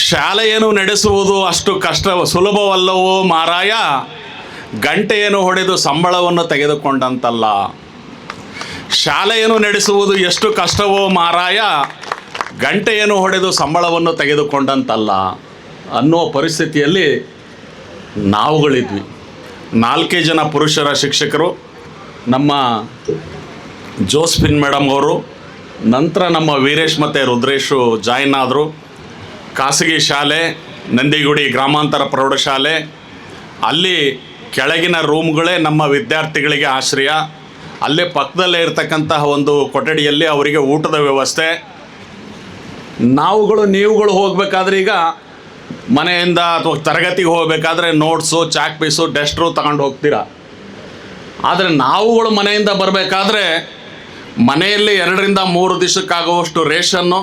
ಶಾಲೆಯನ್ನು ನಡೆಸುವುದು ಅಷ್ಟು ಸುಲಭವಲ್ಲವೋ ಮಾರಾಯ, ಗಂಟೆಯನ್ನು ಹೊಡೆದು ಸಂಬಳವನ್ನು ತೆಗೆದುಕೊಂಡಂತಲ್ಲ. ಶಾಲೆಯನ್ನು ನಡೆಸುವುದು ಎಷ್ಟು ಕಷ್ಟವೋ ಮಾರಾಯ, ಗಂಟೆಯನ್ನು ಹೊಡೆದು ಸಂಬಳವನ್ನು ತೆಗೆದುಕೊಂಡಂತಲ್ಲ ಅನ್ನೋ ಪರಿಸ್ಥಿತಿಯಲ್ಲಿ ನಾವುಗಳಿದ್ವಿ. 4 ಜನ ಪುರುಷರ ಶಿಕ್ಷಕರು, ನಮ್ಮ ಜೋಸ್ಫಿನ್ ಮೇಡಮ್ ಅವರು, ನಂತರ ನಮ್ಮ ವೀರೇಶ್ ಮತ್ತು ರುದ್ರೇಶು ಜಾಯಿನ್ ಆದರು. ಖಾಸಗಿ ಶಾಲೆ ನಂದಿಗುಡಿ ಗ್ರಾಮಾಂತರ ಪ್ರೌಢಶಾಲೆ, ಅಲ್ಲಿ ಕೆಳಗಿನ ರೂಮ್ಗಳೇ ನಮ್ಮ ವಿದ್ಯಾರ್ಥಿಗಳಿಗೆ ಆಶ್ರಯ. ಅಲ್ಲೇ ಪಕ್ಕದಲ್ಲೇ ಇರತಕ್ಕಂತಹ ಒಂದು ಕೊಠಡಿಯಲ್ಲಿ ಅವರಿಗೆ ಊಟದ ವ್ಯವಸ್ಥೆ. ನೀವುಗಳು ಹೋಗಬೇಕಾದ್ರೆ ಈಗ ಮನೆಯಿಂದ ಅಥವಾ ತರಗತಿಗೆ ಹೋಗಬೇಕಾದ್ರೆ ನೋಟ್ಸು, ಚಾಕ್ ಪೀಸು, ಡಸ್ಟ್ರು ತಗೊಂಡು ಹೋಗ್ತೀರಾ. ಆದರೆ ನಾವುಗಳು ಮನೆಯಿಂದ ಬರಬೇಕಾದ್ರೆ ಮನೆಯಲ್ಲಿ 2 ರಿಂದ 3 ದಿವಸಕ್ಕಾಗುವಷ್ಟು ರೇಷನ್ನು,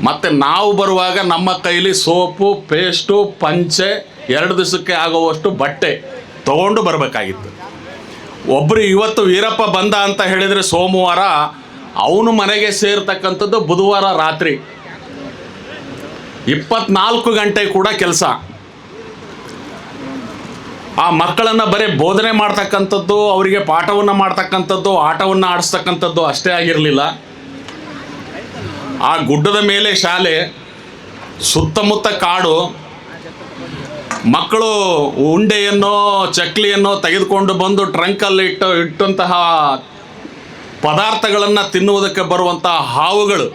ಮತ್ತು ನಾವು ಬರುವಾಗ ನಮ್ಮ ಕೈಲಿ ಸೋಪು, ಪೇಸ್ಟು, ಪಂಚೆ, 2 ದಿವಸಕ್ಕೆ ಆಗುವಷ್ಟು ಬಟ್ಟೆ ತೊಗೊಂಡು ಬರಬೇಕಾಗಿತ್ತು. ಒಬ್ಬರು ಇವತ್ತು ವೀರಪ್ಪ ಬಂದ ಅಂತ ಹೇಳಿದರೆ ಸೋಮವಾರ, ಅವನು ಮನೆಗೆ ಸೇರ್ತಕ್ಕಂಥದ್ದು ಬುಧವಾರ ರಾತ್ರಿ. 24 ಗಂಟೆ ಕೂಡ ಕೆಲಸ. ಆ ಮಕ್ಕಳನ್ನು ಬರೀ ಬೋಧನೆ ಮಾಡ್ತಕ್ಕಂಥದ್ದು, ಅವರಿಗೆ ಪಾಠವನ್ನು ಮಾಡ್ತಕ್ಕಂಥದ್ದು, ಆಟವನ್ನು ಆಡಿಸ್ತಕ್ಕಂಥದ್ದು ಅಷ್ಟೇ ಆಗಿರಲಿಲ್ಲ. ಆ ಗುಡ್ಡದ ಮೇಲೆ ಶಾಲೆ, ಸುತ್ತಮುತ್ತ ಕಾಡು. ಮಕ್ಕಳು ಉಂಡೆಯನ್ನು, ಚಕ್ಲಿಯನ್ನು ತೆಗೆದುಕೊಂಡು ಬಂದು ಟ್ರಂಕಲ್ಲಿ ಇಟ್ಟಂತಹ ಪದಾರ್ಥಗಳನ್ನು ತಿನ್ನುವುದಕ್ಕೆ ಬರುವಂತಹ ಹಾವುಗಳು,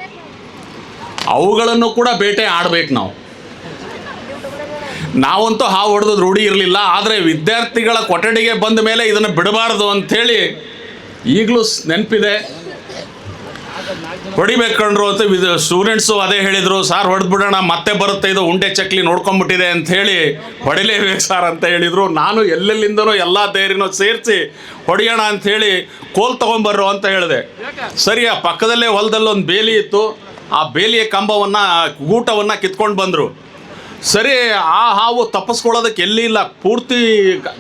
ಅವುಗಳನ್ನು ಕೂಡ ಬೇಟೆ ಆಡಬೇಕು ನಾವು. ನಾವಂತೂ ಹಾವು ಹೊಡೆದು ರೂಢಿ ಇರಲಿಲ್ಲ. ಆದರೆ ವಿದ್ಯಾರ್ಥಿಗಳ ಕೊಠಡಿಗೆ ಬಂದ ಮೇಲೆ ಇದನ್ನು ಬಿಡಬಾರ್ದು ಅಂಥೇಳಿ ಈಗಲೂ ನೆನಪಿದೆ. ಹೊಡಿಬೇಕಂಡ್ರು ಅಂತ ಸ್ಟೂಡೆಂಟ್ಸು ಅದೇ ಹೇಳಿದರು, ಸಾರ್ ಹೊಡೆದು ಬಿಡೋಣ, ಮತ್ತೆ ಬರುತ್ತೆ ಇದು ಉಂಡೆ ಚಕ್ಲಿ ನೋಡ್ಕೊಂಬಿಟ್ಟಿದೆ ಅಂಥೇಳಿ, ಹೊಡಿಲೇಬೇಕು ಸಾರ್ ಅಂತ ಹೇಳಿದರು. ನಾನು ಎಲ್ಲೆಲ್ಲಿಂದನೂ ಎಲ್ಲ ಧೈರ್ಯನೂ ಸೇರಿಸಿ ಹೊಡೆಯೋಣ ಅಂಥೇಳಿ ಕೋಲ್ ತೊಗೊಂಬರ್ರು ಅಂತ ಹೇಳಿದೆ. ಸರಿ, ಆ ಪಕ್ಕದಲ್ಲೇ ಹೊಲದಲ್ಲೊಂದು ಬೇಲಿ ಇತ್ತು, ಆ ಬೇಲಿಯ ಕಂಬವನ್ನು, ಗೂಟವನ್ನು ಕಿತ್ಕೊಂಡು ಬಂದರು. ಸರಿ, ಆ ಹಾವು ತಪ್ಪಿಸ್ಕೊಳ್ಳೋದಕ್ಕೆ ಎಲ್ಲಿ ಇಲ್ಲ, ಪೂರ್ತಿ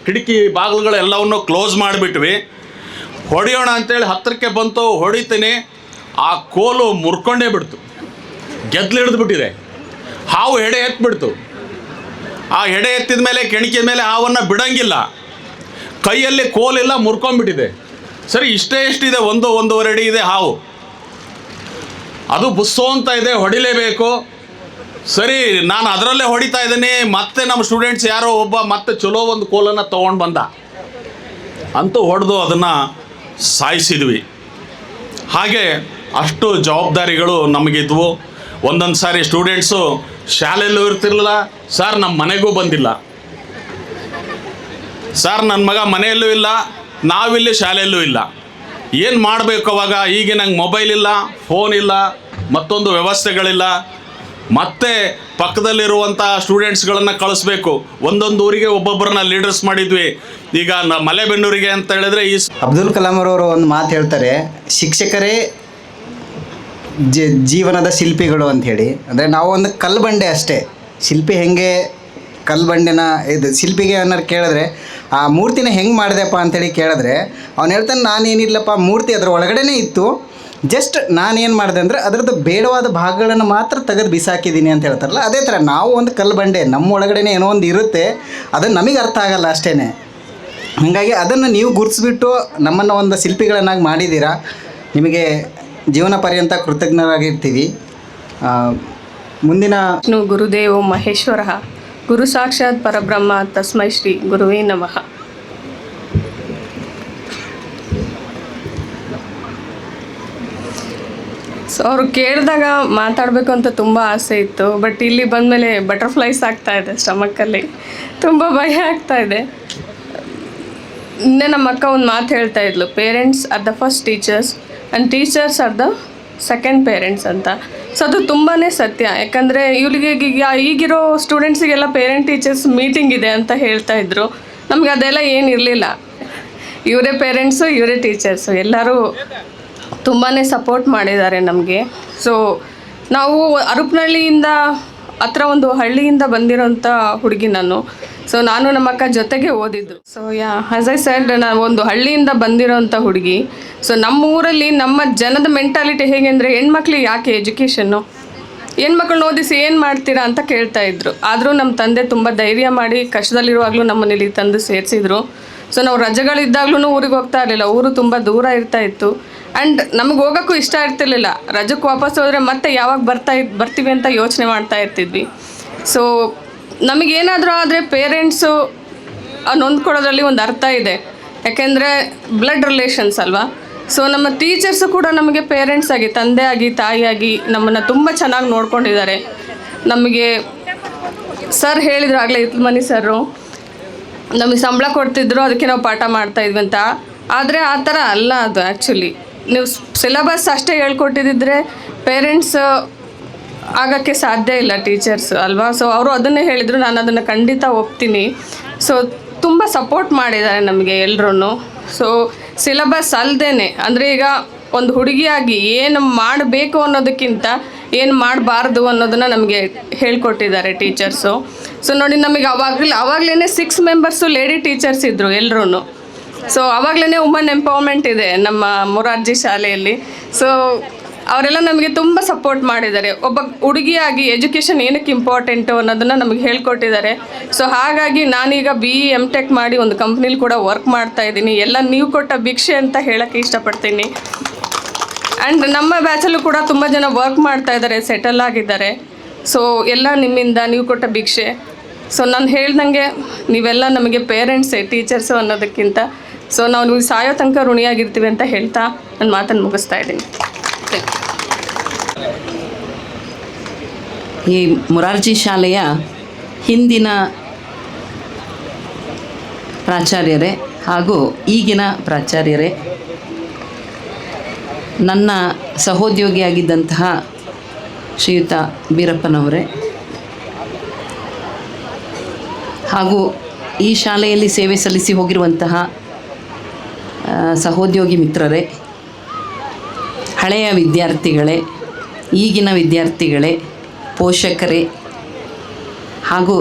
ಕಿಟಕಿ ಬಾಗಿಲುಗಳೆಲ್ಲವನ್ನು ಕ್ಲೋಸ್ ಮಾಡಿಬಿಟ್ವಿ. ಹೊಡೆಯೋಣ ಅಂತೇಳಿ ಹತ್ತಿರಕ್ಕೆ ಬಂತು, ಹೊಡಿತೀನಿ, ಆ ಕೋಲು ಮುರ್ಕೊಂಡೇ ಬಿಡ್ತು, ಗೆದ್ಲು ಹಿಡಿದ್ಬಿಟ್ಟಿದೆ. ಹಾವು ಹೆಡೆ ಎತ್ತಿಬಿಡ್ತು. ಆ ಹೆಡೆ ಎತ್ತಿದ ಮೇಲೆ ಕೆಣಕಿದ ಮೇಲೆ ಹಾವನ್ನು ಬಿಡೋಂಗಿಲ್ಲ, ಕೈಯಲ್ಲಿ ಕೋಲಿಲ್ಲ, ಮುರ್ಕೊಂಡ್ಬಿಟ್ಟಿದೆ. ಸರಿ, ಎಷ್ಟಿದೆ, 1-1.5 ಅಡಿ ಇದೆ ಹಾವು. ಅದು ಬುಸ್ಸೋ ಅಂತ ಇದೆ, ಹೊಡಿಲೇಬೇಕು. ಸರಿ, ನಾನು ಅದರಲ್ಲೇ ಹೊಡಿತಾ ಇದ್ದೀನಿ. ಮತ್ತೆ ನಮ್ಮ ಸ್ಟೂಡೆಂಟ್ಸ್ ಯಾರೋ ಒಬ್ಬ ಮತ್ತೆ ಚಲೋ ಒಂದು ಕೋಲನ್ನು ತೊಗೊಂಡು ಬಂದ, ಅಂತೂ ಹೊಡೆದು ಅದನ್ನು ಸಾಯಿಸಿದ್ವಿ. ಹಾಗೆ ಅಷ್ಟು ಜವಾಬ್ದಾರಿಗಳು ನಮಗಿದ್ವು. ಒಂದೊಂದು ಸಾರಿ ಸ್ಟೂಡೆಂಟ್ಸು ಶಾಲೆಯಲ್ಲೂ ಇರ್ತಿರಲಿಲ್ಲ, ಸರ್ ನಮ್ಮ ಮನೆಗೂ ಬಂದಿಲ್ಲ, ಸರ್ ನನ್ನ ಮಗ ಮನೆಯಲ್ಲೂ ಇಲ್ಲ, ನಾವಿಲ್ಲಿ ಶಾಲೆಯಲ್ಲೂ ಇಲ್ಲ. ಏನು ಮಾಡಬೇಕು ಅವಾಗ? ಈಗ ನಂಗೆ ಮೊಬೈಲ್ ಇಲ್ಲ, ಫೋನ್ ಇಲ್ಲ, ಮತ್ತೊಂದು ವ್ಯವಸ್ಥೆಗಳಿಲ್ಲ. ಮತ್ತೆ ಪಕ್ಕದಲ್ಲಿರುವಂಥ ಸ್ಟೂಡೆಂಟ್ಸ್ಗಳನ್ನು ಕಳಿಸ್ಬೇಕು. ಒಂದೊಂದು ಊರಿಗೆ ಒಬ್ಬೊಬ್ಬರನ್ನ ಲೀಡರ್ಸ್ ಮಾಡಿದ್ವಿ. ಈಗ ಮಲೆಬೆನ್ನೂರಿಗೆ ಅಂತ ಹೇಳಿದ್ರೆ ಅಬ್ದುಲ್ ಕಲಾಂ ಅವರು ಒಂದು ಮಾತು ಹೇಳ್ತಾರೆ, ಶಿಕ್ಷಕರೇ ಜೀವನದ ಶಿಲ್ಪಿಗಳು ಅಂಥೇಳಿ. ಅಂದರೆ ನಾವು ಒಂದು ಕಲ್ಲು ಬಂಡೆ ಅಷ್ಟೇ. ಶಿಲ್ಪಿ ಹೆಂಗೆ ಕಲ್ಲು ಬಂಡೆನ ಇದು ಶಿಲ್ಪಿಗೆ ಅನ್ನೋರು ಕೇಳಿದ್ರೆ ಆ ಮೂರ್ತಿನ ಹೆಂಗೆ ಮಾಡಿದೆಪ್ಪ ಅಂತೇಳಿ ಕೇಳಿದ್ರೆ ಅವ್ನು ಹೇಳ್ತಾನೆ, ನಾನೇನಿಲ್ಲಪ್ಪ, ಮೂರ್ತಿ ಅದರ ಒಳಗಡೆನೇ ಇತ್ತು, ಜಸ್ಟ್ ನಾನೇನು ಮಾಡಿದೆ ಅಂದರೆ ಅದರದ್ದು ಬೇಡವಾದ ಭಾಗಗಳನ್ನು ಮಾತ್ರ ತೆಗೆದು ಬಿಸಾಕಿದ್ದೀನಿ ಅಂತ ಹೇಳ್ತಾರಲ್ಲ, ಅದೇ ಥರ ನಾವು ಒಂದು ಕಲ್ಲು ಬಂಡೆ ನಮ್ಮ ಒಳಗಡೆ ಏನೋ ಒಂದು ಇರುತ್ತೆ, ಅದನ್ನು ನಮಗೆ ಅರ್ಥ ಆಗಲ್ಲ ಅಷ್ಟೇ. ಹಾಗಾಗಿ ಅದನ್ನು ನೀವು ಗುರುತಿಸ್ಬಿಟ್ಟು ನಮ್ಮನ್ನು ಒಂದು ಶಿಲ್ಪಿಗಳನ್ನಾಗಿ ಮಾಡಿದ್ದೀರಾ, ನಿಮಗೆ ಜೀವನ ಪರ್ಯಂತ ಕೃತಜ್ಞರಾಗಿರ್ತೀವಿ. ಮುಂದಿನ ಗುರುದೇವೋ ಮಹೇಶ್ವರ ಗುರು ಸಾಕ್ಷಾತ್ ಪರಬ್ರಹ್ಮ ತಸ್ಮೈ ಶ್ರೀ ಗುರುವೇ ನಮಃ. ಸೊ ಅವರು ಕೇಳಿದಾಗ ಮಾತಾಡಬೇಕು ಅಂತ ತುಂಬ ಆಸೆ ಇತ್ತು, ಬಟ್ ಇಲ್ಲಿ ಬಂದಮೇಲೆ ಬಟರ್ಫ್ಲೈಸ್ ಆಗ್ತಾ ಇದೆ ಸ್ಟಮಕ್ಕಲ್ಲಿ, ತುಂಬ ಭಯ ಆಗ್ತಾ ಇದೆ. ನಿನ್ನೆ ನಮ್ಮ ಅಕ್ಕ ಒಂದು ಮಾತು ಹೇಳ್ತಾ ಇದ್ಲು, parents are the first teachers and teachers are the second parents ಅಂತ. ಸೊ ಅದು ತುಂಬಾ ಸತ್ಯ. ಯಾಕಂದರೆ ಇವರಿಗೆ ಈಗಿರೋ ಸ್ಟೂಡೆಂಟ್ಸಿಗೆಲ್ಲ ಪೇರೆಂಟ್ ಟೀಚರ್ಸ್ ಮೀಟಿಂಗ್ ಇದೆ ಅಂತ ಹೇಳ್ತಾ ಇದ್ರು. ನಮಗೆ ಅದೆಲ್ಲ ಏನಿರಲಿಲ್ಲ. ಇವರೇ ಪೇರೆಂಟ್ಸು, ಇವರೇ ಟೀಚರ್ಸು, ಎಲ್ಲರೂ ತುಂಬಾ ಸಪೋರ್ಟ್ ಮಾಡಿದ್ದಾರೆ ನಮಗೆ. ಸೊ ನಾವು ಹರಪನಹಳ್ಳಿಯಿಂದ ಹತ್ರ ಒಂದು ಹಳ್ಳಿಯಿಂದ ಬಂದಿರೋಂಥ ಹುಡುಗಿ ನಾನು. ಸೊ ನಾನು ನಮ್ಮ ಅಕ್ಕ ಜೊತೆಗೆ ಓದಿದ್ದು. ಸೊ ಆ್ಯಸ್ ಐ ಸೆಡ್, ನಾನು ಒಂದು ಹಳ್ಳಿಯಿಂದ ಬಂದಿರೋಂಥ ಹುಡುಗಿ. ಸೊ ನಮ್ಮ ಊರಲ್ಲಿ ನಮ್ಮ ಜನದ ಮೆಂಟಾಲಿಟಿ ಹೇಗೆ ಅಂದರೆ, ಹೆಣ್ಮಕ್ಳಿಗೆ ಯಾಕೆ ಎಜುಕೇಷನ್ನು, ಹೆಣ್ಮಕ್ಳನ್ನ ಓದಿಸಿ ಏನು ಮಾಡ್ತೀರಾ ಅಂತ ಕೇಳ್ತಾ ಇದ್ರು. ಆದರೂ ನಮ್ಮ ತಂದೆ ತುಂಬ ಧೈರ್ಯ ಮಾಡಿ ಕಷ್ಟದಲ್ಲಿರುವಾಗಲೂ ನಮ್ಮನ್ನ ಇಲ್ಲಿ ತಂದು ಸೇರಿಸಿದ್ರು. ಸೊ ನಾವು ರಜೆಗಳಿದ್ದಾಗ್ಲೂ ಊರಿಗೆ ಹೋಗ್ತಾ ಇರಲಿಲ್ಲ, ಊರು ತುಂಬ ದೂರ ಇರ್ತಾ ಇತ್ತು. ಆ್ಯಂಡ್ ನಮಗೆ ಹೋಗೋಕ್ಕೂ ಇಷ್ಟ ಇರ್ತಿರ್ಲಿಲ್ಲ. ರಜಕ್ಕೆ ವಾಪಸ್ ಹೋದರೆ ಮತ್ತೆ ಯಾವಾಗ ಬರ್ತೀವಿ ಅಂತ ಯೋಚನೆ ಮಾಡ್ತಾ ಇರ್ತಿದ್ವಿ. ಸೊ ನಮಗೇನಾದರೂ ಆದರೆ ಪೇರೆಂಟ್ಸು ನೊಂದ್ಕೊಳ್ಳೋದ್ರಲ್ಲಿ ಒಂದು ಅರ್ಥ ಇದೆ, ಯಾಕೆಂದರೆ ಬ್ಲಡ್ ರಿಲೇಷನ್ಸ್ ಅಲ್ವಾ. ಸೊ ನಮ್ಮ ಟೀಚರ್ಸು ಕೂಡ ನಮಗೆ ಪೇರೆಂಟ್ಸ್ ಆಗಿ, ತಂದೆ ಆಗಿ, ತಾಯಿಯಾಗಿ ನಮ್ಮನ್ನು ತುಂಬ ಚೆನ್ನಾಗಿ ನೋಡ್ಕೊಂಡಿದ್ದಾರೆ. ನಮಗೆ ಸರ್ ಹೇಳಿದ್ರು ಆಗಲೇ, ಇತ್ಮನಿ ಸರು ನಮಗೆ ಸಂಬಳ ಕೊಡ್ತಿದ್ರು, ಅದಕ್ಕೆ ನಾವು ಪಾಠ ಮಾಡ್ತಾಯಿದ್ವಿ ಅಂತ. ಆದರೆ ಆ ಥರ ಅಲ್ಲ ಅದು. ಆ್ಯಕ್ಚುಲಿ ನೀವು ಸಿಲೆಬಸ್ ಅಷ್ಟೇ ಹೇಳ್ಕೊಟ್ಟಿದ್ದಿದ್ರೆ ಪೇರೆಂಟ್ಸ್ ಆಗೋಕ್ಕೆ ಸಾಧ್ಯ ಇಲ್ಲ, ಟೀಚರ್ಸ್ ಅಲ್ವಾ. ಸೊ ಅವರು ಅದನ್ನೇ ಹೇಳಿದರು, ನಾನು ಅದನ್ನು ಖಂಡಿತ ಒಪ್ತೀನಿ. ಸೊ ತುಂಬ ಸಪೋರ್ಟ್ ಮಾಡಿದ್ದಾರೆ ನಮಗೆ ಎಲ್ಲರೂ. ಸೊ ಸಿಲೆಬಸ್ ಅಲ್ಲದೇ ಅಂದರೆ ಈಗ ಒಂದು ಹುಡುಗಿಯಾಗಿ ಏನು ಮಾಡಬೇಕು ಅನ್ನೋದಕ್ಕಿಂತ ಏನು ಮಾಡಬಾರ್ದು ಅನ್ನೋದನ್ನು ನಮಗೆ ಹೇಳ್ಕೊಟ್ಟಿದ್ದಾರೆ ಟೀಚರ್ಸು. ಸೊ ನೋಡಿ, ನಮಗೆ ಆವಾಗಲೇ 6 ಮೆಂಬರ್ಸು ಲೇಡಿ ಟೀಚರ್ಸ್ ಇದ್ದರು ಎಲ್ಲರೂ. ಸೊ ಆವಾಗಲೇ ವುಮನ್ ಎಂಪವರ್ಮೆಂಟ್ ಇದೆ ನಮ್ಮ ಮೊರಾರ್ಜಿ ಶಾಲೆಯಲ್ಲಿ. ಸೊ ಅವರೆಲ್ಲ ನಮಗೆ ತುಂಬ ಸಪೋರ್ಟ್ ಮಾಡಿದ್ದಾರೆ. ಒಬ್ಬ ಹುಡುಗಿಯಾಗಿ ಎಜುಕೇಷನ್ ಏನಕ್ಕೆ ಇಂಪಾರ್ಟೆಂಟು ಅನ್ನೋದನ್ನು ನಮಗೆ ಹೇಳ್ಕೊಟ್ಟಿದ್ದಾರೆ. ಸೊ ಹಾಗಾಗಿ ನಾನೀಗ BE MTech ಮಾಡಿ ಒಂದು ಕಂಪ್ನಿಲಿ ಕೂಡ ವರ್ಕ್ ಮಾಡ್ತಾಯಿದ್ದೀನಿ. ಎಲ್ಲ ನೀವು ಕೊಟ್ಟ ಭಿಕ್ಷೆ ಅಂತ ಹೇಳೋಕ್ಕೆ ಇಷ್ಟಪಡ್ತೀನಿ. ಆ್ಯಂಡ್ ನಮ್ಮ ಬ್ಯಾಚಲ್ಲೂ ಕೂಡ ತುಂಬ ಜನ ವರ್ಕ್ ಮಾಡ್ತಾಯಿದ್ದಾರೆ, ಸೆಟಲ್ ಆಗಿದ್ದಾರೆ. ಸೊ ಎಲ್ಲ ನಿಮ್ಮಿಂದ, ನೀವು ಕೊಟ್ಟ ಭಿಕ್ಷೆ. ಸೊ ನಾನು ಹೇಳ್ದಂಗೆ ನೀವೆಲ್ಲ ನಮಗೆ ಪೇರೆಂಟ್ಸೇ, ಟೀಚರ್ಸು ಅನ್ನೋದಕ್ಕಿಂತ. ಸೊ ನಾವು ನೀವು ಸಾಯೋ ತನಕ ಋಣಿಯಾಗಿರ್ತೀವಿ ಅಂತ ಹೇಳ್ತಾ ನನ್ನ ಮಾತನ್ನು ಮುಗಿಸ್ತಾ ಇದ್ದೀನಿ. ಈ ಮೊರಾರ್ಜಿ ಶಾಲೆಯ ಹಿಂದಿನ ಪ್ರಾಚಾರ್ಯರೇ ಹಾಗೂ ಈಗಿನ ಪ್ರಾಚಾರ್ಯರೇ, ನನ್ನ ಸಹೋದ್ಯೋಗಿಯಾಗಿದ್ದಂತಹ ಶ್ರೀಯುತ ಬೀರಪ್ಪನವರೇ ಹಾಗೂ ಈ ಶಾಲೆಯಲ್ಲಿ ಸೇವೆ ಸಲ್ಲಿಸಿ ಹೋಗಿರುವಂತಹ ಸಹೋದ್ಯೋಗಿ ಮಿತ್ರರೇ, ಹಳೆಯ ವಿದ್ಯಾರ್ಥಿಗಳೇ, ಈಗಿನ ವಿದ್ಯಾರ್ಥಿಗಳೇ, ಪೋಷಕರೇ ಹಾಗೂ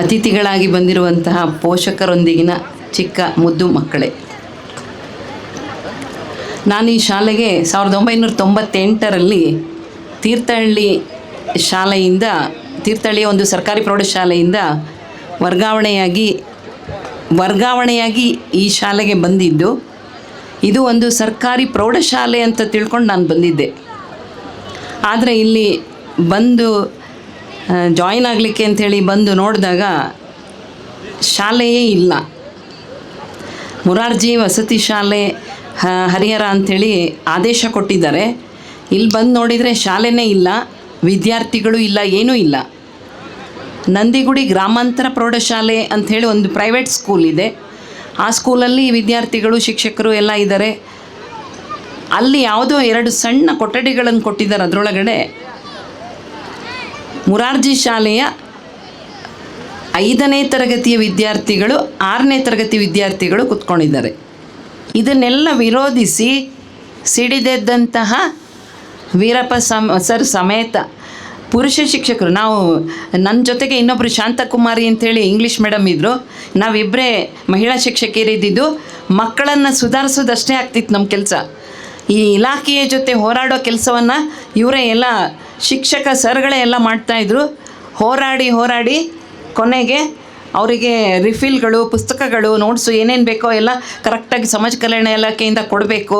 ಅತಿಥಿಗಳಾಗಿ ಬಂದಿರುವಂತಹ ಪೋಷಕರೊಂದಿಗಿನ ಚಿಕ್ಕ ಮುದ್ದು ಮಕ್ಕಳೇ, ನಾನು ಈ ಶಾಲೆಗೆ 1998ರಲ್ಲಿ ತೀರ್ಥಹಳ್ಳಿ ಶಾಲೆಯಿಂದ, ತೀರ್ಥಹಳ್ಳಿಯ ಒಂದು ಸರ್ಕಾರಿ ಪ್ರೌಢಶಾಲೆಯಿಂದ ವರ್ಗಾವಣೆಯಾಗಿ ಈ ಶಾಲೆಗೆ ಬಂದಿದ್ದು. ಇದು ಒಂದು ಸರ್ಕಾರಿ ಪ್ರೌಢಶಾಲೆ ಅಂತ ತಿಳ್ಕೊಂಡು ನಾನು ಬಂದಿದ್ದೆ. ಆದರೆ ಇಲ್ಲಿ ಬಂದು ಜಾಯಿನ್ ಆಗಲಿಕ್ಕೆ ಅಂಥೇಳಿ ಬಂದು ನೋಡಿದಾಗ ಶಾಲೆಯೇ ಇಲ್ಲ. ಮೊರಾರ್ಜಿ ವಸತಿ ಶಾಲೆ ಹರಿಹರ ಅಂಥೇಳಿ ಆದೇಶ ಕೊಟ್ಟಿದ್ದಾರೆ. ಇಲ್ಲಿ ಬಂದು ನೋಡಿದರೆ ಶಾಲೆನೇ ಇಲ್ಲ, ವಿದ್ಯಾರ್ಥಿಗಳು ಇಲ್ಲ, ಏನೂ ಇಲ್ಲ. ನಂದಿಗುಡಿ ಗ್ರಾಮಾಂತರ ಪ್ರೌಢಶಾಲೆ ಅಂಥೇಳಿ ಒಂದು ಪ್ರೈವೇಟ್ ಸ್ಕೂಲ್ ಇದೆ. ಆ ಸ್ಕೂಲಲ್ಲಿ ವಿದ್ಯಾರ್ಥಿಗಳು, ಶಿಕ್ಷಕರು ಎಲ್ಲ ಇದ್ದಾರೆ. ಅಲ್ಲಿ ಯಾವುದೋ 2 ಸಣ್ಣ ಕೊಠಡಿಗಳನ್ನು ಕೊಟ್ಟಿದ್ದಾರೆ. ಅದರೊಳಗಡೆ ಮೊರಾರ್ಜಿ ಶಾಲೆಯ 5ನೇ ತರಗತಿಯ ವಿದ್ಯಾರ್ಥಿಗಳು, 6ನೇ ತರಗತಿ ವಿದ್ಯಾರ್ಥಿಗಳು ಕೂತ್ಕೊಂಡಿದ್ದಾರೆ. ಇದನ್ನೆಲ್ಲ ವಿರೋಧಿಸಿ ಸಿಡಿದೆದ್ದಂತಹ ವೀರಪ್ಪ ಸರ್ ಸಮೇತ ಪುರುಷ ಶಿಕ್ಷಕರು ನಾವು ನನ್ನ ಜೊತೆಗೆ ಇನ್ನೊಬ್ಬರು ಶಾಂತಕುಮಾರಿ ಅಂಥೇಳಿ ಇಂಗ್ಲೀಷ್ ಮೇಡಮ್ ಇದ್ದರು. ನಾವಿಬ್ಬರೇ ಮಹಿಳಾ ಶಿಕ್ಷಕಿಯರಿದ್ದಿದ್ದು. ಮಕ್ಕಳನ್ನು ಸುಧಾರಿಸೋದಷ್ಟೇ ಆಗ್ತಿತ್ತು ನಮ್ಮ ಕೆಲಸ. ಈ ಇಲಾಖೆಯ ಜೊತೆ ಹೋರಾಡೋ ಕೆಲಸವನ್ನು ಇವರೇ ಎಲ್ಲ ಶಿಕ್ಷಕ ಸರ್ಗಳೇ ಎಲ್ಲ ಮಾಡ್ತಾಯಿದ್ರು. ಹೋರಾಡಿ ಕೊನೆಗೆ ಅವರಿಗೆ ರಿಫಿಲ್ಗಳು, ಪುಸ್ತಕಗಳು, ನೋಟ್ಸು ಏನೇನು ಬೇಕೋ ಎಲ್ಲ ಕರೆಕ್ಟಾಗಿ ಸಮಾಜ ಕಲ್ಯಾಣ ಇಲಾಖೆಯಿಂದ ಕೊಡಬೇಕು.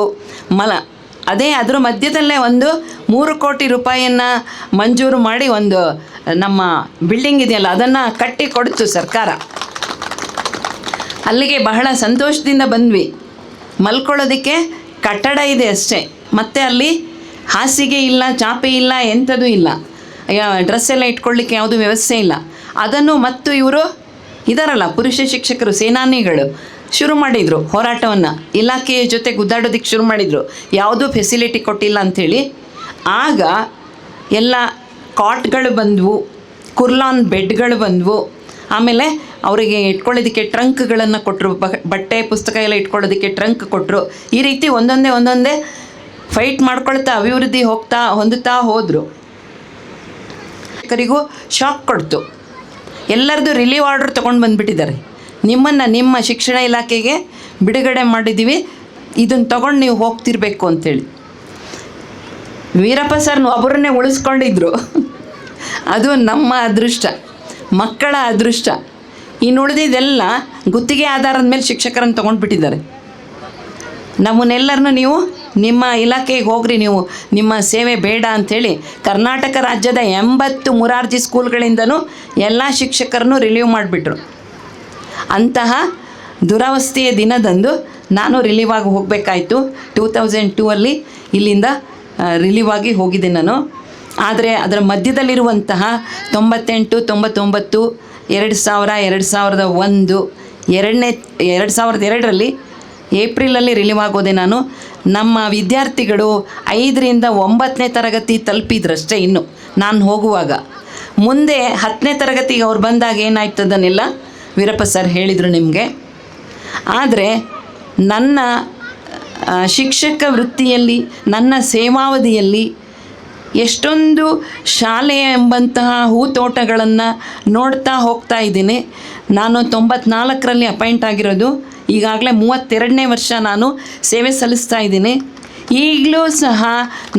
ಅದರ ಮಧ್ಯದಲ್ಲೇ ಒಂದು 3 ಕೋಟಿ ರೂಪಾಯಿಯನ್ನು ಮಂಜೂರು ಮಾಡಿ ಒಂದು ನಮ್ಮ ಬಿಲ್ಡಿಂಗ್ ಇದೆಯಲ್ಲ ಅದನ್ನು ಕಟ್ಟಿ ಕೊಡ್ತು ಸರ್ಕಾರ. ಅಲ್ಲಿಗೆ ಬಹಳ ಸಂತೋಷದಿಂದ ಬಂದ್ವಿ. ಮಲ್ಕೊಳ್ಳೋದಕ್ಕೆ ಕಟ್ಟಡ ಇದೆ ಅಷ್ಟೇ, ಮತ್ತು ಅಲ್ಲಿ ಹಾಸಿಗೆ ಇಲ್ಲ, ಚಾಪೆ ಇಲ್ಲ, ಎಂಥದೂ ಇಲ್ಲ, ಡ್ರೆಸ್ ಎಲ್ಲ ಇಟ್ಕೊಳ್ಳಿಕ್ಕೆ ಯಾವುದೂ ವ್ಯವಸ್ಥೆ ಇಲ್ಲ. ಅದನ್ನು ಮತ್ತು ಇವರು ಇದಾರಲ್ಲ ಪುರುಷ ಶಿಕ್ಷಕರು, ಸೇನಾನಿಗಳು ಶುರು ಮಾಡಿದರು ಹೋರಾಟವನ್ನು. ಇಲಾಖೆಯ ಜೊತೆ ಗುದ್ದಾಡೋದಕ್ಕೆ ಶುರು ಮಾಡಿದರು, ಯಾವುದೂ ಫೆಸಿಲಿಟಿ ಕೊಟ್ಟಿಲ್ಲ ಅಂಥೇಳಿ. ಆಗ ಎಲ್ಲ ಕಾಟ್ಗಳು ಬಂದವು, ಕುರ್ಲಾನ್ ಬೆಡ್ಗಳು ಬಂದವು. ಆಮೇಲೆ ಅವರಿಗೆ ಇಟ್ಕೊಳ್ಳೋದಕ್ಕೆ ಟ್ರಂಕ್ಗಳನ್ನು ಕೊಟ್ಟರು, ಬಟ್ಟೆ ಪುಸ್ತಕ ಎಲ್ಲ ಇಟ್ಕೊಳ್ಳೋದಕ್ಕೆ ಟ್ರಂಕ್ ಕೊಟ್ಟರು. ಈ ರೀತಿ ಒಂದೊಂದೇ ಫೈಟ್ ಮಾಡ್ಕೊಳ್ತಾ ಅಭಿವೃದ್ಧಿ ಹೊಂದುತ್ತಾ ಹೋದರು. ಶಿಕ್ಷಕರಿಗೂ ಶಾಕ್ ಕೊಡ್ತು. ಎಲ್ಲರದು ರಿಲೀವ್ ಆರ್ಡರ್ ತೊಗೊಂಡು ಬಂದುಬಿಟ್ಟಿದ್ದಾರೆ. ನಿಮ್ಮನ್ನು ನಿಮ್ಮ ಶಿಕ್ಷಣ ಇಲಾಖೆಗೆ ಬಿಡುಗಡೆ ಮಾಡಿದ್ದೀವಿ, ಇದನ್ನು ತೊಗೊಂಡು ನೀವು ಹೋಗ್ತಿರ್ಬೇಕು ಅಂಥೇಳಿ. ವೀರಪ್ಪ ಸರ್ ಒಬ್ಬರನ್ನೇ ಉಳಿಸ್ಕೊಂಡಿದ್ರು. ಅದು ನಮ್ಮ ಅದೃಷ್ಟ, ಮಕ್ಕಳ ಅದೃಷ್ಟ. ಇನ್ನು ಉಳಿದಿದ್ದೆಲ್ಲ ಗುತ್ತಿಗೆ ಆಧಾರದ ಮೇಲೆ ಶಿಕ್ಷಕರನ್ನು ತೊಗೊಂಡ್ಬಿಟ್ಟಿದ್ದಾರೆ. ನಮ್ಮನ್ನೆಲ್ಲರನ್ನು ನೀವು ನಿಮ್ಮ ಇಲಾಖೆಗೆ ಹೋಗ್ರಿ, ನೀವು ನಿಮ್ಮ ಸೇವೆ ಬೇಡ ಅಂಥೇಳಿ ಕರ್ನಾಟಕ ರಾಜ್ಯದ 80 ಮುರಾರ್ಜಿ ಸ್ಕೂಲ್ಗಳಿಂದನೂ ಎಲ್ಲ ಶಿಕ್ಷಕರನ್ನು ರಿಲೀವ್ ಮಾಡಿಬಿಟ್ರು. ಅಂತಹ ದುರವಸ್ಥೆಯ ದಿನದಂದು ನಾನು ರಿಲೀವ್ ಆಗಿ ಹೋಗಬೇಕಾಯಿತು. 2002 ಇಲ್ಲಿಂದ ರಿಲೀವ್ ಆಗಿ ಹೋಗಿದ್ದೆ ನಾನು. ಆದರೆ ಅದರ ಮಧ್ಯದಲ್ಲಿರುವಂತಹ 98, 99, 2000, 2001, 2002 ಏಪ್ರಿಲಲ್ಲಿ ರಿಲೀವ್ ಆಗೋದೆ ನಾನು. ನಮ್ಮ ವಿದ್ಯಾರ್ಥಿಗಳು 5ರಿಂದ 9ನೇ ತರಗತಿ ತಲುಪಿದ್ರಷ್ಟೇ ಇನ್ನು ನಾನು ಹೋಗುವಾಗ. ಮುಂದೆ 10ನೇ ತರಗತಿಗೆ ಅವ್ರು ಬಂದಾಗ ಏನಾಯ್ತದನ್ನೆಲ್ಲ ವೀರಪ್ಪ ಸರ್ ಹೇಳಿದರು ನಿಮಗೆ. ಆದರೆ ನನ್ನ ಶಿಕ್ಷಕ ವೃತ್ತಿಯಲ್ಲಿ, ನನ್ನ ಸೇವಾವಧಿಯಲ್ಲಿ ಎಷ್ಟೊಂದು ಶಾಲೆ ಎಂಬಂತಹ ಹೂತೋಟಗಳನ್ನು ನೋಡ್ತಾ ಹೋಗ್ತಾ ಇದ್ದೀನಿ. ನಾನು 94ರಲ್ಲಿ ಅಪಾಯಿಂಟ್ ಆಗಿರೋದು. ಈಗಾಗಲೇ 32ನೇ ವರ್ಷ ನಾನು ಸೇವೆ ಸಲ್ಲಿಸ್ತಾ ಇದ್ದೀನಿ. ಈಗಲೂ ಸಹ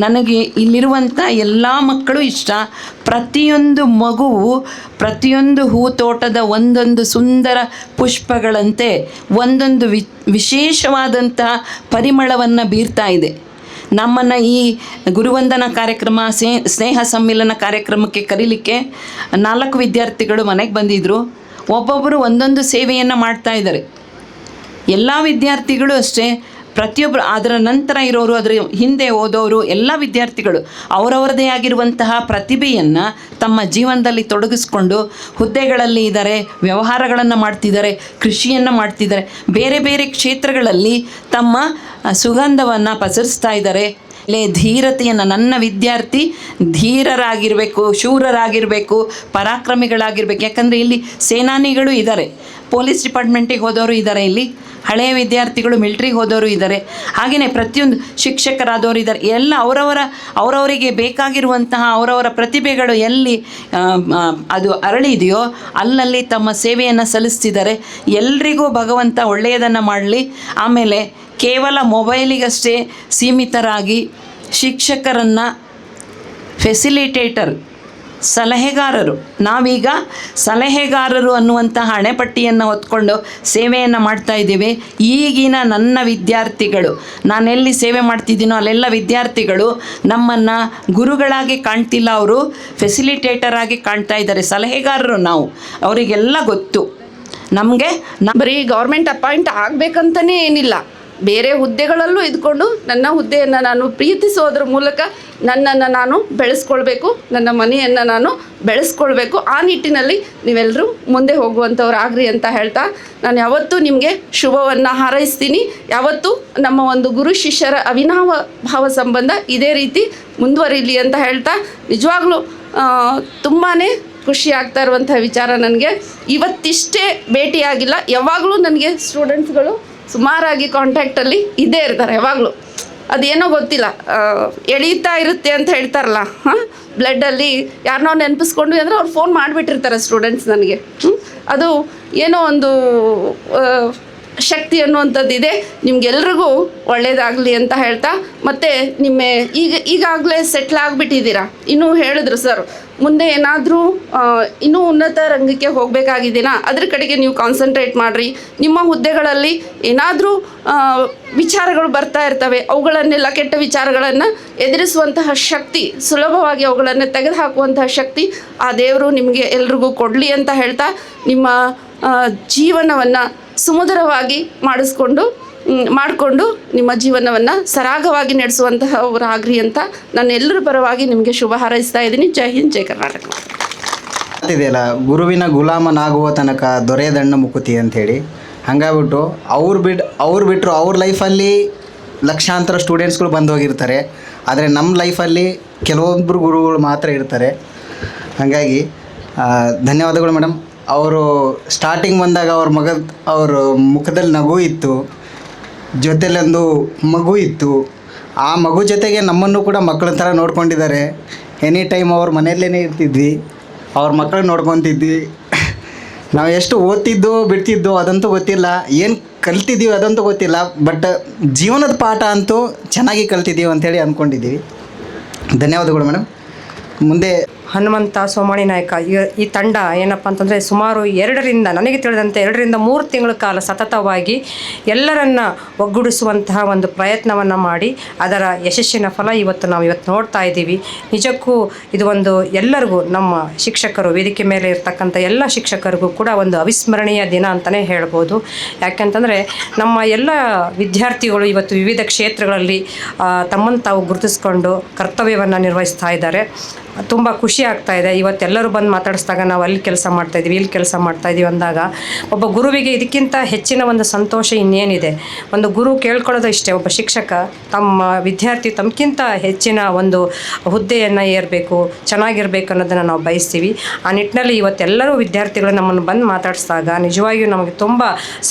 ನನಗೆ ಇಲ್ಲಿರುವಂಥ ಎಲ್ಲ ಮಕ್ಕಳು ಇಷ್ಟ. ಪ್ರತಿಯೊಂದು ಮಗುವು ಪ್ರತಿಯೊಂದು ಹೂತೋಟದ ಒಂದೊಂದು ಸುಂದರ ಪುಷ್ಪಗಳಂತೆ ಒಂದೊಂದು ವಿಶೇಷವಾದಂತಹ ಪರಿಮಳವನ್ನು ಬೀರ್ತಾ ಇದೆ. ನಮ್ಮನ್ನು ಈ ಗುರುವಂದನಾ ಕಾರ್ಯಕ್ರಮ, ಸ್ನೇಹ ಸಮ್ಮಿಲನ ಕಾರ್ಯಕ್ರಮಕ್ಕೆ ಕರೀಲಿಕ್ಕೆ 4 ವಿದ್ಯಾರ್ಥಿಗಳು ಮನೆಗೆ ಬಂದಿದ್ದರು. ಒಬ್ಬೊಬ್ಬರು ಒಂದೊಂದು ಸೇವೆಯನ್ನು ಮಾಡ್ತಾ ಇದ್ದಾರೆ. ಎಲ್ಲ ವಿದ್ಯಾರ್ಥಿಗಳು ಅಷ್ಟೇ, ಪ್ರತಿಯೊಬ್ಬರು ಅದರ ನಂತರ ಇರೋರು, ಅದರ ಹಿಂದೆ ಓದೋರು ಎಲ್ಲ ವಿದ್ಯಾರ್ಥಿಗಳು ಅವರವರದೇ ಆಗಿರುವಂತಹ ಪ್ರತಿಭೆಯನ್ನು ತಮ್ಮ ಜೀವನದಲ್ಲಿ ತೊಡಗಿಸ್ಕೊಂಡು ಹುದ್ದೆಗಳಲ್ಲಿ ಇದ್ದಾರೆ, ವ್ಯವಹಾರಗಳನ್ನು ಮಾಡ್ತಿದ್ದಾರೆ, ಕೃಷಿಯನ್ನು ಮಾಡ್ತಿದ್ದಾರೆ, ಬೇರೆ ಬೇರೆ ಕ್ಷೇತ್ರಗಳಲ್ಲಿ ತಮ್ಮ ಸುಗಂಧವನ್ನು ಪಸರಿಸ್ತಾ ಇದ್ದಾರೆ. ಧೀರತೆಯನ್ನು, ನನ್ನ ವಿದ್ಯಾರ್ಥಿ ಧೀರರಾಗಿರಬೇಕು, ಶೂರರಾಗಿರಬೇಕು, ಪರಾಕ್ರಮಿಗಳಾಗಿರ್ಬೇಕು. ಯಾಕಂದರೆ ಇಲ್ಲಿ ಸೇನಾನಿಗಳು ಇದ್ದಾರೆ, ಪೊಲೀಸ್ ಡಿಪಾರ್ಟ್ಮೆಂಟಿಗೆ ಹೋದವರು ಇದ್ದಾರೆ, ಇಲ್ಲಿ ಹಳೆಯ ವಿದ್ಯಾರ್ಥಿಗಳು ಮಿಲ್ಟ್ರಿಗೆ ಹೋದವರು ಇದ್ದಾರೆ, ಹಾಗೆಯೇ ಪ್ರತಿಯೊಂದು ಶಿಕ್ಷಕರಾದವರು ಇದ್ದಾರೆ. ಎಲ್ಲ ಅವರವರಿಗೆ ಬೇಕಾಗಿರುವಂತಹ ಅವರವರ ಪ್ರತಿಭೆಗಳು ಎಲ್ಲಿ ಅದು ಅರಳಿದೆಯೋ ಅಲ್ಲಲ್ಲಿ ತಮ್ಮ ಸೇವೆಯನ್ನು ಸಲ್ಲಿಸ್ತಿದ್ದಾರೆ. ಎಲ್ರಿಗೂ ಭಗವಂತ ಒಳ್ಳೆಯದನ್ನು ಮಾಡಲಿ. ಆಮೇಲೆ ಕೇವಲ ಮೊಬೈಲಿಗಷ್ಟೇ ಸೀಮಿತರಾಗಿ ಶಿಕ್ಷಕರನ್ನು ಫೆಸಿಲಿಟೇಟರ್, ಸಲಹೆಗಾರರು, ನಾವೀಗ ಸಲಹೆಗಾರರು ಅನ್ನುವಂತಹ ಹಣೆಪಟ್ಟಿಯನ್ನು ಹೊತ್ಕೊಂಡು ಸೇವೆಯನ್ನು ಮಾಡ್ತಾ ಇದ್ದೀವಿ. ಈಗಿನ ನನ್ನ ವಿದ್ಯಾರ್ಥಿಗಳು, ನಾನೆಲ್ಲಿ ಸೇವೆ ಮಾಡ್ತಿದ್ದೀನೋ ಅಲ್ಲೆಲ್ಲ ವಿದ್ಯಾರ್ಥಿಗಳು ನಮ್ಮನ್ನು ಗುರುಗಳಾಗಿ ಕಾಣ್ತಿಲ್ಲ, ಅವರು ಫೆಸಿಲಿಟೇಟರ್ ಆಗಿ ಕಾಣ್ತಾ ಇದ್ದಾರೆ. ಸಲಹೆಗಾರರು ನಾವು, ಅವರಿಗೆಲ್ಲ ಗೊತ್ತು. ನಮಗೆ ಬರೀ ಗೌರ್ಮೆಂಟ್ ಅಪಾಯಿಂಟ್ ಆಗಬೇಕಂತಲೇ ಏನಿಲ್ಲ, ಬೇರೆ ಹುದ್ದೆಗಳಲ್ಲೂ ಇದ್ಕೊಂಡು ನನ್ನ ಹುದ್ದೆಯನ್ನು ನಾನು ಪ್ರೀತಿಸೋದ್ರ ಮೂಲಕ ನನ್ನನ್ನು ನಾನು ಬೆಳೆಸ್ಕೊಳ್ಬೇಕು, ನನ್ನ ಮನೆಯನ್ನು ನಾನು ಬೆಳೆಸ್ಕೊಳ್ಬೇಕು. ಆ ನಿಟ್ಟಿನಲ್ಲಿ ನೀವೆಲ್ಲರೂ ಮುಂದೆ ಹೋಗುವಂಥವ್ರಾಗ್ರಿ ಅಂತ ಹೇಳ್ತಾ ನಾನು ಯಾವತ್ತೂ ನಿಮಗೆ ಶುಭವನ್ನು ಹಾರೈಸ್ತೀನಿ. ಯಾವತ್ತೂ ನಮ್ಮ ಒಂದು ಗುರು ಶಿಷ್ಯರ ಅವಿನಾವ ಭಾವ ಸಂಬಂಧ ಇದೇ ರೀತಿ ಮುಂದುವರಿಲಿ ಅಂತ ಹೇಳ್ತಾ, ನಿಜವಾಗ್ಲೂ ತುಂಬಾ ಖುಷಿ ಆಗ್ತಾ ಇರುವಂಥ ವಿಚಾರ ನನಗೆ. ಇವತ್ತಿಷ್ಟೇ ಭೇಟಿಯಾಗಿಲ್ಲ, ಯಾವಾಗಲೂ ನನಗೆ ಸ್ಟೂಡೆಂಟ್ಸ್ಗಳು ಸುಮಾರಾಗಿ ಕಾಂಟ್ಯಾಕ್ಟಲ್ಲಿ ಇದ್ದೇ ಇರ್ತಾರೆ. ಯಾವಾಗಲೂ ಅದೇನೋ ಗೊತ್ತಿಲ್ಲ ಎಳೀತಾ ಇರುತ್ತೆ ಅಂತ ಹೇಳ್ತಾರಲ್ಲ, ಹಾಂ, ಬ್ಲಡ್ಡಲ್ಲಿ ಯಾರನ್ನೋ ನೆನಪಿಸ್ಕೊಂಡ್ವಿ ಅಂದರೆ ಅವ್ರು ಫೋನ್ ಮಾಡಿಬಿಟ್ಟಿರ್ತಾರೆ ಸ್ಟೂಡೆಂಟ್ಸ್ ನನಗೆ. ಅದು ಏನೋ ಒಂದು ಶಕ್ತಿ ಅನ್ನುವಂಥದ್ದಿದೆ. ನಿಮ್ಗೆಲ್ರಿಗೂ ಒಳ್ಳೆಯದಾಗಲಿ ಅಂತ ಹೇಳ್ತಾ, ಮತ್ತು ಈಗಾಗಲೇ ಸೆಟ್ಲ್ ಆಗಿಬಿಟ್ಟಿದ್ದೀರಾ. ಇನ್ನೂ ಹೇಳಿದ್ರು ಸರ್, ಮುಂದೆ ಏನಾದರೂ ಇನ್ನೂ ಉನ್ನತ ರಂಗಕ್ಕೆ ಹೋಗಬೇಕಾಗಿದ್ದೀನಾ, ಅದ್ರ ಕಡೆಗೆ ನೀವು ಕಾನ್ಸಂಟ್ರೇಟ್ ಮಾಡಿರಿ. ನಿಮ್ಮ ಹುದ್ದೆಗಳಲ್ಲಿ ಏನಾದರೂ ವಿಚಾರಗಳು ಬರ್ತಾ ಇರ್ತವೆ, ಅವುಗಳನ್ನೆಲ್ಲ ಕೆಟ್ಟ ವಿಚಾರಗಳನ್ನು ಎದುರಿಸುವಂತಹ ಶಕ್ತಿ, ಸುಲಭವಾಗಿ ಅವುಗಳನ್ನು ತೆಗೆದುಹಾಕುವಂತಹ ಶಕ್ತಿ ಆ ದೇವರು ನಿಮಗೆ ಎಲ್ರಿಗೂ ಕೊಡಲಿ ಅಂತ ಹೇಳ್ತಾ, ನಿಮ್ಮ ಜೀವನವನ್ನು ಸುಮಧುರವಾಗಿ ಮಾಡಿಕೊಂಡು ನಿಮ್ಮ ಜೀವನವನ್ನು ಸರಾಗವಾಗಿ ನಡೆಸುವಂತಹವರಾಗ್ರಿ ಅಂತ ನಾನು ಎಲ್ಲರ ಪರವಾಗಿ ನಿಮಗೆ ಶುಭ ಹಾರೈಸ್ತಾ ಇದ್ದೀನಿ. ಜೈ ಹಿಂದ್, ಜೈ ಕರ್ನಾಟಕ. ಇದೆಯಲ್ಲ, ಗುರುವಿನ ಗುಲಾಮನಾಗುವ ತನಕ ದೊರೆಯದಣ್ಣ ಮುಕುತಿ ಅಂಥೇಳಿ, ಹಾಗಾಗ್ಬಿಟ್ಟು ಅವ್ರು ಬಿಟ್ಟರು ಅವ್ರ ಲೈಫಲ್ಲಿ ಲಕ್ಷಾಂತರ ಸ್ಟೂಡೆಂಟ್ಸ್ಗಳು ಬಂದು ಹೋಗಿರ್ತಾರೆ. ಆದರೆ ನಮ್ಮ ಲೈಫಲ್ಲಿ ಕೆಲವೊಬ್ಬರು ಗುರುಗಳು ಮಾತ್ರ ಇರ್ತಾರೆ. ಹಾಗಾಗಿ ಧನ್ಯವಾದಗಳು ಮೇಡಮ್. ಅವರು ಸ್ಟಾರ್ಟಿಂಗ್ ಬಂದಾಗ ಅವ್ರ ಮುಖದಲ್ಲಿ ನಗು ಇತ್ತು, ಜೊತೆಲೊಂದು ಮಗು ಇತ್ತು. ಆ ಮಗು ಜೊತೆಗೆ ನಮ್ಮನ್ನು ಕೂಡ ಮಕ್ಕಳ ಥರ ನೋಡ್ಕೊಂಡಿದ್ದಾರೆ. ಎನಿ ಟೈಮ್ ಅವ್ರ ಮನೆಯಲ್ಲೇ ಇರ್ತಿದ್ವಿ, ಅವ್ರ ಮಕ್ಕಳು ನೋಡ್ಕೊತಿದ್ವಿ. ನಾವು ಎಷ್ಟು ಓದ್ತಿದ್ದೋ ಬಿಡ್ತಿದ್ದೋ ಅದಂತೂ ಗೊತ್ತಿಲ್ಲ, ಏನು ಕಲ್ತಿದ್ದೀವಿ ಅದಂತೂ ಗೊತ್ತಿಲ್ಲ, ಬಟ್ ಜೀವನದ ಪಾಠ ಅಂತೂ ಚೆನ್ನಾಗಿ ಕಲ್ತಿದ್ದೀವಿ ಅಂಥೇಳಿ ಅಂದ್ಕೊಂಡಿದ್ದೀವಿ. ಧನ್ಯವಾದಗಳು ಮೇಡಮ್. ಮುಂದೆ ಹನುಮಂತ ಸೋಮಾಣಿ ನಾಯಕ ಈ ತಂಡ ಏನಪ್ಪ ಅಂತಂದರೆ ಸುಮಾರು ನನಗೆ ತಿಳಿದಂತೆ 2 ರಿಂದ 3 ತಿಂಗಳ ಕಾಲ ಸತತವಾಗಿ ಎಲ್ಲರನ್ನ ಒಗ್ಗೂಡಿಸುವಂತಹ ಒಂದು ಪ್ರಯತ್ನವನ್ನು ಮಾಡಿ ಅದರ ಯಶಸ್ಸಿನ ಫಲ ಇವತ್ತು ನೋಡ್ತಾ ಇದ್ದೀವಿ. ನಿಜಕ್ಕೂ ಇದು ಒಂದು ಎಲ್ಲರಿಗೂ, ನಮ್ಮ ಶಿಕ್ಷಕರು, ವೇದಿಕೆ ಮೇಲೆ ಇರ್ತಕ್ಕಂಥ ಎಲ್ಲ ಶಿಕ್ಷಕರಿಗೂ ಕೂಡ ಒಂದು ಅವಿಸ್ಮರಣೀಯ ದಿನ ಅಂತಲೇ ಹೇಳ್ಬೋದು. ಯಾಕೆಂತಂದರೆ ನಮ್ಮ ಎಲ್ಲ ವಿದ್ಯಾರ್ಥಿಗಳು ಇವತ್ತು ವಿವಿಧ ಕ್ಷೇತ್ರಗಳಲ್ಲಿ ತಮ್ಮನ್ನು ತಾವು ಗುರುತಿಸ್ಕೊಂಡು ಕರ್ತವ್ಯವನ್ನು ನಿರ್ವಹಿಸ್ತಾ ಇದ್ದಾರೆ. ತುಂಬ ಖುಷಿ ಆಗ್ತಾ ಇದೆ. ಇವತ್ತೆಲ್ಲರೂ ಬಂದು ಮಾತಾಡಿಸಿದಾಗ ನಾವು ಅಲ್ಲಿ ಕೆಲಸ ಮಾಡ್ತಾಯಿದ್ದೀವಿ, ಇಲ್ಲಿ ಕೆಲಸ ಮಾಡ್ತಾಯಿದ್ದೀವಿ ಅಂದಾಗ ಒಬ್ಬ ಗುರುವಿಗೆ ಇದಕ್ಕಿಂತ ಹೆಚ್ಚಿನ ಒಂದು ಸಂತೋಷ ಇನ್ನೇನಿದೆ. ಒಂದು ಗುರು ಕೇಳ್ಕೊಳ್ಳೋದು ಇಷ್ಟೇ, ಒಬ್ಬ ಶಿಕ್ಷಕ ತಮ್ಮ ವಿದ್ಯಾರ್ಥಿ ತಮಗಿಂತ ಹೆಚ್ಚಿನ ಒಂದು ಹುದ್ದೆಯನ್ನು ಏರಬೇಕು, ಚೆನ್ನಾಗಿರಬೇಕು ಅನ್ನೋದನ್ನು ನಾವು ಬಯಸ್ತೀವಿ. ಆ ನಿಟ್ಟಿನಲ್ಲಿ ಇವತ್ತೆಲ್ಲರೂ ವಿದ್ಯಾರ್ಥಿಗಳು ನಮ್ಮನ್ನು ಬಂದು ಮಾತಾಡಿಸಿದಾಗ ನಿಜವಾಗಿಯೂ ನಮಗೆ ತುಂಬ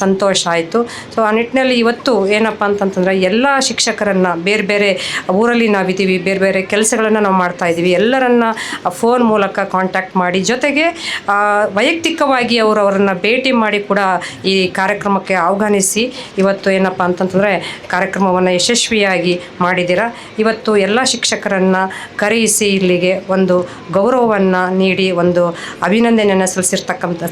ಸಂತೋಷ ಆಯಿತು. ಸೊ ಆ ನಿಟ್ಟಿನಲ್ಲಿ ಇವತ್ತು ಏನಪ್ಪ ಅಂತಂತಂದರೆ ಎಲ್ಲ ಶಿಕ್ಷಕರನ್ನು ಬೇರೆ ಬೇರೆ ಊರಲ್ಲಿ ನಾವಿದ್ದೀವಿ, ಬೇರೆ ಬೇರೆ ಕೆಲಸಗಳನ್ನು ನಾವು ಮಾಡ್ತಾಯಿದ್ದೀವಿ, ಎಲ್ಲರನ್ನು ಫೋನ್ ಮೂಲಕ ಕಾಂಟ್ಯಾಕ್ಟ್ ಮಾಡಿ, ಜೊತೆಗೆ ವೈಯಕ್ತಿಕವಾಗಿ ಅವರನ್ನು ಭೇಟಿ ಮಾಡಿ ಕೂಡ ಈ ಕಾರ್ಯಕ್ರಮಕ್ಕೆ ಆಹ್ವಾನಿಸಿ ಇವತ್ತು ಏನಪ್ಪ ಅಂತಂತಂದರೆ ಕಾರ್ಯಕ್ರಮವನ್ನು ಯಶಸ್ವಿಯಾಗಿ ಮಾಡಿದ್ದೀರಾ. ಇವತ್ತು ಎಲ್ಲ ಶಿಕ್ಷಕರನ್ನು ಕರೆಯಿಸಿ ಇಲ್ಲಿಗೆ ಒಂದು ಗೌರವವನ್ನು ನೀಡಿ ಒಂದು ಅಭಿನಂದನೆಯನ್ನು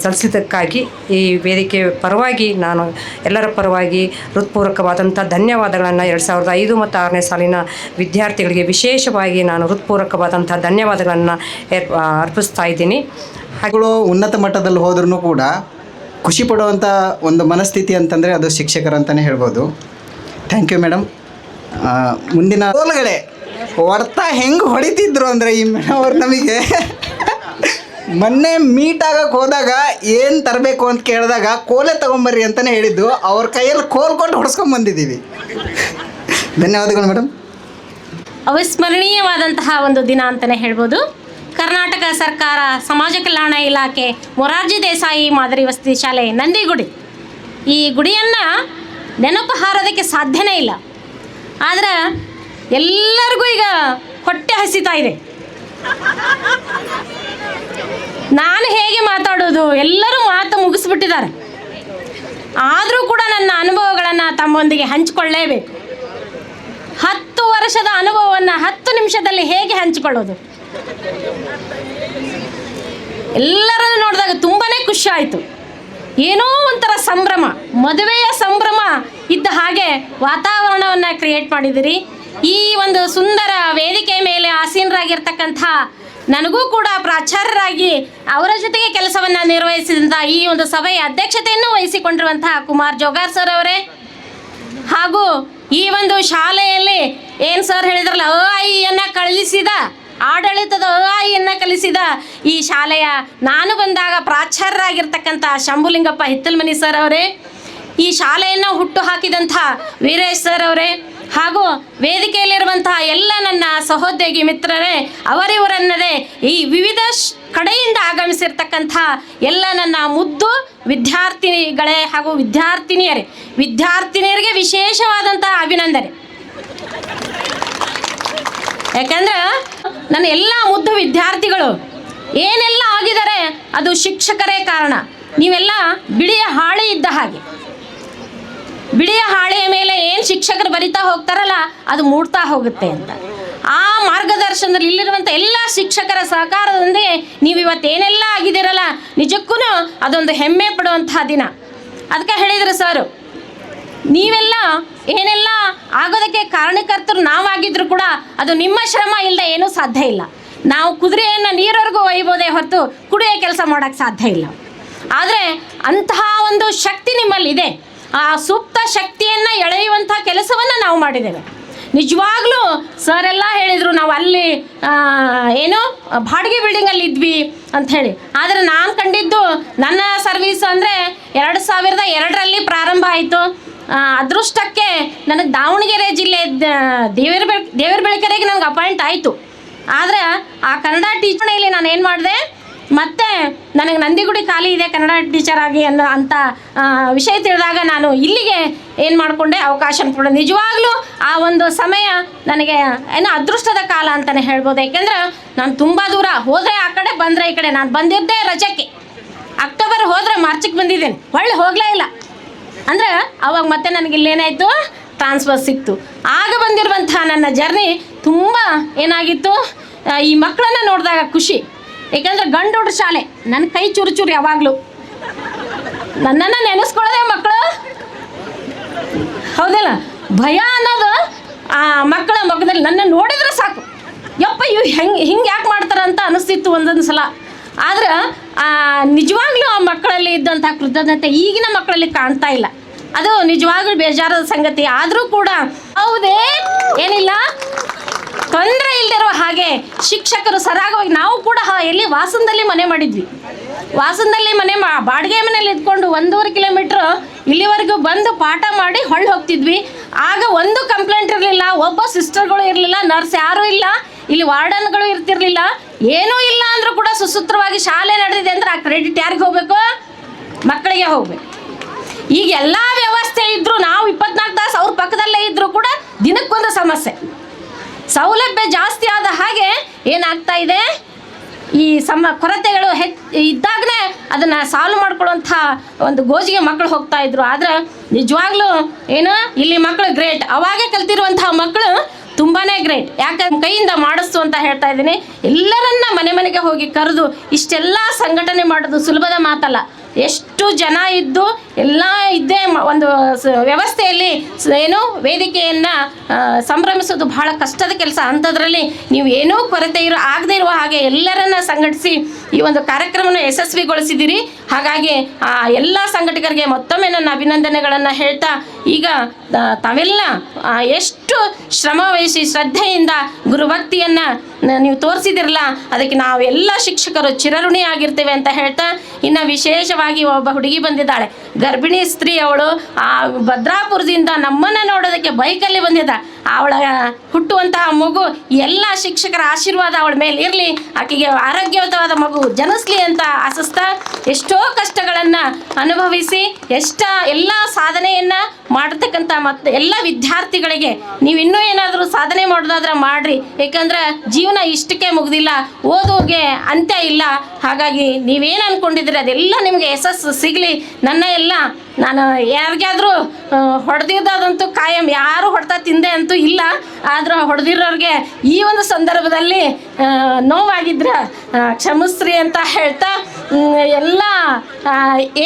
ಸಲ್ಲಿಸಿದ್ದಕ್ಕಾಗಿ ಈ ವೇದಿಕೆ ಪರವಾಗಿ ನಾನು ಎಲ್ಲರ ಪರವಾಗಿ ಹೃತ್ಪೂರ್ವಕವಾದಂಥ ಧನ್ಯವಾದಗಳನ್ನು 2005 ಮತ್ತು 6ನೇ ಸಾಲಿನ ವಿದ್ಯಾರ್ಥಿಗಳಿಗೆ ವಿಶೇಷವಾಗಿ ನಾನು ಹೃತ್ಪೂರ್ವಕವಾದಂಥ ಧನ್ಯವಾದಗಳನ್ನು ಅರ್ಪಿಸ್ತಾ ಇದ್ದೀನಿ. ಹಾಗೆಗಳು ಉನ್ನತ ಮಟ್ಟದಲ್ಲಿ ಹೋದ್ರೂ ಕೂಡ ಖುಷಿ ಪಡುವಂಥ ಒಂದು ಮನಸ್ಥಿತಿ ಅಂತಂದರೆ ಅದು ಶಿಕ್ಷಕರು ಅಂತಲೇ ಹೇಳ್ಬೋದು. Thank you madam. ಮುಂದಿನ ಗೋಲ್ಗಳೇ ಹೊಡ್ತಾ ಹೆಂಗೆ ಹೊಡಿತಿದ್ರು ಅಂದರೆ ಈ ಮೇಡಮ್ ಅವ್ರು ನಮಗೆ ಮೊನ್ನೆ ಮೀಟ್ ಆಗಕ್ಕೆ ಹೋದಾಗ ಏನು ತರಬೇಕು ಅಂತ ಕೇಳಿದಾಗ ಕೋಲೆ ತೊಗೊಂಬರ್ರಿ ಅಂತಲೇ ಹೇಳಿದ್ದು, ಅವ್ರ ಕೈಯಲ್ಲಿ ಕೋಲ್ ಕೊಟ್ಟು ಹೊಡ್ಸ್ಕೊಂಬಂದಿದ್ದೀವಿ. ಧನ್ಯವಾದಗಳು ಮೇಡಮ್. ಅವಿಸ್ಮರಣೀಯವಾದಂತಹ ಒಂದು ದಿನ ಅಂತಲೇ ಹೇಳ್ಬೋದು. ಕರ್ನಾಟಕ ಸರ್ಕಾರ ಸಮಾಜ ಕಲ್ಯಾಣ ಇಲಾಖೆ ಮೊರಾರ್ಜಿ ದೇಸಾಯಿ ಮಾದರಿ ವಸತಿ ಶಾಲೆ ನಂದಿಗುಡಿ, ಈ ಗುಡಿಯನ್ನು ನೆನಪು ಹಾರೋದಕ್ಕೆ ಸಾಧ್ಯನೇ ಇಲ್ಲ. ಆದರೆ ಎಲ್ಲರಿಗೂ ಈಗ ಹೊಟ್ಟೆ ಹಸಿತಾ ಇದೆ. ನಾನು ಹೇಗೆ ಮಾತಾಡೋದು, ಎಲ್ಲರೂ ಮಾತು ಮುಗಿಸ್ಬಿಟ್ಟಿದ್ದಾರೆ. ಆದರೂ ಕೂಡ ನನ್ನ ಅನುಭವಗಳನ್ನು ತಮ್ಮೊಂದಿಗೆ ಹಂಚಿಕೊಳ್ಳೇಬೇಕು. 10 ವರ್ಷದ ಅನುಭವವನ್ನು 10 ನಿಮಿಷದಲ್ಲಿ ಹೇಗೆ ಹಂಚಿಕೊಳ್ಳೋದು? ಎಲ್ಲರನ್ನು ನೋಡಿದಾಗ ತುಂಬಾ ಖುಷಿ ಆಯಿತು. ಏನೋ ಒಂಥರ ಸಂಭ್ರಮ, ಮದುವೆಯ ಸಂಭ್ರಮ ಇದ್ದ ಹಾಗೆ ವಾತಾವರಣವನ್ನು ಕ್ರಿಯೇಟ್ ಮಾಡಿದಿರಿ. ಈ ಒಂದು ಸುಂದರ ವೇದಿಕೆ ಮೇಲೆ ಆಸೀನರಾಗಿರ್ತಕ್ಕಂಥ ನನಗೂ ಕೂಡ ಪ್ರಾಚಾರ್ಯರಾಗಿ ಅವರ ಜೊತೆಗೆ ಕೆಲಸವನ್ನು ನಿರ್ವಹಿಸಿದಂಥ ಈ ಒಂದು ಸಭೆಯ ಅಧ್ಯಕ್ಷತೆಯನ್ನು ವಹಿಸಿಕೊಂಡಿರುವಂತಹ ಕುಮಾರ್ ಜೋಗಾರ್ ಸರ್ ಅವರೇ, ಹಾಗೂ ಈ ಒಂದು ಶಾಲೆಯಲ್ಲಿ ಏನು ಸರ್ ಹೇಳಿದ್ರಲ್ಲ, ಅ-ಆ-ಇ-ಯನ್ನು ಕಲಿಸಿದ, ಆಡಳಿತದ ಅ-ಆ-ಇಯನ್ನು ಕಲಿಸಿದ ಈ ಶಾಲೆಯ ನಾನು ಬಂದಾಗ ಪ್ರಾಚಾರ್ಯರಾಗಿರ್ತಕ್ಕಂಥ ಶಂಭುಲಿಂಗಪ್ಪ ಹಿತ್ತಲ್ಮನಿ ಸರ್ ಅವರೇ, ಈ ಶಾಲೆಯನ್ನು ಹುಟ್ಟು ಹಾಕಿದಂಥ ವೀರೇಶ್ ಸರ್ ಅವರೇ, ಹಾಗೂ ವೇದಿಕೆಯಲ್ಲಿರುವಂತಹ ಎಲ್ಲ ನನ್ನ ಸಹೋದ್ಯೋಗಿ ಮಿತ್ರರೇ, ಅವರಿವರನ್ನದೇ ಈ ವಿವಿಧ ಕಡೆಯಿಂದ ಆಗಮಿಸಿರ್ತಕ್ಕಂಥ ಎಲ್ಲ ನನ್ನ ಮುದ್ದು ವಿದ್ಯಾರ್ಥಿನಿಗಳೇ ಹಾಗೂ ವಿದ್ಯಾರ್ಥಿನಿಯರಿಗೆ ವಿಶೇಷವಾದಂತಹ ಅಭಿನಂದನೆ. ಯಾಕಂದ್ರೆ ನನ್ನ ಎಲ್ಲ ಮುದ್ದು ವಿದ್ಯಾರ್ಥಿಗಳು ಏನೆಲ್ಲ ಆಗಿದ್ದಾರೆ ಅದು ಶಿಕ್ಷಕರೇ ಕಾರಣ. ನೀವೆಲ್ಲ ಬಿಳಿಯ ಹಾಳೆ ಇದ್ದ ಹಾಗೆ, ಬಿಳಿಯ ಹಾಳೆಯ ಮೇಲೆ ಏನು ಶಿಕ್ಷಕರು ಬರಿತಾ ಹೋಗ್ತಾರಲ್ಲ ಅದು ಮೂಡ್ತಾ ಹೋಗುತ್ತೆ ಅಂತ. ಆ ಮಾರ್ಗದರ್ಶನದಲ್ಲಿ ಇಲ್ಲಿರುವಂಥ ಎಲ್ಲ ಶಿಕ್ಷಕರ ಸಹಕಾರದೊಂದಿಗೆ ನೀವು ಇವತ್ತು ಏನೆಲ್ಲ ಆಗಿದ್ದೀರಲ್ಲ, ನಿಜಕ್ಕೂ ಅದೊಂದು ಹೆಮ್ಮೆ ಪಡುವಂತಹ ದಿನ. ಅದಕ್ಕೆ ಹೇಳಿದ್ರು ಸರ್, ನೀವೆಲ್ಲ ಏನೆಲ್ಲ ಆಗೋದಕ್ಕೆ ಕಾರಣಕರ್ತರು ನಾವಾಗಿದ್ರು ಕೂಡ ಅದು ನಿಮ್ಮ ಶ್ರಮ ಇಲ್ಲದೆ ಏನೂ ಸಾಧ್ಯ ಇಲ್ಲ. ನಾವು ಕುದುರೆಯನ್ನು ನೀರವರೆಗೂ ಒಯ್ಬೋದೇ ಹೊರತು ಕುಡಿಯೋ ಕೆಲಸ ಮಾಡೋಕ್ಕೆ ಸಾಧ್ಯ ಇಲ್ಲ. ಆದರೆ ಅಂತಹ ಒಂದು ಶಕ್ತಿ ನಿಮ್ಮಲ್ಲಿದೆ. ಆ ಸೂಕ್ತ ಶಕ್ತಿಯನ್ನು ಎಳೆಯುವಂಥ ಕೆಲಸವನ್ನು ನಾವು ಮಾಡಿದ್ದೇವೆ. ನಿಜವಾಗ್ಲೂ ಸರ್ ಎಲ್ಲ ಹೇಳಿದರು, ನಾವು ಅಲ್ಲಿ ಏನು ಬಾಡಿಗೆ ಬಿಲ್ಡಿಂಗಲ್ಲಿ ಇದ್ವಿ ಅಂಥೇಳಿ. ಆದರೆ ನಾನು ಕಂಡಿದ್ದು ನನ್ನ ಸರ್ವೀಸ್ ಅಂದರೆ 2002ರಲ್ಲಿ ಪ್ರಾರಂಭ ಆಯಿತು. ಅದೃಷ್ಟಕ್ಕೆ ನನಗೆ ದಾವಣಗೆರೆ ಜಿಲ್ಲೆ ದೇವರ ಬೆಳಕೆರೆಗೆ ನನಗೆ ಅಪಾಯಿಂಟ್ ಆಯಿತು. ಆದರೆ ಆ ಕನ್ನಡ ಟೀಚರ್ನಲ್ಲಿ ನಾನು ಏನು ಮಾಡಿದೆ, ಮತ್ತು ನನಗೆ ನಂದಿಗುಡಿ ಖಾಲಿ ಇದೆ ಕನ್ನಡ ಟೀಚರ್ ಆಗಿ ಅಂತ ವಿಷಯ ತಿಳಿದಾಗ ನಾನು ಇಲ್ಲಿಗೆ ಏನು ಮಾಡಿಕೊಂಡೆ, ಅವಕಾಶ ಅಂದ್ಕೊಂಡೆ. ನಿಜವಾಗ್ಲೂ ಆ ಒಂದು ಸಮಯ ನನಗೆ ಏನೋ ಅದೃಷ್ಟದ ಕಾಲ ಅಂತಲೇ ಹೇಳ್ಬೋದು. ಯಾಕೆಂದ್ರೆ ನಾನು ತುಂಬ ದೂರ ಹೋದರೆ ಆ ಕಡೆ, ಬಂದರೆ ಈ ಕಡೆ. ನಾನು ಬಂದಿದ್ದೆ ರಜಕ್ಕೆ, ಅಕ್ಟೋಬರ್ ಹೋದರೆ ಮಾರ್ಚಿಗೆ ಬಂದಿದ್ದೇನೆ, ಒಳ್ಳೆ ಹೋಗಲೇ ಇಲ್ಲ. ಅಂದರೆ ಅವಾಗ ಮತ್ತೆ ನನಗೆ ಇಲ್ಲೇನಾಯಿತು, ಟ್ರಾನ್ಸ್ಫರ್ ಸಿಕ್ತು. ಆಗ ಬಂದಿರುವಂಥ ನನ್ನ ಜರ್ನಿ ತುಂಬ ಏನಾಗಿತ್ತು, ಈ ಮಕ್ಕಳನ್ನು ನೋಡಿದಾಗ ಖುಷಿ. ಏಕೆಂದರೆ ಗಂಡು ಹುಡುಗ ಶಾಲೆ, ನನ್ನ ಕೈ ಚೂರು ಚೂರು ಯಾವಾಗಲೂ ನನ್ನನ್ನು ನೆನೆಸ್ಕೊಳ್ಳೋದೆ ಮಕ್ಕಳು, ಹೌದಲ್ಲ? ಭಯ ಅನ್ನೋದು ಆ ಮಕ್ಕಳ ಮುಖದಲ್ಲಿ ನನ್ನ ನೋಡಿದ್ರೆ ಸಾಕು, ಯಪ್ಪ ಇವು ಹಿಂಗೆ ಯಾಕೆ ಮಾಡ್ತಾರೆ ಅಂತ ಅನಿಸ್ತಿತ್ತು ಒಂದೊಂದು ಸಲ. ಆದ್ರೆ ನಿಜವಾಗ್ಲೂ ಆ ಮಕ್ಕಳಲ್ಲಿ ಇದ್ದಂಥ ಕೃತಜ್ಞತೆ ಈಗಿನ ಮಕ್ಕಳಲ್ಲಿ ಕಾಣ್ತಾ ಇಲ್ಲ. ಅದು ನಿಜವಾಗ್ಲೂ ಬೇಜಾರದ ಸಂಗತಿ. ಆದರೂ ಕೂಡ ಹೌದೇ ಏನಿಲ್ಲ, ತೊಂದರೆ ಇಲ್ಲದಿರುವ ಹಾಗೆ ಶಿಕ್ಷಕರು ಸರಾಗವಾಗಿ, ನಾವು ಕೂಡ ಎಲ್ಲಿ ವಾಸನದಲ್ಲಿ ಮನೆ ಮಾಡಿದ್ವಿ. ವಾಸನದಲ್ಲಿ ಮನೆ ಬಾಡಿಗೆ ಮನೇಲಿ ಇದ್ಕೊಂಡು 1.5 ಕಿಲೋಮೀಟ್ರ್ ಇಲ್ಲಿವರೆಗೂ ಬಂದು ಪಾಠ ಮಾಡಿ ಹೊಳ್ಳಿ ಹೋಗ್ತಿದ್ವಿ. ಆಗ ಒಂದು ಕಂಪ್ಲೇಂಟ್ ಇರಲಿಲ್ಲ, ಒಬ್ಬ ಸಿಸ್ಟರ್ಗಳು ಇರಲಿಲ್ಲ, ನರ್ಸ್ ಯಾರೂ ಇಲ್ಲ, ಇಲ್ಲಿ ವಾರ್ಡನ್ಗಳು ಇರ್ತಿರ್ಲಿಲ್ಲ, ಏನೂ ಇಲ್ಲ ಅಂದರೂ ಕೂಡ ಸುಸೂತ್ರವಾಗಿ ಶಾಲೆ ನಡೆದಿದೆ ಅಂದರೆ ಆ ಕ್ರೆಡಿಟ್ ಯಾರಿಗೆ ಹೋಗಬೇಕು? ಮಕ್ಕಳಿಗೆ ಹೋಗಬೇಕು. ಈಗ ಎಲ್ಲ ವ್ಯವಸ್ಥೆ ಇದ್ದರೂ ನಾವು 24 ತಾಸು ಅವ್ರ ಪಕ್ಕದಲ್ಲೇ ಇದ್ದರೂ ಕೂಡ ದಿನಕ್ಕೊಂದು ಸಮಸ್ಯೆ. ಸೌಲಭ್ಯ ಜಾಸ್ತಿ ಆದ ಹಾಗೆ ಏನಾಗ್ತಾ ಇದೆ, ಈ ಕೊರತೆಗಳು ಇದ್ದಾಗಲೇ ಅದನ್ನು ಸಾಲ್ವ್ ಮಾಡ್ಕೊಳ್ಳುವಂಥ ಒಂದು ಗೋಜಿಗೆ ಮಕ್ಕಳು ಹೋಗ್ತಾ ಇದ್ರು. ಆದರೆ ನಿಜವಾಗ್ಲೂ ಏನು ಇಲ್ಲಿ ಮಕ್ಕಳು ಗ್ರೇಟ್. ಅವಾಗೇ ಕಲ್ತಿರುವಂತಹ ಮಕ್ಕಳು ತುಂಬಾ ಗ್ರೇಟ್. ಯಾಕಂದ್ರೆ ಕೈಯಿಂದ ಮಾಡಿಸ್ತು ಅಂತ ಹೇಳ್ತಾ ಇದ್ದೀನಿ. ಎಲ್ಲರನ್ನ ಮನೆ ಮನೆಗೆ ಹೋಗಿ ಕರೆದು ಇಷ್ಟೆಲ್ಲ ಸಂಘಟನೆ ಮಾಡೋದು ಸುಲಭದ ಮಾತಲ್ಲ. ಎಷ್ಟು ಜನ ಇದ್ದು ಎಲ್ಲ ಇದ್ದೇ ಒಂದು ವ್ಯವಸ್ಥೆಯಲ್ಲಿ ಏನು ವೇದಿಕೆಯನ್ನು ಸಂಭ್ರಮಿಸೋದು ಬಹಳ ಕಷ್ಟದ ಕೆಲಸ. ಅಂಥದ್ರಲ್ಲಿ ನೀವು ಏನೂ ಕೊರತೆ ಆಗದೇ ಇರುವ ಹಾಗೆ ಎಲ್ಲರನ್ನ ಸಂಘಟಿಸಿ ಈ ಒಂದು ಕಾರ್ಯಕ್ರಮವನ್ನು ಯಶಸ್ವಿಗೊಳಿಸಿದ್ದೀರಿ. ಹಾಗಾಗಿ ಎಲ್ಲ ಸಂಘಟಕರಿಗೆ ಮತ್ತೊಮ್ಮೆ ನನ್ನ ಅಭಿನಂದನೆಗಳನ್ನು ಹೇಳ್ತಾ, ಈಗ ತಾವೆಲ್ಲ ಎಷ್ಟು ಶ್ರಮ ವಹಿಸಿ ಶ್ರದ್ಧೆಯಿಂದ ಗುರುಭಕ್ತಿಯನ್ನು ನೀವು ತೋರಿಸಿದಿರಲ್ಲ, ಅದಕ್ಕೆ ನಾವೆಲ್ಲ ಶಿಕ್ಷಕರು ಚಿರಋಣಿ ಆಗಿರ್ತೇವೆ ಅಂತ ಹೇಳ್ತಾ, ಇನ್ನು ವಿಶೇಷವಾಗಿ ಒಬ್ಬ ಹುಡುಗಿ ಬಂದಿದ್ದಾಳೆ, ಗರ್ಭಿಣಿ ಸ್ತ್ರೀ. ಅವಳು ಆ ಭದ್ರಾಪುರದಿಂದ ನಮ್ಮನ್ನು ನೋಡೋದಕ್ಕೆ ಬೈಕಲ್ಲಿ ಬಂದಿದ್ದ. ಅವಳ ಹುಟ್ಟುವಂತಹ ಮಗು ಎಲ್ಲ ಶಿಕ್ಷಕರ ಆಶೀರ್ವಾದ ಅವಳ ಮೇಲೆ ಇರಲಿ, ಆಕೆಗೆ ಆರೋಗ್ಯಯುತವಾದ ಮಗು ಜನಿಸ್ಲಿ ಅಂತ ಆಶಿಸ್ತಾ, ಎಷ್ಟೋ ಕಷ್ಟಗಳನ್ನು ಅನುಭವಿಸಿ ಎಲ್ಲ ಸಾಧನೆಯನ್ನು ಮಾಡತಕ್ಕಂಥ ಮತ್ತು ಎಲ್ಲ ವಿದ್ಯಾರ್ಥಿಗಳಿಗೆ ನೀವು ಇನ್ನೂ ಏನಾದರೂ ಸಾಧನೆ ಮಾಡೋದಾದ್ರೆ ಮಾಡಿರಿ. ಏಕೆಂದ್ರೆ ಜೀವನ ಇಷ್ಟಕ್ಕೆ ಮುಗ್ದಿಲ್ಲ, ಓದೋಗೆ ಅಂತ್ಯ ಇಲ್ಲ. ಹಾಗಾಗಿ ನೀವೇನು ಅಂದ್ಕೊಂಡಿದ್ದೀರಿ ಅದೆಲ್ಲ ನಿಮಗೆ ಯಶಸ್ಸು ಸಿಗಲಿ. ನಾನು ಯಾರಿಗಾದರೂ ಹೊಡೆದಿದ್ದದಂತೂ ಕಾಯಂ, ಯಾರು ಹೊಡೆತ ತಿಂದೆ ಅಂತೂ ಇಲ್ಲ. ಆದರೂ ಹೊಡೆದಿರೋರಿಗೆ ಈ ಒಂದು ಸಂದರ್ಭದಲ್ಲಿ ನೋವಾಗಿದ್ರೆ ಕ್ಷಮಿಸ್ರಿ ಅಂತ ಹೇಳ್ತಾ, ಎಲ್ಲ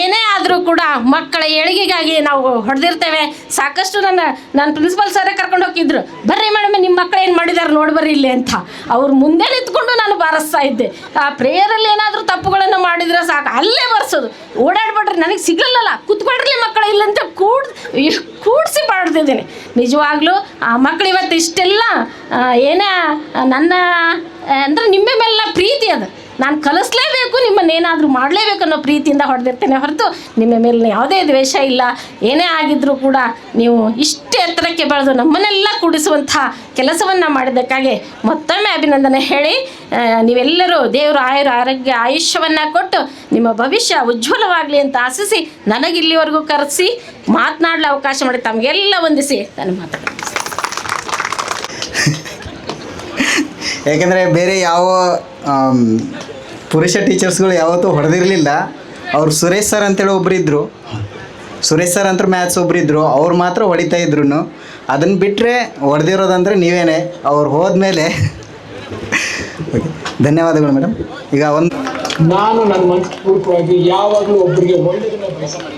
ಏನೇ ಆದರೂ ಕೂಡ ಮಕ್ಕಳ ಏಳಿಗೆಗಾಗಿ ನಾವು ಹೊಡೆದಿರ್ತೇವೆ. ಸಾಕಷ್ಟು ನನ್ನ ಪ್ರಿನ್ಸಿಪಲ್ ಸರೇ ಕರ್ಕೊಂಡು ಹೋಗಿದ್ರು, ಬರ್ರಿ ಮೇಡಮ್ ನಿಮ್ಮ ಮಕ್ಕಳು ಏನು ಮಾಡಿದ್ದಾರೆ ನೋಡ್ಬರ್ರಿ ಇಲ್ಲಿ ಅಂತ. ಅವ್ರು ಮುಂದೆ ನಿಂತ್ಕೊಂಡು ನಾನು ಬಾರಿಸ್ತಾ ಇದ್ದೆ. ಆ ಪ್ರೇಯರಲ್ಲಿ ಏನಾದರೂ ತಪ್ಪುಗಳನ್ನು ಮಾಡಿದರೆ ಸಾಕು ಅಲ್ಲೇ ಬರ್ಸೋದು, ಓಡಾಡ್ಬಿಡ್ರಿ ನನಗೆ ಸಿಗಲ್ಲಲ್ಲ, ಕೂತ್ಕೊಳ್ರಿ ಮಕ್ಕಳು ಇಲ್ಲಂತ ಕೂಡಿಸಿ ಮಾಡ್ತಿದ್ದೇನೆ. ನಿಜವಾಗ್ಲೂ ಆ ಮಕ್ಕಳು ಇವತ್ತು ಇಷ್ಟೆಲ್ಲ ಏನೇ ನನ್ನ ಅಂದರೆ ನಿಮ್ಮ ಮೇಲೆಲ್ಲ ಪ್ರೀತಿ ಅದು. ನಾನು ಕಲಿಸ್ಲೇಬೇಕು, ನಿಮ್ಮನ್ನೇನಾದರೂ ಮಾಡಲೇಬೇಕು ಅನ್ನೋ ಪ್ರೀತಿಯಿಂದ ಹೊಡೆದಿರ್ತೇನೆ ಹೊರತು ನಿಮ್ಮ ಮೇಲೆ ಯಾವುದೇ ದ್ವೇಷ ಇಲ್ಲ. ಏನೇ ಆಗಿದ್ದರೂ ಕೂಡ ನೀವು ಇಷ್ಟು ಎತ್ತರಕ್ಕೆ ಬೆಳೆದು ನಮ್ಮನ್ನೆಲ್ಲ ಕೂಡಿಸುವಂಥ ಕೆಲಸವನ್ನು ಮಾಡಿದ್ದಕ್ಕಾಗಿ ಮತ್ತೊಮ್ಮೆ ಅಭಿನಂದನೆ ಹೇಳಿ, ನೀವೆಲ್ಲರೂ ದೇವರು ಆರೋಗ್ಯ ಆಯುಷ್ಯವನ್ನು ಕೊಟ್ಟು ನಿಮ್ಮ ಭವಿಷ್ಯ ಉಜ್ವಲವಾಗಲಿ ಅಂತ ಆಶಿಸಿ, ನನಗಿಲ್ಲಿವರೆಗೂ ಕರೆಸಿ ಮಾತನಾಡಲು ಅವಕಾಶ ಮಾಡಿ ತಮಗೆಲ್ಲ ವಂದಿಸಿ ನಾನು ಮಾತಾಡ್ತೀನಿ. ಯಾಕೆಂದರೆ ಬೇರೆ ಯಾವ ಪುರುಷ ಟೀಚರ್ಸ್ಗಳು ಯಾವತ್ತೂ ಹೊಡೆದಿರಲಿಲ್ಲ. ಅವ್ರು ಸುರೇಶ್ ಸರ್ ಅಂತೇಳಿ ಒಬ್ಬರಿದ್ದರು, ಸುರೇಶ್ ಸರ್ ಅಂತ ಮ್ಯಾಥ್ಸ್ ಒಬ್ಬರಿದ್ದರು, ಅವ್ರು ಮಾತ್ರ ಹೊಡಿತಾ ಇದ್ರು. ಅದನ್ನು ಬಿಟ್ಟರೆ ಹೊಡೆದಿರೋದಂದರೆ ನೀವೇನೆ. ಅವ್ರು ಹೋದ್ಮೇಲೆ ಓಕೆ, ಧನ್ಯವಾದಗಳು ಮೇಡಮ್. ಈಗ ನಾನು ನನ್ನ ಮನಸ್ಪೂರ್ವಕವಾಗಿ ಯಾವಾಗಲೂ ಒಬ್ಬರಿಗೆ ಒಳ್ಳೆಯದನ್ನು ಬಯಸ್ತೀನಿ.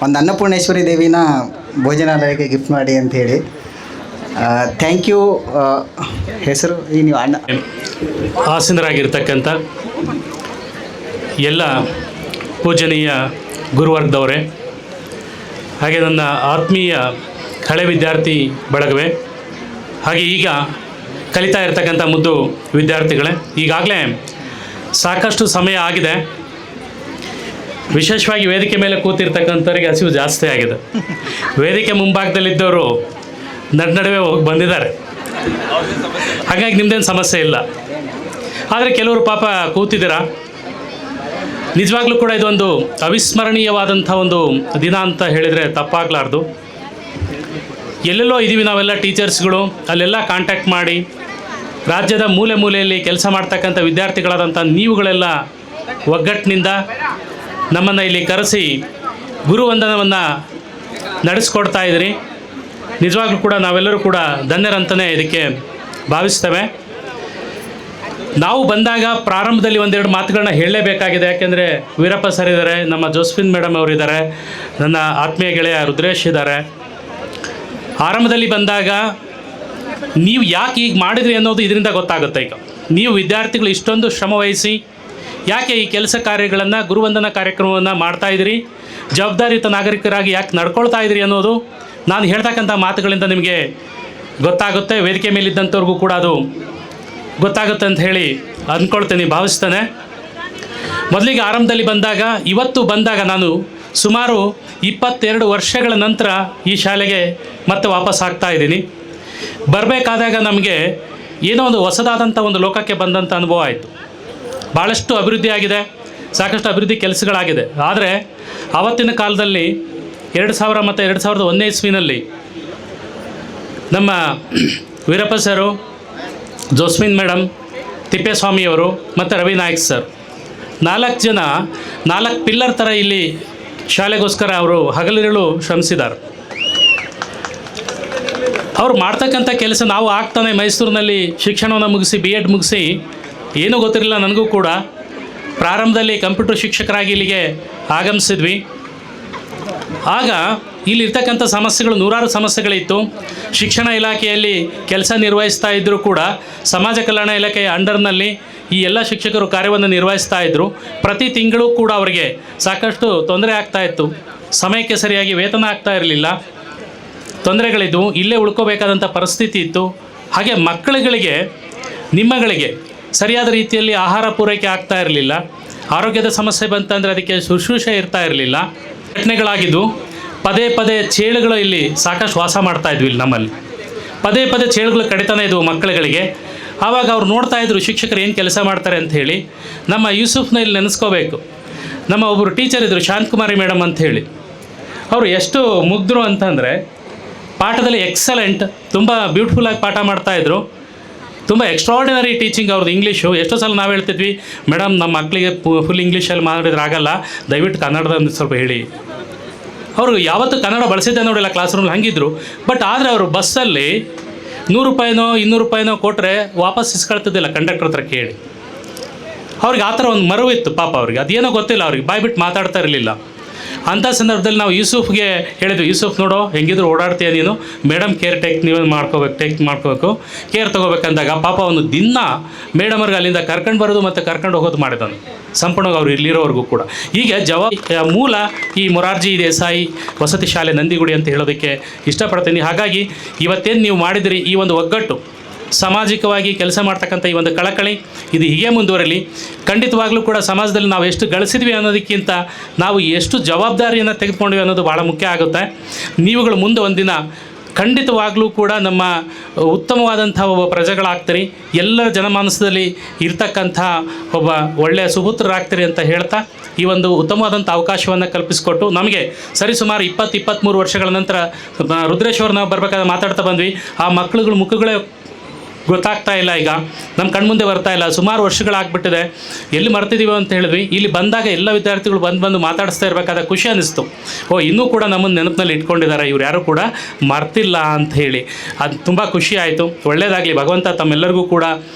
ಒಂದು ಅನ್ನಪೂರ್ಣೇಶ್ವರಿ ದೇವಿನ ಭೋಜನಾಲಯಕ್ಕೆ ಗಿಫ್ಟ್ ಮಾಡಿ ಅಂಥೇಳಿ. Thank you. ಹೆಸರು ಈ ನೀವು ಅಣ್ಣ ಆಸೀನರಾಗಿರ್ತಕ್ಕಂಥ ಎಲ್ಲ ಪೂಜನೀಯ ಗುರುವರ್ಗದವರೇ, ಹಾಗೆ ನನ್ನ ಆತ್ಮೀಯ ಹಳೆ ವಿದ್ಯಾರ್ಥಿ ಬಳಗವೇ, ಹಾಗೆ ಈಗ ಕಲಿತಾ ಇರ್ತಕ್ಕಂಥ ಮುದ್ದು ವಿದ್ಯಾರ್ಥಿಗಳೇ, ಈಗಾಗಲೇ ಸಾಕಷ್ಟು ಸಮಯ ಆಗಿದೆ. ವಿಶೇಷವಾಗಿ ವೇದಿಕೆ ಮೇಲೆ ಕೂತಿರ್ತಕ್ಕಂಥವ್ರಿಗೆ ಹಸಿವು ಜಾಸ್ತಿ ಆಗಿದೆ. ವೇದಿಕೆ ಮುಂಭಾಗದಲ್ಲಿದ್ದವರು ನಡುವೆ ಹೋಗಿ ಬಂದಿದ್ದಾರೆ, ಹಾಗಾಗಿ ನಿಮ್ಮದೇನು ಸಮಸ್ಯೆ ಇಲ್ಲ. ಆದರೆ ಕೆಲವರು ಪಾಪ ಕೂತಿದ್ದೀರಾ. ನಿಜವಾಗ್ಲೂ ಕೂಡ ಇದೊಂದು ಅವಿಸ್ಮರಣೀಯವಾದಂಥ ಒಂದು ದಿನ ಅಂತ ಹೇಳಿದರೆ ತಪ್ಪಾಗಲಾರ್ದು. ಎಲ್ಲೆಲ್ಲೋ ಇದ್ದೀವಿ ನಾವೆಲ್ಲ ಟೀಚರ್ಸ್ಗಳು, ಅಲ್ಲೆಲ್ಲ ಕಾಂಟ್ಯಾಕ್ಟ್ ಮಾಡಿ ರಾಜ್ಯದ ಮೂಲೆ ಮೂಲೆಯಲ್ಲಿ ಕೆಲಸ ಮಾಡ್ತಕ್ಕಂಥ ವಿದ್ಯಾರ್ಥಿಗಳಾದಂಥ ನೀವುಗಳೆಲ್ಲ ಒಗ್ಗಟ್ಟಿನಿಂದ ನಮ್ಮನ್ನು ಇಲ್ಲಿ ಕರೆಸಿ ಗುರುವಂದನವನ್ನು ನಡೆಸ್ಕೊಡ್ತಾ ಇದ್ರಿ. ನಿಜವಾಗ್ಲೂ ಕೂಡ ನಾವೆಲ್ಲರೂ ಕೂಡ ಧನ್ಯರಂತಲೇ ಇದಕ್ಕೆ ಭಾವಿಸ್ತೇವೆ. ನಾವು ಬಂದಾಗ ಪ್ರಾರಂಭದಲ್ಲಿ ಒಂದೆರಡು ಮಾತುಗಳನ್ನ ಹೇಳಲೇಬೇಕಾಗಿದೆ. ಯಾಕೆಂದರೆ ವೀರಪ್ಪ ಸರ್ ಇದ್ದಾರೆ, ನಮ್ಮ ಜೋಸ್ಫಿನ್ ಮೇಡಮ್ ಅವರಿದ್ದಾರೆ, ನನ್ನ ಆತ್ಮೀಯ ಗೆಳೆಯ ರುದ್ರೇಶ್ ಇದ್ದಾರೆ. ಆರಂಭದಲ್ಲಿ ಬಂದಾಗ ನೀವು ಯಾಕೆ ಈಗ ಮಾಡಿದ್ರಿ ಅನ್ನೋದು ಇದರಿಂದ ಗೊತ್ತಾಗುತ್ತೆ. ಈಗ ನೀವು ವಿದ್ಯಾರ್ಥಿಗಳು ಇಷ್ಟೊಂದು ಶ್ರಮವಹಿಸಿ ಯಾಕೆ ಈ ಕೆಲಸ ಕಾರ್ಯಗಳನ್ನು, ಗುರುವಂದನಾ ಕಾರ್ಯಕ್ರಮವನ್ನು ಮಾಡ್ತಾಯಿದ್ದೀರಿ, ಜವಾಬ್ದಾರಿಯುತ ನಾಗರಿಕರಾಗಿ ಯಾಕೆ ನಡ್ಕೊಳ್ತಾ ಇದ್ದೀರಿ ಅನ್ನೋದು ನಾನು ಹೇಳ್ತಕ್ಕಂಥ ಮಾತುಗಳಿಂದ ನಿಮಗೆ ಗೊತ್ತಾಗುತ್ತೆ. ವೇದಿಕೆ ಮೇಲಿದ್ದಂಥವ್ರಿಗೂ ಕೂಡ ಅದು ಗೊತ್ತಾಗುತ್ತೆ ಅಂತ ಹೇಳಿ ಅಂದ್ಕೊಳ್ತೇನೆ, ಭಾವಿಸ್ತೇನೆ. ಮೊದಲಿಗೆ ಆರಂಭದಲ್ಲಿ ಬಂದಾಗ, ಇವತ್ತು ಬಂದಾಗ ನಾನು ಸುಮಾರು 22 ವರ್ಷಗಳ ನಂತರ ಈ ಶಾಲೆಗೆ ಮತ್ತೆ ವಾಪಸ್ ಆಗ್ತಾ ಇದ್ದೀನಿ. ಬರಬೇಕಾದಾಗ ನಮಗೆ ಏನೋ ಒಂದು ಹೊಸದಾದಂಥ ಒಂದು ಲೋಕಕ್ಕೆ ಬಂದಂಥ ಅನುಭವ ಆಯಿತು. ಭಾಳಷ್ಟು ಅಭಿವೃದ್ಧಿ ಆಗಿದೆ, ಸಾಕಷ್ಟು ಅಭಿವೃದ್ಧಿ ಕೆಲಸಗಳಾಗಿದೆ. ಆದರೆ ಆವತ್ತಿನ ಕಾಲದಲ್ಲಿ 2000 ಮತ್ತು 2001 ಇಸ್ವಿನಲ್ಲಿ ನಮ್ಮ ವೀರಪ್ಪ ಸರು, ಜೋಸ್ಮಿನ್ ಮೇಡಮ್, ತಿಪ್ಪೇಸ್ವಾಮಿಯವರು ಮತ್ತು ರವಿ ನಾಯಕ್ ಸರ್ 4 ಜನ 4 ಪಿಲ್ಲರ್ ಥರ ಇಲ್ಲಿ ಶಾಲೆಗೋಸ್ಕರ ಅವರು ಹಗಲಿರುಳು ಶ್ರಮಿಸಿದ್ದಾರೆ. ಅವರು ಮಾಡ್ತಕ್ಕಂಥ ಕೆಲಸ ನಾವು ಆಗ್ತಾನೆ ಮೈಸೂರಿನಲ್ಲಿ ಶಿಕ್ಷಣವನ್ನು ಮುಗಿಸಿ B.Ed ಮುಗಿಸಿ ಏನೂ ಗೊತ್ತಿರಲಿಲ್ಲ ನನಗೂ ಕೂಡ. ಪ್ರಾರಂಭದಲ್ಲಿ ಕಂಪ್ಯೂಟರ್ ಶಿಕ್ಷಕರಾಗಿ ಇಲ್ಲಿಗೆ ಆಗಮಿಸಿದ್ವಿ. ಆಗ ಇಲ್ಲಿರ್ತಕ್ಕಂಥ ಸಮಸ್ಯೆಗಳು, ನೂರಾರು ಸಮಸ್ಯೆಗಳಿತ್ತು. ಶಿಕ್ಷಣ ಇಲಾಖೆಯಲ್ಲಿ ಕೆಲಸ ನಿರ್ವಹಿಸ್ತಾ ಇದ್ದರೂ ಕೂಡ ಸಮಾಜ ಕಲ್ಯಾಣ ಇಲಾಖೆಯ ಅಂಡರ್ನಲ್ಲಿ ಈ ಎಲ್ಲ ಶಿಕ್ಷಕರು ಕಾರ್ಯವನ್ನು ನಿರ್ವಹಿಸ್ತಾ ಇದ್ದರು. ಪ್ರತಿ ತಿಂಗಳು ಕೂಡ ಅವರಿಗೆ ಸಾಕಷ್ಟು ತೊಂದರೆ ಆಗ್ತಾಯಿತ್ತು. ಸಮಯಕ್ಕೆ ಸರಿಯಾಗಿ ವೇತನ ಆಗ್ತಾ ಇರಲಿಲ್ಲ, ತೊಂದರೆಗಳಿದ್ದವು, ಇಲ್ಲೇ ಉಳ್ಕೋಬೇಕಾದಂಥ ಪರಿಸ್ಥಿತಿ ಇತ್ತು. ಹಾಗೆ ಮಕ್ಕಳುಗಳಿಗೆ, ನಿಮ್ಮಗಳಿಗೆ ಸರಿಯಾದ ರೀತಿಯಲ್ಲಿ ಆಹಾರ ಪೂರೈಕೆ ಆಗ್ತಾ ಇರಲಿಲ್ಲ. ಆರೋಗ್ಯದ ಸಮಸ್ಯೆ ಬಂತಂದರೆ ಅದಕ್ಕೆ ಶುಶ್ರೂಷೆ ಇರ್ತಾ ಇರಲಿಲ್ಲ. ಘಟನೆಗಳಾಗಿದ್ದು ಪದೇ ಪದೇ ಚೇಳುಗಳು ಇಲ್ಲಿ ಸಾಕಷ್ಟು ವಾಸ ಮಾಡ್ತಾಯಿದ್ವಿ. ಇಲ್ಲಿ ನಮ್ಮಲ್ಲಿ ಪದೇ ಪದೇ ಚೇಳುಗಳು ಕಡಿತಾನೆ ಇದ್ವು ಮಕ್ಕಳುಗಳಿಗೆ. ಆವಾಗ ಅವ್ರು ನೋಡ್ತಾಯಿದ್ರು ಶಿಕ್ಷಕರು ಏನು ಕೆಲಸ ಮಾಡ್ತಾರೆ ಅಂಥೇಳಿ. ನಮ್ಮ ಯೂಸುಫ್ನ ಇಲ್ಲಿ ನೆನೆಸ್ಕೋಬೇಕು. ನಮ್ಮ ಒಬ್ಬರು ಟೀಚರ್ ಇದ್ದರು, ಶಾಂತಕುಮಾರಿ ಮೇಡಮ್ ಅಂಥೇಳಿ. ಅವರು ಎಷ್ಟು ಮುಗ್ಧರು ಅಂತಂದರೆ ಪಾಠದಲ್ಲಿ ಎಕ್ಸಲೆಂಟ್, ತುಂಬ ಬ್ಯೂಟಿಫುಲ್ಲಾಗಿ ಪಾಠ ಮಾಡ್ತಾಯಿದ್ರು. ತುಂಬ ಎಕ್ಸ್ಟ್ರಾರ್ಡಿನರಿ ಟೀಚಿಂಗ್ ಅವ್ರದ್ದು. ಇಂಗ್ಲೀಷು ಎಷ್ಟೋ ಸಲ ನಾವು ಹೇಳ್ತಿದ್ವಿ, ಮೇಡಮ್ ನಮ್ಮ ಮಕ್ಕಳಿಗೆ ಫುಲ್ ಇಂಗ್ಲೀಷಲ್ಲಿ ಮಾಡಿದ್ರೆ ಆಗಲ್ಲ, ದಯವಿಟ್ಟು ಕನ್ನಡದಲ್ಲಿ ಸ್ವಲ್ಪ ಹೇಳಿ. ಅವರು ಯಾವತ್ತೂ ಕನ್ನಡ ಬಳಸಿದ್ದೆ ನೋಡಿಲ್ಲ ಕ್ಲಾಸ್ ರೂಮಲ್ಲಿ, ಹಂಗಿದ್ರು. ಬಟ್ ಆದರೆ ಅವರು ಬಸ್ಸಲ್ಲಿ 100 ರೂಪಾಯಿನೋ 200 ರೂಪಾಯಿನೋ ಕೊಟ್ಟರೆ ವಾಪಸ್ ಇಸ್ಕೊಳ್ತಿದ್ದಿಲ್ಲ ಕಂಡಕ್ಟರ್ ಹತ್ರ ಕೇಳಿ. ಅವ್ರಿಗೆ ಆ ಥರ ಒಂದು ಮರುವಿತ್ತು ಪಾಪ ಅವ್ರಿಗೆ. ಅದೇನೋ ಗೊತ್ತಿಲ್ಲ, ಅವ್ರಿಗೆ ಬಾಯ್ಬಿಟ್ಟು ಮಾತಾಡ್ತಾ ಇರಲಿಲ್ಲ. ಅಂಥ ಸಂದರ್ಭದಲ್ಲಿ ನಾವು ಯೂಸುಫ್ಗೆ ಹೇಳಿದ್ವಿ, ಯೂಸುಫ್ ನೋಡೋ ಹೆಂಗಿದ್ರು ಓಡಾಡ್ತೀಯ ನೀನು, ಮೇಡಮ್ ಕೇರ್ ನೀವು ಮಾಡ್ಕೋಬೇಕು ಕೇರ್ ತೊಗೋಬೇಕಂದಾಗ ಪಾಪ ಅವನು ದಿನ ಮೇಡಮರ್ಗೆ ಅಲ್ಲಿಂದ ಕರ್ಕೊಂಡು ಬರೋದು ಮತ್ತು ಕರ್ಕೊಂಡು ಹೋಗೋದು ಮಾಡಿದನು ಸಂಪೂರ್ಣವಾಗಿ ಅವ್ರು ಇಲ್ಲಿರೋವರೆಗೂ ಕೂಡ. ಹೀಗೆ ಮೂಲ ಈ ಮೊರಾರ್ಜಿ ದೇಸಾಯಿ ವಸತಿ ಶಾಲೆ ನಂದಿಗುಡಿ ಅಂತ ಹೇಳೋದಕ್ಕೆ ಇಷ್ಟಪಡ್ತೀನಿ. ಹಾಗಾಗಿ ಇವತ್ತೇನು ನೀವು ಮಾಡಿದಿರಿ, ಈ ಒಂದು ಒಗ್ಗಟ್ಟು, ಸಾಮಾಜಿಕವಾಗಿ ಕೆಲಸ ಮಾಡ್ತಕ್ಕಂಥ ಈ ಒಂದು ಕಳಕಳಿ ಇದು ಹೀಗೆ ಮುಂದುವರಲಿ. ಖಂಡಿತವಾಗ್ಲೂ ಕೂಡ ಸಮಾಜದಲ್ಲಿ ನಾವು ಎಷ್ಟು ಗಳಿಸಿದ್ವಿ ಅನ್ನೋದಕ್ಕಿಂತ ನಾವು ಎಷ್ಟು ಜವಾಬ್ದಾರಿಯನ್ನು ತೆಗೆದುಕೊಂಡ್ವಿ ಅನ್ನೋದು ಭಾಳ ಮುಖ್ಯ ಆಗುತ್ತೆ. ನೀವುಗಳು ಮುಂದೆ ಒಂದಿನ ಖಂಡಿತವಾಗ್ಲೂ ಕೂಡ ನಮ್ಮ ಉತ್ತಮವಾದಂಥ ಒಬ್ಬ ಪ್ರಜೆಗಳಾಗ್ತೀರಿ, ಎಲ್ಲರ ಜನಮಾನಸದಲ್ಲಿ ಇರ್ತಕ್ಕಂಥ ಒಬ್ಬ ಒಳ್ಳೆಯ ಸುಪುತ್ರರಾಗ್ತೀರಿ ಅಂತ ಹೇಳ್ತಾ ಈ ಒಂದು ಉತ್ತಮವಾದಂಥ ಅವಕಾಶವನ್ನು ಕಲ್ಪಿಸಿಕೊಟ್ಟು ನಮಗೆ ಸರಿಸುಮಾರು 20-23 ವರ್ಷಗಳ ನಂತರ ರುದ್ರೇಶ್ವರ್ ನಾವು ಬರಬೇಕಾದ್ರೆ ಮಾತಾಡ್ತಾ ಬಂದ್ವಿ. ಆ ಮಕ್ಕಳುಗಳ ಮುಖಗಳೇ ಗೊತ್ತಾಗ್ತಾ ಇಲ್ಲ, ಈಗ ನಮ್ಮ ಕಣ್ಮುಂದೆ ಬರ್ತಾ ಇಲ್ಲ. ಸುಮಾರು ವರ್ಷಗಳಾಗ್ಬಿಟ್ಟಿದೆ, ಎಲ್ಲಿ ಮರ್ತಿದ್ದೀವಿ ಅಂತ ಹೇಳಿದ್ವಿ. ಇಲ್ಲಿ ಬಂದಾಗ ಎಲ್ಲ ವಿದ್ಯಾರ್ಥಿಗಳು ಬಂದು ಮಾತಾಡಿಸ್ತಾ ಇರಬೇಕಾದ ಖುಷಿ ಅನ್ನಿಸ್ತು. ಇನ್ನೂ ಕೂಡ ನಮ್ಮನ್ನು ನೆನಪಿನಲ್ಲಿ ಇಟ್ಕೊಂಡಿದ್ದಾರೆ, ಇವ್ರು ಯಾರೂ ಕೂಡ ಮರ್ತಿಲ್ಲ ಅಂತ ಹೇಳಿ. ಅದು ತುಂಬ ಖುಷಿ ಆಯಿತು. ಒಳ್ಳೆಯದಾಗಲಿ, ಭಗವಂತ ತಮ್ಮೆಲ್ಲರಿಗೂ ಕೂಡ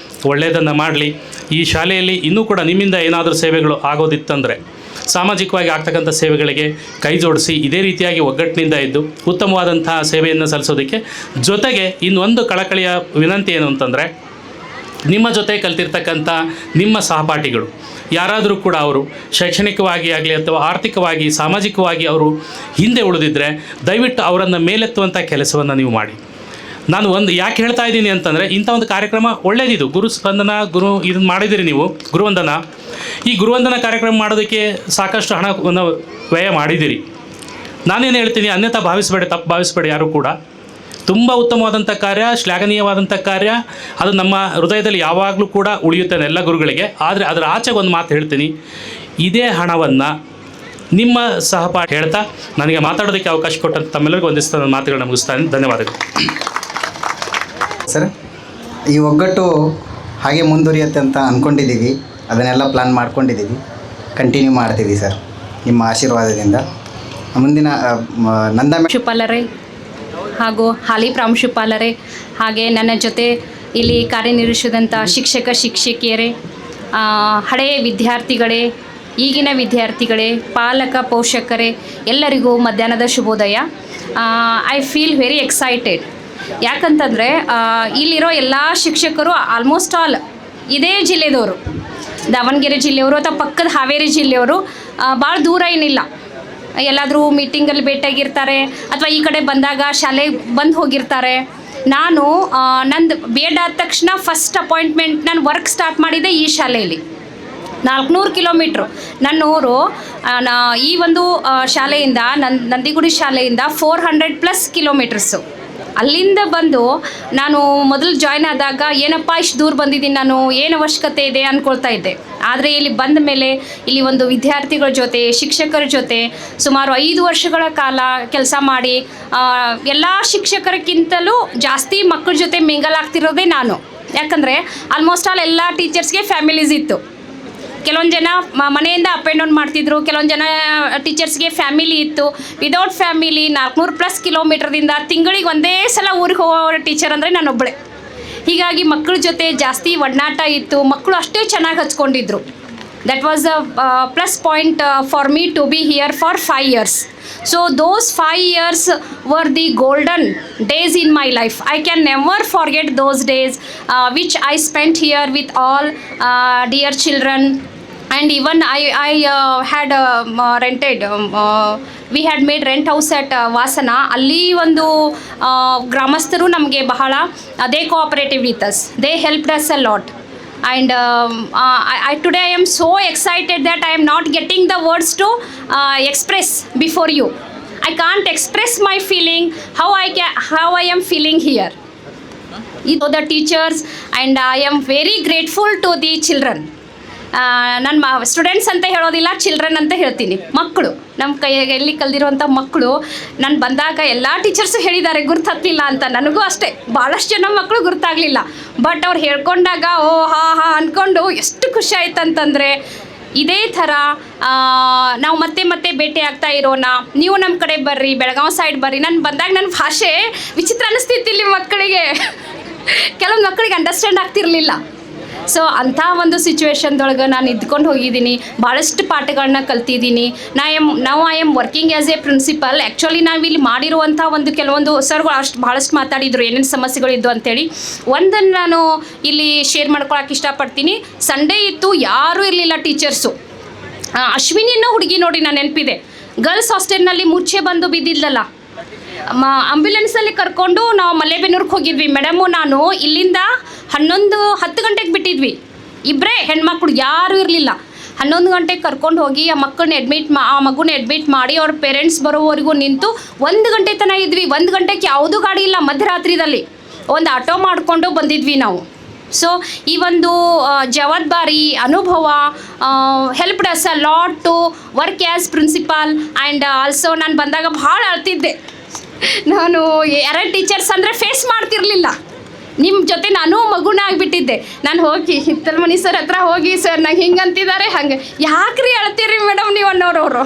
ಒಳ್ಳೆಯದನ್ನು ಮಾಡಲಿ. ಈ ಶಾಲೆಯಲ್ಲಿ ಇನ್ನೂ ಕೂಡ ನಿಮ್ಮಿಂದ ಏನಾದರೂ ಸೇವೆಗಳು ಆಗೋದಿತ್ತಂದರೆ ಸಾಮಾಜಿಕವಾಗಿ ಆಗ್ತಕ್ಕಂಥ ಸೇವೆಗಳಿಗೆ ಕೈ ಜೋಡಿಸಿ ಇದೇ ರೀತಿಯಾಗಿ ಒಗ್ಗಟ್ಟಿನಿಂದ ಇದ್ದು ಉತ್ತಮವಾದಂಥ ಸೇವೆಯನ್ನು ಸಲ್ಲಿಸೋದಕ್ಕೆ. ಜೊತೆಗೆ ಇನ್ನೊಂದು ಕಳಕಳಿಯ ವಿನಂತಿ ಏನು ಅಂತಂದರೆ, ನಿಮ್ಮ ಜೊತೆ ಕಲ್ತಿರ್ತಕ್ಕಂಥ ನಿಮ್ಮ ಸಹಪಾಠಿಗಳು ಯಾರಾದರೂ ಕೂಡ ಅವರು ಶೈಕ್ಷಣಿಕವಾಗಿ ಆಗಲಿ ಅಥವಾ ಆರ್ಥಿಕವಾಗಿ ಸಾಮಾಜಿಕವಾಗಿ ಅವರು ಹಿಂದೆ ಉಳಿದಿದ್ದರೆ ದಯವಿಟ್ಟು ಅವರನ್ನು ಮೇಲೆತ್ತುವಂಥ ಕೆಲಸವನ್ನು ನೀವು ಮಾಡಿ. ನಾನು ಯಾಕೆ ಹೇಳ್ತಾ ಇದ್ದೀನಿ ಅಂತಂದರೆ, ಇಂಥ ಒಂದು ಕಾರ್ಯಕ್ರಮ ಒಳ್ಳೆಯದಿದು. ಗುರುಸ್ಪಂದನ ಇದನ್ನು ಮಾಡಿದಿರಿ ನೀವು, ಗುರುವಂದನ. ಈ ಗುರುವಂದನ ಕಾರ್ಯಕ್ರಮ ಮಾಡೋದಕ್ಕೆ ಸಾಕಷ್ಟು ಹಣವನ್ನು ವ್ಯಯ ಮಾಡಿದ್ದೀರಿ. ನಾನೇನು ಹೇಳ್ತೀನಿ, ಅನ್ಯಥಾ ಭಾವಿಸಬೇಡಿ, ತಪ್ಪು ಭಾವಿಸಬೇಡಿ ಯಾರು ಕೂಡ. ತುಂಬ ಉತ್ತಮವಾದಂಥ ಕಾರ್ಯ, ಶ್ಲಾಘನೀಯವಾದಂಥ ಕಾರ್ಯ. ಅದು ನಮ್ಮ ಹೃದಯದಲ್ಲಿ ಯಾವಾಗಲೂ ಕೂಡ ಉಳಿಯುತ್ತೆ ಎಲ್ಲ ಗುರುಗಳಿಗೆ. ಆದರೆ ಅದರ ಆಚೆಗೆ ಒಂದು ಮಾತು ಹೇಳ್ತೀನಿ, ಇದೇ ಹಣವನ್ನು ನಿಮ್ಮ ಸಹಪಾಠಿ ಹೇಳ್ತಾ ನನಗೆ ಮಾತಾಡೋದಕ್ಕೆ ಅವಕಾಶ ಕೊಟ್ಟಂತ ತಮ್ಮೆಲ್ಲರಿಗೂ ಒಂದಿಷ್ಟು ನನ್ನ ಮಾತುಗಳನ್ನ ಮುಗಿಸ್ತಾನೆ. ಧನ್ಯವಾದಗಳು ಸರ್. ಈ ಒಗ್ಗಟ್ಟು ಹಾಗೆ ಮುಂದುವರಿಯುತ್ತೆ ಅಂತ ಅಂದ್ಕೊಂಡಿದ್ದೀವಿ, ಅದನ್ನೆಲ್ಲ ಪ್ಲ್ಯಾನ್ ಮಾಡ್ಕೊಂಡಿದ್ದೀವಿ, ಕಂಟಿನ್ಯೂ ಮಾಡ್ತೀವಿ ಸರ್ ನಿಮ್ಮ ಆಶೀರ್ವಾದದಿಂದ. ಮುಂದಿನ ಪ್ರಾಂಶುಪಾಲರೇ ಹಾಗೂ ಹಾಲಿ ಪ್ರಾಂಶುಪಾಲರೇ, ಹಾಗೆ ನನ್ನ ಜೊತೆ ಇಲ್ಲಿ ಕಾರ್ಯನಿರ್ವಹಿಸಿದಂಥ ಶಿಕ್ಷಕಿಯರೇ, ಹಳೆಯ ವಿದ್ಯಾರ್ಥಿಗಳೇ, ಈಗಿನ ವಿದ್ಯಾರ್ಥಿಗಳೇ, ಪಾಲಕ ಪೋಷಕರೇ, ಎಲ್ಲರಿಗೂ ಮಧ್ಯಾಹ್ನದ ಶುಭೋದಯ. I feel very excited. ಯಾಕಂತಂದರೆ ಇಲ್ಲಿರೋ ಎಲ್ಲ ಶಿಕ್ಷಕರು ಆಲ್ಮೋಸ್ಟ್ ಆಲ್ ಇದೇ ಜಿಲ್ಲೆದವರು, ದಾವಣಗೆರೆ ಜಿಲ್ಲೆಯವರು ಅಥವಾ ಪಕ್ಕದ ಹಾವೇರಿ ಜಿಲ್ಲೆಯವರು. ಭಾಳ ದೂರ ಏನಿಲ್ಲ, ಎಲ್ಲಾದರೂ ಮೀಟಿಂಗಲ್ಲಿ ಭೇಟಿಯಾಗಿರ್ತಾರೆ ಅಥವಾ ಈ ಕಡೆ ಬಂದಾಗ ಶಾಲೆಗೆ ಬಂದು ಹೋಗಿರ್ತಾರೆ. ನಾನು ನಂದು ಬಿ ಎಡ್ ಆದ ತಕ್ಷಣ ಫಸ್ಟ್ ಅಪಾಯಿಂಟ್ಮೆಂಟ್ ನಾನು ವರ್ಕ್ ಸ್ಟಾರ್ಟ್ ಮಾಡಿದ್ದೆ ಈ ಶಾಲೆಯಲ್ಲಿ. 400 ಕಿಲೋಮೀಟ್ರು ನನ್ನ ಊರು. ಈ ಒಂದು ಶಾಲೆಯಿಂದ ನಂದಿಗುಡಿ ಶಾಲೆಯಿಂದ 400+ ಕಿಲೋಮೀಟರ್ಸು. ಅಲ್ಲಿಂದ ಬಂದು ನಾನು ಮೊದಲು ಜಾಯ್ನ್ ಆದಾಗ ಏನಪ್ಪ ಇಷ್ಟು ದೂರ ಬಂದಿದ್ದೀನಿ ನಾನು, ಏನು ಅವಶ್ಯಕತೆ ಇದೆ ಅಂದ್ಕೊಳ್ತಾ ಇದ್ದೆ. ಆದರೆ ಇಲ್ಲಿ ಬಂದ ಮೇಲೆ ಇಲ್ಲಿ ಒಂದು ವಿದ್ಯಾರ್ಥಿಗಳ ಜೊತೆ, ಶಿಕ್ಷಕರ ಜೊತೆ ಸುಮಾರು 5 ವರ್ಷಗಳ ಕಾಲ ಕೆಲಸ ಮಾಡಿ ಎಲ್ಲ ಶಿಕ್ಷಕರಿಗಿಂತಲೂ ಜಾಸ್ತಿ ಮಕ್ಕಳ ಜೊತೆ ಮಿಂಗಲ್ ಆಗ್ತಿರೋದೇ ನಾನು. ಯಾಕಂದರೆ ಆಲ್ಮೋಸ್ಟ್ ಆಲ್ ಎಲ್ಲ ಟೀಚರ್ಸ್ಗೆ ಫ್ಯಾಮಿಲೀಸ್ ಇತ್ತು. ಕೆಲವೊಂದು ಜನ ಮನೆಯಿಂದ ಅಪ್ ಆ್ಯಂಡ್ ಡೌನ್ ಮಾಡ್ತಿದ್ರು, ಕೆಲವೊಂದು ಜನ ಟೀಚರ್ಸ್ಗೆ ಫ್ಯಾಮಿಲಿ ಇತ್ತು. ವಿದೌಟ್ ಫ್ಯಾಮಿಲಿ 400+ ಕಿಲೋಮೀಟ್ರದಿಂದ ತಿಂಗಳಿಗೆ ಒಂದೇ ಸಲ ಊರಿಗೆ ಹೋಗೋ ಟೀಚರ್ ಅಂದರೆ ನಾನೊಬ್ಬಳೆ. ಹೀಗಾಗಿ ಮಕ್ಕಳ ಜೊತೆ ಜಾಸ್ತಿ ಒಡನಾಟ ಇತ್ತು, ಮಕ್ಕಳು ಅಷ್ಟೇ ಚೆನ್ನಾಗಿ ಹಚ್ಕೊಂಡಿದ್ರು. That was a plus point for me to be here for 5 years. So those 5 years were the golden days in my life. I can never forget those days which I spent here with all dear children. And even I had rented, we had made rent house at Vasana. ಅಲ್ಲಿ ಒಂದು ಗ್ರಾಮಸ್ಥರು ನಮಗೆ ಬಹಳ they cooperated with us. They helped us a lot. And today I am so excited that I am not getting the words to express before you. I can't express my feeling, how I am feeling here. To the teachers, and I am very grateful to the children. ನನ್ನ students ಅಂತ ಹೇಳೋದಿಲ್ಲ, children ಅಂತ ಹೇಳ್ತೀನಿ. ಮಕ್ಕಳು ನಮ್ಮ ಕೈಯಲ್ಲಿ ಕಲ್ದಿರುವಂಥ ಮಕ್ಕಳು. ನಾನು ಬಂದಾಗ ಎಲ್ಲ ಟೀಚರ್ಸು ಹೇಳಿದ್ದಾರೆ ಗುರ್ತು ಅಂತ. ನನಗೂ ಅಷ್ಟೇ ಭಾಳಷ್ಟು ಜನ ಮಕ್ಕಳು ಗುರ್ತಾಗಲಿಲ್ಲ. ಬಟ್ ಅವ್ರು ಹೇಳ್ಕೊಂಡಾಗ ಓ ಹಾ ಅಂದ್ಕೊಂಡು ಎಷ್ಟು ಖುಷಿ ಆಯ್ತು ಅಂತಂದರೆ, ಇದೇ ಥರ ನಾವು ಮತ್ತೆ ಭೇಟಿ ಆಗ್ತಾ ಇರೋಣ. ನೀವು ನಮ್ಮ ಕಡೆ ಬರ್ರಿ, ಬೆಳಗಾವಿ ಸೈಡ್ ಬರ್ರಿ. ನಾನು ಬಂದಾಗ ನನ್ನ ಭಾಷೆ ವಿಚಿತ್ರ ಅನ್ನಿಸ್ತಿತ್ತು ಇಲ್ಲಿ ಮಕ್ಕಳಿಗೆ. ಕೆಲವೊಂದು ಮಕ್ಕಳಿಗೆ ಅಂಡರ್ಸ್ಟ್ಯಾಂಡ್ ಆಗ್ತಿರಲಿಲ್ಲ. ಸೊ ಅಂಥ ಒಂದು ಸಿಚುವೇಶನ್ದೊಳಗೆ ನಾನು ಇದ್ಕೊಂಡು ಹೋಗಿದ್ದೀನಿ, ಭಾಳಷ್ಟು ಪಾಠಗಳನ್ನ ಕಲ್ತಿದ್ದೀನಿ. I am working as a principal. Actually ನಾವಿಲ್ಲಿ ಮಾಡಿರುವಂಥ ಒಂದು ಕೆಲವೊಂದು ಸರ್ಗಳು ಭಾಳಷ್ಟು ಮಾತಾಡಿದರು ಏನೇನು ಸಮಸ್ಯೆಗಳಿದ್ದು ಅಂತೇಳಿ. ಒಂದನ್ನು ನಾನು ಇಲ್ಲಿ ಶೇರ್ ಮಾಡ್ಕೊಳಕ್ಕೆ ಇಷ್ಟಪಡ್ತೀನಿ. ಸಂಡೇ ಇತ್ತು, ಯಾರೂ ಇರಲಿಲ್ಲ ಟೀಚರ್ಸು. ಅಶ್ವಿನಿ ಅನ್ನೋ ಹುಡುಗಿ ನೋಡಿ ನಾನು ನೆನಪಿದೆ, ಗರ್ಲ್ಸ್ ಹಾಸ್ಟೆಲ್ನಲ್ಲಿ ಮೂರ್ಛೆ ಬಂದು ಬಿದ್ದಿದ್ದಲ್ಲ, ಆಂಬ್ಯುಲೆನ್ಸಲ್ಲಿ ಕರ್ಕೊಂಡು ನಾವು ಮಲ್ಲೇಬೆನ್ನೂರಿಗೆ ಹೋಗಿದ್ವಿ. ಮೇಡಮು ನಾನು ಇಲ್ಲಿಂದ 10 ಗಂಟೆಗೆ ಬಿಟ್ಟಿದ್ವಿ, ಇಬ್ಬರೇ ಹೆಣ್ಮಕ್ಳು, ಯಾರೂ ಇರಲಿಲ್ಲ. 11 ಗಂಟೆಗೆ ಕರ್ಕೊಂಡು ಹೋಗಿ ಆ ಮಗುನ ಅಡ್ಮಿಟ್ ಮಾಡಿ ಅವ್ರ ಪೇರೆಂಟ್ಸ್ ಬರೋವರೆಗೂ ನಿಂತು 1 ಗಂಟೆ ತನಕ ಇದ್ವಿ. 1 ಗಂಟೆಗೆ ಯಾವುದೂ ಗಾಡಿ ಇಲ್ಲ, ಮಧ್ಯರಾತ್ರಿದಲ್ಲಿ ಒಂದು ಆಟೋ ಮಾಡಿಕೊಂಡು ಬಂದಿದ್ವಿ ನಾವು. ಸೊ ಈ ಒಂದು ಜವಾಬ್ದಾರಿ ಅನುಭವ helped us a lot to work as principal. And also ನಾನು ಬಂದಾಗ ಭಾಳ ಅಳ್ತಿದ್ದೆ. ನಾನು 2 ಟೀಚರ್ಸ್ ಅಂದರೆ ಫೇಸ್ ಮಾಡ್ತಿರ್ಲಿಲ್ಲ. ನಿಮ್ಮ ಜೊತೆ ನಾನು ಮಗುನ ಆಗಿಬಿಟ್ಟಿದ್ದೆ. ನಾನು ಹೋಗಿ ಹಿತ್ತಲ್ಮನಿ ಸರ್ ಹತ್ರ ಹೋಗಿ, ಸರ್ ನಂಗೆ ಹಿಂಗೆ ಅಂತಿದ್ದಾರೆ, ಹಾಗೆ ಯಾಕ್ರಿ ಅಳ್ತೀರಿ ಮೇಡಮ್ ನೀವು ಅನ್ನೋರವರು.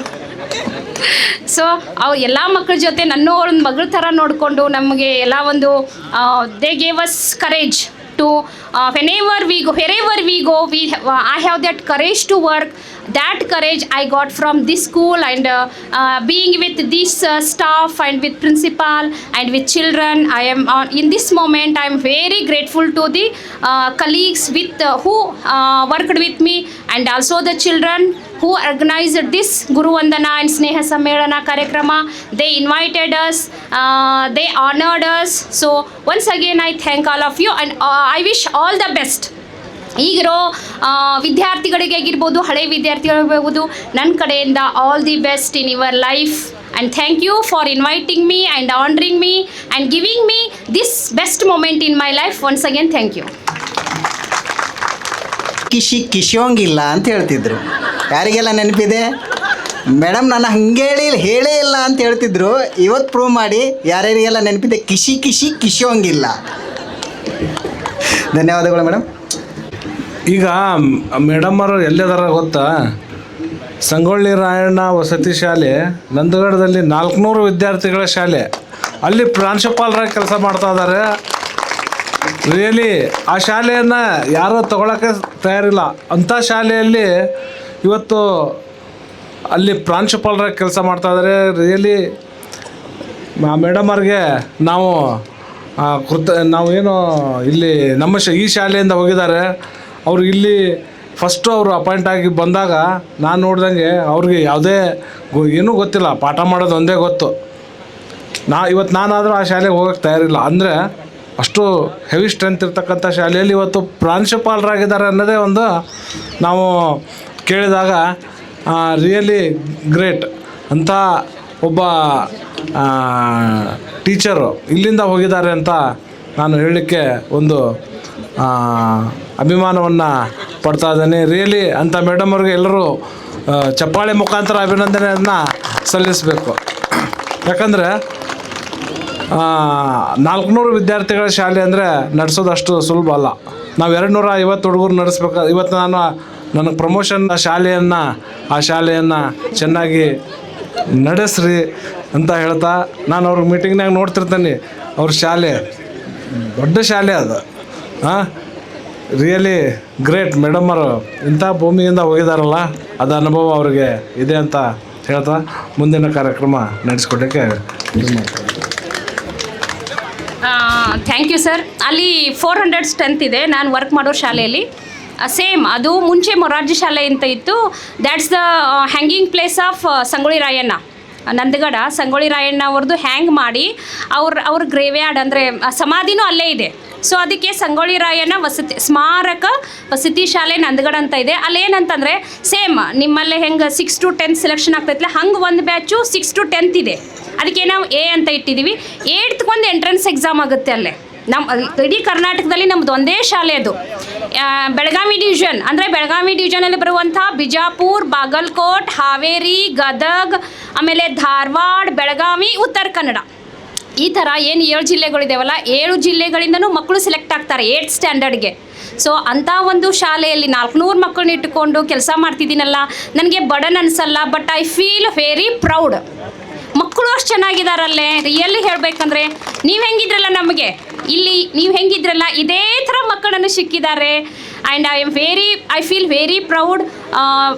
ಸೊ ಅವು ಎಲ್ಲ ಮಕ್ಕಳ ಜೊತೆ ನನ್ನ ಒಂದು ಮಗಳ ಥರ ನೋಡಿಕೊಂಡು ನಮಗೆ ಎಲ್ಲ ಒಂದು they gave us courage to wherever we go, I have that courage to work. That courage I got from this school, and being with this staff and with principal and with children. I am in this moment I am very grateful to the colleagues who worked with me, and also the children who organized this Guru Vandana and Sneha Sammelana Karykrama. They invited us, they honored us. So once again I thank all of you, and I wish all the best. ಈಗಿರೋ ವಿದ್ಯಾರ್ಥಿಗಳಿಗೆ ಆಗಿರ್ಬೋದು, ಹಳೆ ವಿದ್ಯಾರ್ಥಿಗಳಿರ್ಬೋದು, ನನ್ನ ಕಡೆಯಿಂದ all the best in your life. And thank you for inviting me and honouring me and giving me this best moment in my life. Once again thank you. ಕಿಶೋಂಗಿಲ್ಲ ಅಂತ ಹೇಳ್ತಿದ್ರು. ಯಾರಿಗೆಲ್ಲ ನೆನಪಿದೆ? ಮೇಡಮ್ ನಾನು ಹಂಗೆ ಹೇಳೇ ಇಲ್ಲ ಅಂತ ಹೇಳ್ತಿದ್ರು. ಇವತ್ತು ಪ್ರೂವ್ ಮಾಡಿ ಯಾರ್ಯಾರಿಗೆಲ್ಲ ನೆನಪಿದೆ ಕಿಶೋಂಗಿಲ್ಲ. ಧನ್ಯವಾದಗಳು ಮೇಡಮ್. ಈಗ ಮೇಡಮ್ಮರು ಎಲ್ಲಿದಾರ ಗೊತ್ತಾ? ಸಂಗೊಳ್ಳಿ ರಾಯಣ್ಣ ವಸತಿ ಶಾಲೆ ನಂದಗಡದಲ್ಲಿ 400 ವಿದ್ಯಾರ್ಥಿಗಳ ಶಾಲೆ, ಅಲ್ಲಿ ಪ್ರಾಂಶುಪಾಲರಾಗಿ ಕೆಲಸ ಮಾಡ್ತಾ ಇದ್ದಾರೆ. ರಿಯಲಿ ಆ ಶಾಲೆಯನ್ನು ಯಾರೂ ತಗೊಳ್ಳೋಕ್ಕೆ ತಯಾರಿಲ್ಲ. ಅಂಥ ಶಾಲೆಯಲ್ಲಿ ಇವತ್ತು ಅಲ್ಲಿ ಪ್ರಾಂಶುಪಾಲರಾಗಿ ಕೆಲಸ ಮಾಡ್ತಾ ಇದ್ದಾರೆ. ರಿಯಲಿ ಮೇಡಮವ್ರಿಗೆ ನಾವೇನು ಇಲ್ಲಿ ಈ ಶಾಲೆಯಿಂದ ಹೋಗಿದ್ದಾರೆ. ಅವರು ಇಲ್ಲಿ ಫಸ್ಟು ಅವರು ಅಪಾಯಿಂಟ್ ಆಗಿ ಬಂದಾಗ ನಾನು ನೋಡ್ದಂಗೆ ಅವ್ರಿಗೆ ಯಾವುದೇ ಏನೂ ಗೊತ್ತಿಲ್ಲ, ಪಾಠ ಮಾಡೋದು ಒಂದೇ ಗೊತ್ತು. ನಾನಾದರೂ ಆ ಶಾಲೆಗೆ ಹೋಗೋಕ್ಕೆ ತಯಾರಿಲ್ಲ. ಅಂದರೆ ಅಷ್ಟು ಹೆವಿ ಸ್ಟ್ರೆಂತ್ ಇರ್ತಕ್ಕಂಥ ಶಾಲೆಯಲ್ಲಿ ಇವತ್ತು ಪ್ರಾಂಶುಪಾಲರಾಗಿದ್ದಾರೆ ಅನ್ನೋದೇ ಒಂದು ನಾವು ಕೇಳಿದಾಗ ರಿಯಲಿ ಗ್ರೇಟ್. ಅಂಥ ಒಬ್ಬ ಟೀಚರು ಇಲ್ಲಿಂದ ಹೋಗಿದ್ದಾರೆ ಅಂತ ನಾನು ಹೇಳಲಿಕ್ಕೆ ಒಂದು ಅಭಿಮಾನವನ್ನು ಪಡ್ತಾ ಇದ್ದೇನೆ. ರಿಯಲಿ ಅಂಥ ಮೇಡಮ್ ಅವ್ರಿಗೆ ಎಲ್ಲರೂ ಚಪ್ಪಾಳೆ ಮುಖಾಂತರ ಅಭಿನಂದನೆಯನ್ನು ಸಲ್ಲಿಸಬೇಕು. ಯಾಕಂದರೆ 400 ವಿದ್ಯಾರ್ಥಿಗಳ ಶಾಲೆ ಅಂದರೆ ನಡೆಸೋದು ಅಷ್ಟು ಸುಲಭ ಅಲ್ಲ. ನಾವು 250 ಹುಡುಗರು ನಡೆಸ್ಬೇಕು. ಇವತ್ತು ನನಗೆ ಪ್ರಮೋಷನ್ ಆ ಶಾಲೆಯನ್ನು ಚೆನ್ನಾಗಿ ನಡೆಸ್ರಿ ಅಂತ ಹೇಳ್ತಾ ನಾನು ಅವ್ರ ಮೀಟಿಂಗ್ನಾಗ ನೋಡ್ತಿರ್ತೀನಿ. ಅವ್ರ ಶಾಲೆ ದೊಡ್ಡ ಶಾಲೆ ಅದು. Really great. ಮೇಡಮ್ಮರು ಇಂಥ ಭೂಮಿಯಿಂದ ಹೋಗಿದಾರಲ್ಲ, ಅದು ಅನುಭವ ಅವ್ರಿಗೆ ಇದೆ ಅಂತ ಹೇಳ್ತಾ ಮುಂದಿನ ಕಾರ್ಯಕ್ರಮ ನಡೆಸ್ಕೊಡೋಕ್ಕೆ ಥ್ಯಾಂಕ್ ಯು ಸರ್. ಅಲ್ಲಿ 400 ಸ್ಟ್ರೆಂತ್ ಇದೆ ನಾನು ವರ್ಕ್ ಮಾಡೋ ಶಾಲೆಯಲ್ಲಿ. ಸೇಮ್ ಅದು ಮುಂಚೆ ಮೊರಾರ್ಜಿ ಶಾಲೆ ಅಂತ ಇತ್ತು. That's the hanging place of Sangolli Rayanna. Nandagad Sangolli Rayanna ಅವ್ರದ್ದು ಹ್ಯಾಂಗ್ ಮಾಡಿ ಅವ್ರ ಗ್ರೇವ್ಯಾರ್ಡ್ ಅಂದರೆ ಸಮಾಧಿನೂ ಅಲ್ಲೇ ಇದೆ. ಸೊ ಅದಕ್ಕೆ ಸಂಗೊಳ್ಳಿ ರಾಯಣ್ಣ ಸ್ಮಾರಕ ವಸತಿ ಶಾಲೆ ನಂದಗಡ ಅಂತ ಇದೆ. ಅಲ್ಲೇನಂತಂದರೆ ಸೇಮ್ ನಿಮ್ಮಲ್ಲೇ ಹೆಂಗೆ 6 to 10 ಸೆಲೆಕ್ಷನ್ ಆಗ್ತೈತಿಲ್ಲ, ಹಂಗೆ ಒಂದು ಬ್ಯಾಚು 6 to 10 ಇದೆ. ಅದಕ್ಕೆ ನಾವು A ಅಂತ ಇಟ್ಟಿದ್ದೀವಿ. 8th ಒಂದು ಎಂಟ್ರೆನ್ಸ್ ಎಕ್ಸಾಮ್ ಆಗುತ್ತೆ ಅಲ್ಲೇ. ಇಡೀ ಕರ್ನಾಟಕದಲ್ಲಿ ನಮ್ಮದು ಒಂದೇ ಶಾಲೆ ಅದು. ಬೆಳಗಾವಿ ಡಿವಿಷನ್ ಅಂದರೆ ಬೆಳಗಾವಿ ಡಿವಿಷನಲ್ಲಿ ಬರುವಂಥ ಬಿಜಾಪುರ, ಬಾಗಲಕೋಟ್, ಹಾವೇರಿ, ಗದಗ್, ಆಮೇಲೆ ಧಾರವಾಡ, ಬೆಳಗಾವಿ, ಉತ್ತರ ಕನ್ನಡ, ಈ ಥರ ಏನು 7 ಜಿಲ್ಲೆಗಳಿದ್ದಾವಲ್ಲ, 7 ಜಿಲ್ಲೆಗಳಿಂದನೂ ಮಕ್ಕಳು ಸೆಲೆಕ್ಟ್ ಆಗ್ತಾರೆ 8th ಸ್ಟ್ಯಾಂಡರ್ಡ್ಗೆ. ಸೊ ಅಂಥ ಒಂದು ಶಾಲೆಯಲ್ಲಿ 400 ಮಕ್ಕಳನ್ನ ಇಟ್ಟುಕೊಂಡು ಕೆಲಸ ಮಾಡ್ತಿದ್ದೀನಲ್ಲ, ನನಗೆ ಬರ್ಡನ್ ಅನಿಸಲ್ಲ. But I feel very proud. ಮಕ್ಕಳು ಅಷ್ಟು ಚೆನ್ನಾಗಿದ್ದಾರಲ್ಲೇ. ರಿಯಲಿ ಹೇಳಬೇಕಂದ್ರೆ ನೀವು ಹೆಂಗಿದ್ರಲ್ಲ, ನಮಗೆ ಇಲ್ಲಿ ನೀವು ಹೆಂಗಿದ್ರಲ್ಲ ಇದೇ ಥರ ಮಕ್ಕಳನ್ನು ಸಿಕ್ಕಿದ್ದಾರೆ. And I feel very proud.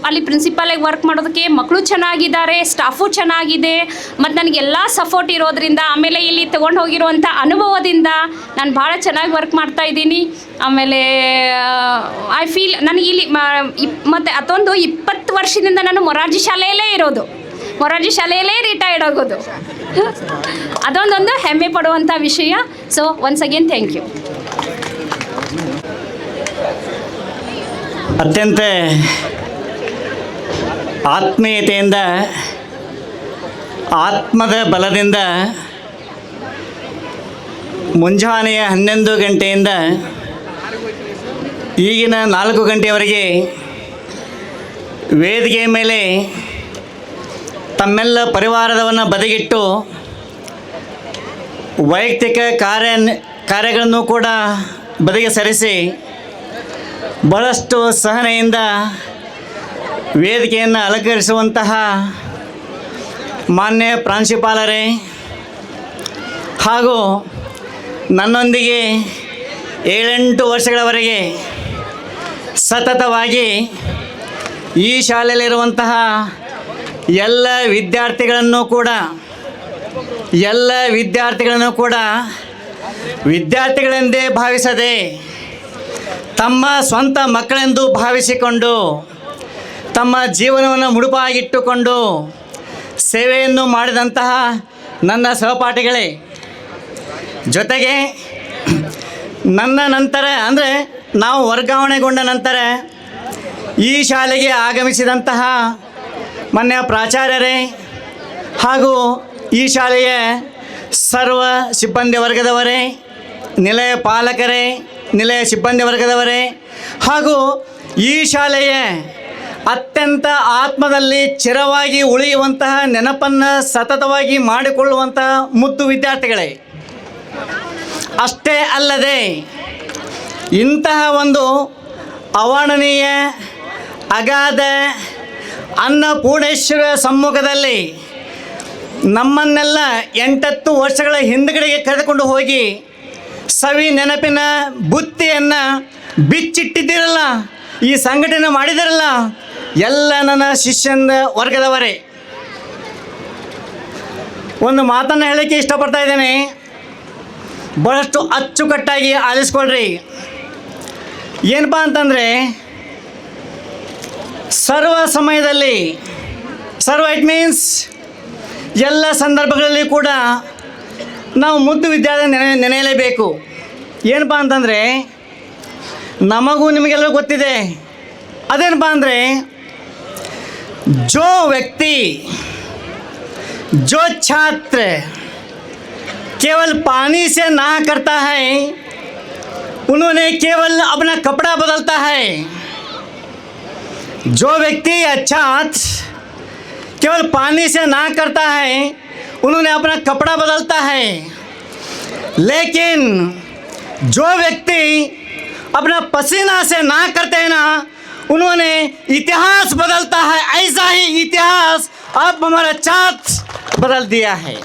ಅಲ್ಲಿ ಪ್ರಿನ್ಸಿಪಾಲಾಗಿ ವರ್ಕ್ ಮಾಡೋದಕ್ಕೆ ಮಕ್ಕಳು ಚೆನ್ನಾಗಿದ್ದಾರೆ, ಸ್ಟಾಫು ಚೆನ್ನಾಗಿದೆ, ಮತ್ತು ನನಗೆಲ್ಲ ಸಪೋರ್ಟ್ ಇರೋದ್ರಿಂದ, ಆಮೇಲೆ ಇಲ್ಲಿ ತೊಗೊಂಡು ಹೋಗಿರುವಂಥ ಅನುಭವದಿಂದ ನಾನು ಭಾಳ ಚೆನ್ನಾಗಿ ವರ್ಕ್ ಮಾಡ್ತಾಯಿದ್ದೀನಿ. ಆಮೇಲೆ ಐ ಫೀಲ್ ನನಗೆ ಇಲ್ಲಿ ಮತ್ತು ಅದೊಂದು 20 ವರ್ಷದಿಂದ ನಾನು ಮೊರಾರ್ಜಿ ಶಾಲೆಯಲ್ಲೇ ಇರೋದು, ಮೊರಾರ್ಜಿ ಶಾಲೆಯಲ್ಲೇ ರಿಟೈರ್ಡ್ ಆಗೋದು. ಅದೊಂದೊಂದು ಹೆಮ್ಮೆ ಪಡುವಂಥ ವಿಷಯ. So once again thank you. ಅತ್ಯಂತ ಆತ್ಮೀಯತೆಯಿಂದ, ಆತ್ಮದ ಬಲದಿಂದ ಮುಂಜಾನೆಯ 11 ಗಂಟೆಯಿಂದ ಈಗಿನ 4 ಗಂಟೆಯವರೆಗೆ ವೇದಿಕೆಯ ಮೇಲೆ ತಮ್ಮೆಲ್ಲ ಪರಿವಾರದವನ್ನು ಬದಿಗಿಟ್ಟು ವೈಯಕ್ತಿಕ ಕಾರ್ಯಗಳನ್ನು ಕೂಡ ಬದಿಗೆ ಸರಿಸಿ ಬಹಳಷ್ಟು ಸಹನೆಯಿಂದ ವೇದಿಕೆಯನ್ನು ಅಲಂಕರಿಸುವಂತಹ ಮಾನ್ಯ ಪ್ರಾಂಶುಪಾಲರೇ ಹಾಗೂ ನನ್ನೊಂದಿಗೆ 7-8 ವರ್ಷಗಳವರೆಗೆ ಸತತವಾಗಿ ಈ ಶಾಲೆಯಲ್ಲಿರುವಂತಹ ಎಲ್ಲ ವಿದ್ಯಾರ್ಥಿಗಳನ್ನು ಕೂಡ ವಿದ್ಯಾರ್ಥಿಗಳೆಂದೇ ಭಾವಿಸದೆ ತಮ್ಮ ಸ್ವಂತ ಮಕ್ಕಳೆಂದು ಭಾವಿಸಿಕೊಂಡು ತಮ್ಮ ಜೀವನವನ್ನು ಮುಡುಪಾಗಿಟ್ಟುಕೊಂಡು ಸೇವೆಯನ್ನು ಮಾಡಿದಂತಹ ನನ್ನ ಸಹಪಾಠಿಗಳೇ, ಜೊತೆಗೆ ನನ್ನ ನಂತರ ಅಂದರೆ ನಾವು ವರ್ಗಾವಣೆಗೊಂಡ ನಂತರ ಈ ಶಾಲೆಗೆ ಆಗಮಿಸಿದಂತಹ ಮಾನ್ಯ ಪ್ರಾಚಾರ್ಯರೇ ಹಾಗೂ ಈ ಶಾಲೆಯ ಸರ್ವ ಸಿಬ್ಬಂದಿ ವರ್ಗದವರೇ, ನಿಲಯ ಪಾಲಕರೇ, ನಿಲಯ ಸಿಬ್ಬಂದಿ ವರ್ಗದವರೇ ಹಾಗೂ ಈ ಶಾಲೆಯ ಅತ್ಯಂತ ಆತ್ಮದಲ್ಲಿ ಚಿರವಾಗಿ ಉಳಿಯುವಂತಹ ನೆನಪನ್ನು ಸತತವಾಗಿ ಮಾಡಿಕೊಳ್ಳುವಂತಹ ಮುದ್ದು ವಿದ್ಯಾರ್ಥಿಗಳೇ, ಅಷ್ಟೇ ಅಲ್ಲದೆ ಇಂತಹ ಒಂದು ಅವರ್ಣನೀಯ ಅಗಾಧ ಅನ್ನಪೂರ್ಣೇಶ್ವರ ಸಮ್ಮುಖದಲ್ಲಿ ನಮ್ಮನ್ನೆಲ್ಲ 8-10 ವರ್ಷಗಳ ಹಿಂದುಗಡೆಗೆ ಕರೆದುಕೊಂಡು ಹೋಗಿ ಸವಿ ನೆನಪಿನ ಬುತ್ತಿಯನ್ನು ಬಿಚ್ಚಿಟ್ಟಿದ್ದೀರಲ್ಲ, ಈ ಸಂಘಟನೆ ಮಾಡಿದಿರಲ್ಲ, ಎಲ್ಲ ನನ್ನ ಶಿಷ್ಯಂದ ವರ್ಗದವರೇ, ಒಂದು ಮಾತನ್ನು ಹೇಳೋಕ್ಕೆ ಇಷ್ಟಪಡ್ತಾ ಇದ್ದೇನೆ. ಬಹಳಷ್ಟು ಅಚ್ಚುಕಟ್ಟಾಗಿ ಆಲಿಸ್ಕೊಳ್ರಿ. ಏನಪ್ಪ ಅಂತಂದರೆ, ಸರ್ವ ಸಮಯದಲ್ಲಿ, ಇಟ್ ಮೀನ್ಸ್ ಎಲ್ಲ ಸಂದರ್ಭಗಳಲ್ಲಿ ಕೂಡ ನಾವು ಮುದ್ದು ವಿದ್ಯಾರ್ಥಿ ನೆನೆಯಲೇಬೇಕು. ಏನಪ್ಪ ಅಂತಂದರೆ, ನಮಗೂ ನಿಮಗೆಲ್ಲರೂ ಗೊತ್ತಿದೆ, ಅದೇನಪ್ಪ ಅಂದರೆ, जो व्यक्ति, जो छात्र केवल पानी से नहा करता है, उन्होंने केवल अपना कपड़ा बदलता है. जो व्यक्ति छात्र केवल पानी से नहा करता है, उन्होंने अपना कपड़ा बदलता है. लेकिन जो व्यक्ति अपना पसीना से नहा करते हैं ना, उन्होंने इतिहास बदलता है. ऐसा ही इतिहास अब हमारा छात्र बदल दिया है.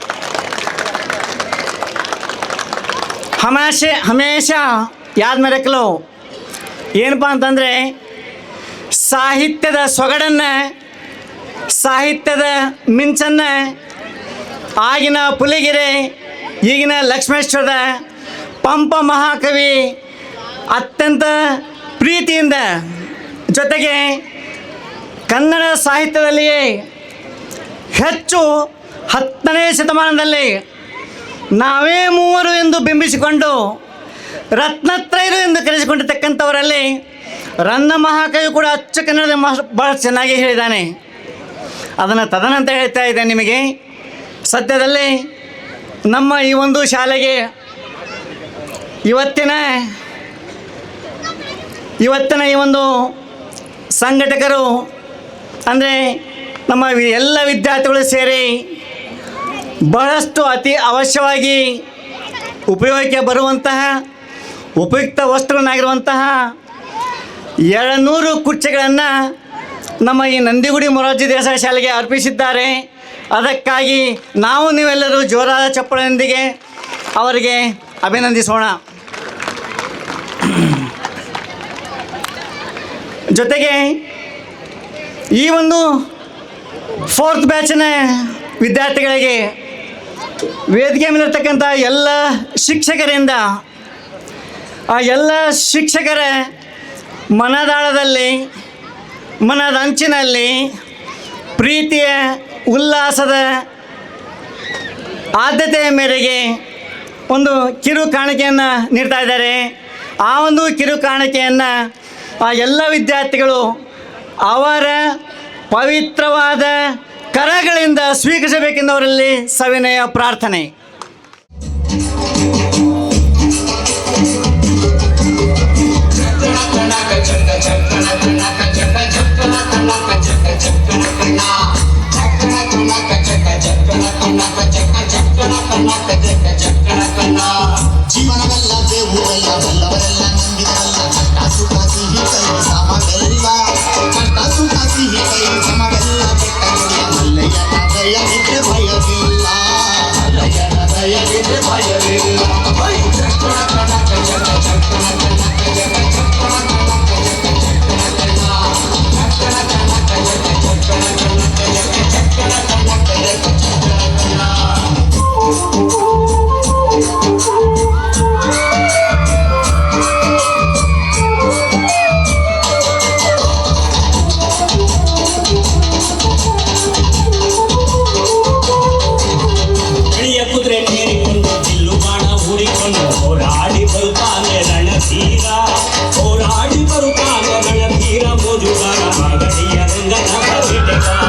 हमेशा याद में रख लो, ಏನಪ್ಪ ಅಂತಂದರೆ, ಸಾಹಿತ್ಯದ ಸೊಗಡನ್ನು, ಸಾಹಿತ್ಯದ ಮಿಂಚನ್ನು ಆಗಿನ ಪುಲಿಗೆರೆ, ಈಗಿನ ಲಕ್ಷ್ಮೇಶ್ವರದ ಪಂಪ ಮಹಾಕವಿ ಅತ್ಯಂತ ಪ್ರೀತಿಯಿಂದ, ಜೊತೆಗೆ ಕನ್ನಡ ಸಾಹಿತ್ಯದಲ್ಲಿಯೇ ಹೆಚ್ಚು 10ನೇ ಶತಮಾನದಲ್ಲಿ ನಾವೇ ಮೂವರು ಎಂದು ಬಿಂಬಿಸಿಕೊಂಡು ರತ್ನತ್ರಯರು ಎಂದು ಕರೆಸಿಕೊಂಡಿರ್ತಕ್ಕಂಥವರಲ್ಲಿ ರನ್ನ ಮಹಾಕವಿ ಕೂಡ ಅಚ್ಚು ಕನ್ನಡದ ಭಾಳ ಚೆನ್ನಾಗಿ ಹೇಳಿದ್ದಾನೆ. ಅದನ್ನು ತದನಂತರ ಹೇಳ್ತಾ ಇದ್ದೇನೆ ನಿಮಗೆ. ಸದ್ಯದಲ್ಲಿ ನಮ್ಮ ಈ ಒಂದು ಶಾಲೆಗೆ ಇವತ್ತಿನ ಈ ಒಂದು ಸಂಘಟಕರು ಅಂದರೆ ನಮ್ಮ ಎಲ್ಲ ವಿದ್ಯಾರ್ಥಿಗಳು ಸೇರಿ ಬಹಳಷ್ಟು ಅತಿ ಅವಶ್ಯವಾಗಿ ಉಪಯೋಗಕ್ಕೆ ಬರುವಂತಹ ಉಪಯುಕ್ತ ವಸ್ತುಗಳನ್ನಾಗಿರುವಂತಹ 200 ಕುರ್ಚಿಗಳನ್ನು ನಮ್ಮ ಈ ನಂದಿಗುಡಿ ಮೊರಾರ್ಜಿ ದೇಸಾಯಿ ಶಾಲೆಗೆ ಅರ್ಪಿಸಿದ್ದಾರೆ. ಅದಕ್ಕಾಗಿ ನಾವು ನೀವೆಲ್ಲರೂ ಜೋರಾದ ಚಪ್ಪಳದೊಂದಿಗೆ ಅವರಿಗೆ ಅಭಿನಂದಿಸೋಣ. ಜೊತೆಗೆ ಈ ಒಂದು 4th ಬ್ಯಾಚಿನ ವಿದ್ಯಾರ್ಥಿಗಳಿಗೆ ವೇದಿಕೆ ಮೇಲಿರ್ತಕ್ಕಂಥ ಎಲ್ಲ ಶಿಕ್ಷಕರಿಂದ ಆ ಎಲ್ಲ ಶಿಕ್ಷಕರ ಮನದಾಳದಲ್ಲಿ ಮನದಂಚಿನಲ್ಲಿ ಪ್ರೀತಿಯ ಉಲ್ಲಾಸದ ಆದ್ಯತೆಯ ಮೇರೆಗೆ ಒಂದು ಕಿರು ಕಾಣಿಕೆಯನ್ನು ನೀಡ್ತಾ ಇದ್ದಾರೆ. ಆ ಒಂದು ಕಿರು ಕಾಣಿಕೆಯನ್ನು ಆ ಎಲ್ಲ ವಿದ್ಯಾರ್ಥಿಗಳು ಅವರ ಪವಿತ್ರವಾದ ಕರಗಳಿಂದ ಸ್ವೀಕರಿಸಬೇಕೆಂದವರಲ್ಲಿ ಸವಿನಯ ಪ್ರಾರ್ಥನೆ. ಜೀವನವೆಲ್ಲ ದೇವುದಲ್ಲ ಬಲ್ಲವರೆಲ್ಲ ನಂಬಿದಲ್ಲ ಕಷ್ಟ ಸುಖ ಸಿಹಿ ಕೈ ಸಮವೆಲ್ಲ ಕಷ್ಟ ಸುಖ ಸಿಹಿ ಕೈ ಸಮವೆಲ್ಲ ಬೆಟ್ಟಗಳ ಮಲ್ಲಯ್ಯನ ದಯವಿದ್ರೆ ಭಯವಿಲ್ಲ ಮಲ್ಲಯ್ಯನ ದಯವಿದ್ರೆ ಭಯವಿಲ್ಲ ಹೋರಾಡಿ ಬರುತ್ತಾನೆ ರಣಧೀರ ಮೋಜುಗಾರ ಮಗಡಿಯ ರಂಗನಾಥ ಬೇಟೆಗಾರ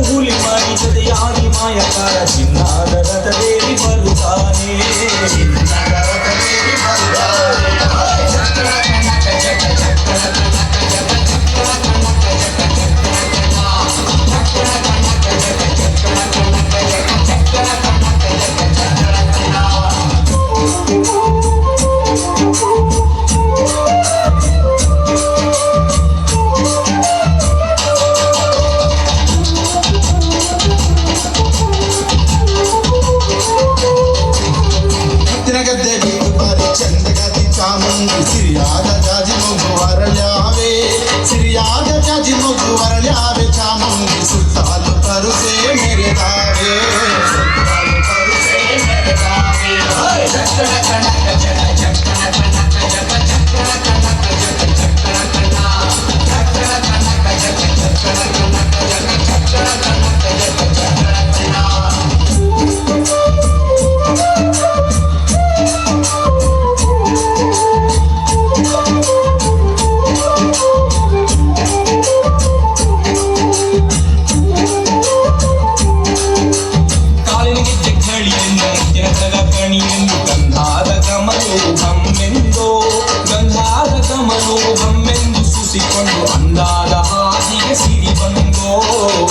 ಹುಲಿ ಮಾರಿ ಜೊತೆಯಾಗಿ ಮಾಯಕಾರ ಚಿನ್ನಾದ ರಥದೇವಿ ಬರುತ್ತಾನೆ ಸಿರಿಯಾದ ಜಾಜಿ ಮಗು ವರಳ್ಯಾವೆ ಚಾಮುಂಡಿ ಸುತ್ತಾಲು ಕರುಸೆ ಮೆರೆದಾವೆ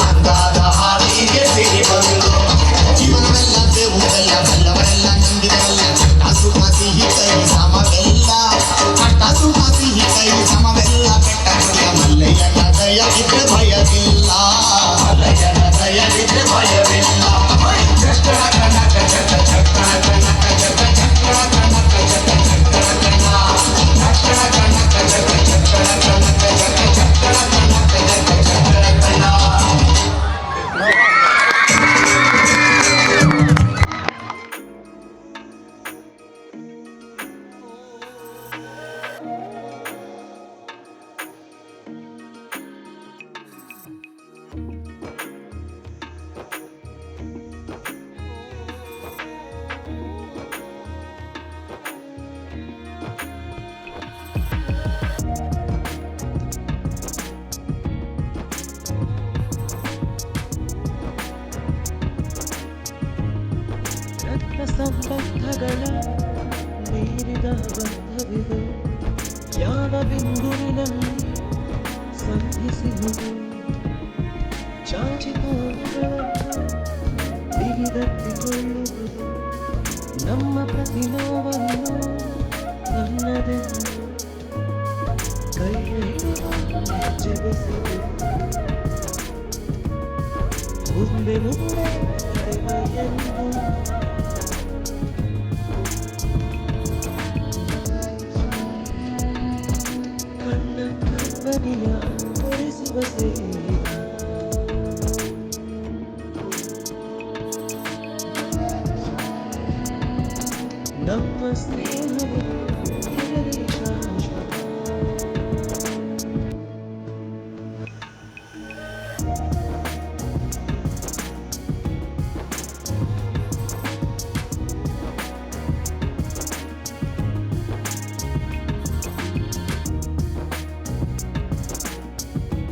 ಅಂದಾದ ಹಾದಿಗೆ ಸಿರಿ ಬಂದೋ ಜೀವನವೆಲ್ಲ ದೇವುದಲ್ಲ ಬಲ್ಲವರೆಲ್ಲ ನಂಬಿದವಲ್ಲ ಕಷ್ಟ ಸುಖ ಸಿಹಿ ಕೈ ಸಮವೆಲ್ಲ ಕಷ್ಟ ಸುಖ ಸಿಹಿ ಕೈ ಸಮವೆಲ್ಲ ಬೆಟ್ಟಗಳ ಮಲ್ಲಯ್ಯನ ದಯವಿದ್ರೆ ಭಯವಿಲ್ಲ ಮಲ್ಲಯ್ಯನ ದಯವಿದ್ರೆ ಭಯವಿಲ್ಲ ಚಕ್ರ ಕನಕ ಚಕ್ರ ಚಕ್ರ ಕನಕ ಚಕ್ರ ಚಕ್ರ ಕನಕ ಚಕ್ರ ಚಕ್ರ ಬಂಧಗಳ ಮೀರಿದ ಬಂಧವಿದು ಯಾವ ಬಿಂದುವಿನಲ್ಲಿ ಸಂಧಿಸಿರುವುದು ಚಾಚಿಕೊಳ್ಳುವುದು ಬಿಗಿದತ್ತಿಕೊಳ್ಳುವುದು ನಮ್ಮ ಪ್ರತಿ ನೋವನ್ನು ನನ್ನದೇ ಕೈ ಜೀವಿಸುವುದು ಮುಂದೆ ಮುಂದೆ ಎಂದು ಕಣ್ಣ ಕಲ್ಪನೆಯ ಒರೆಸುವ ಸೇರಿ ನಮ್ಮ ಸ್ನೇಹ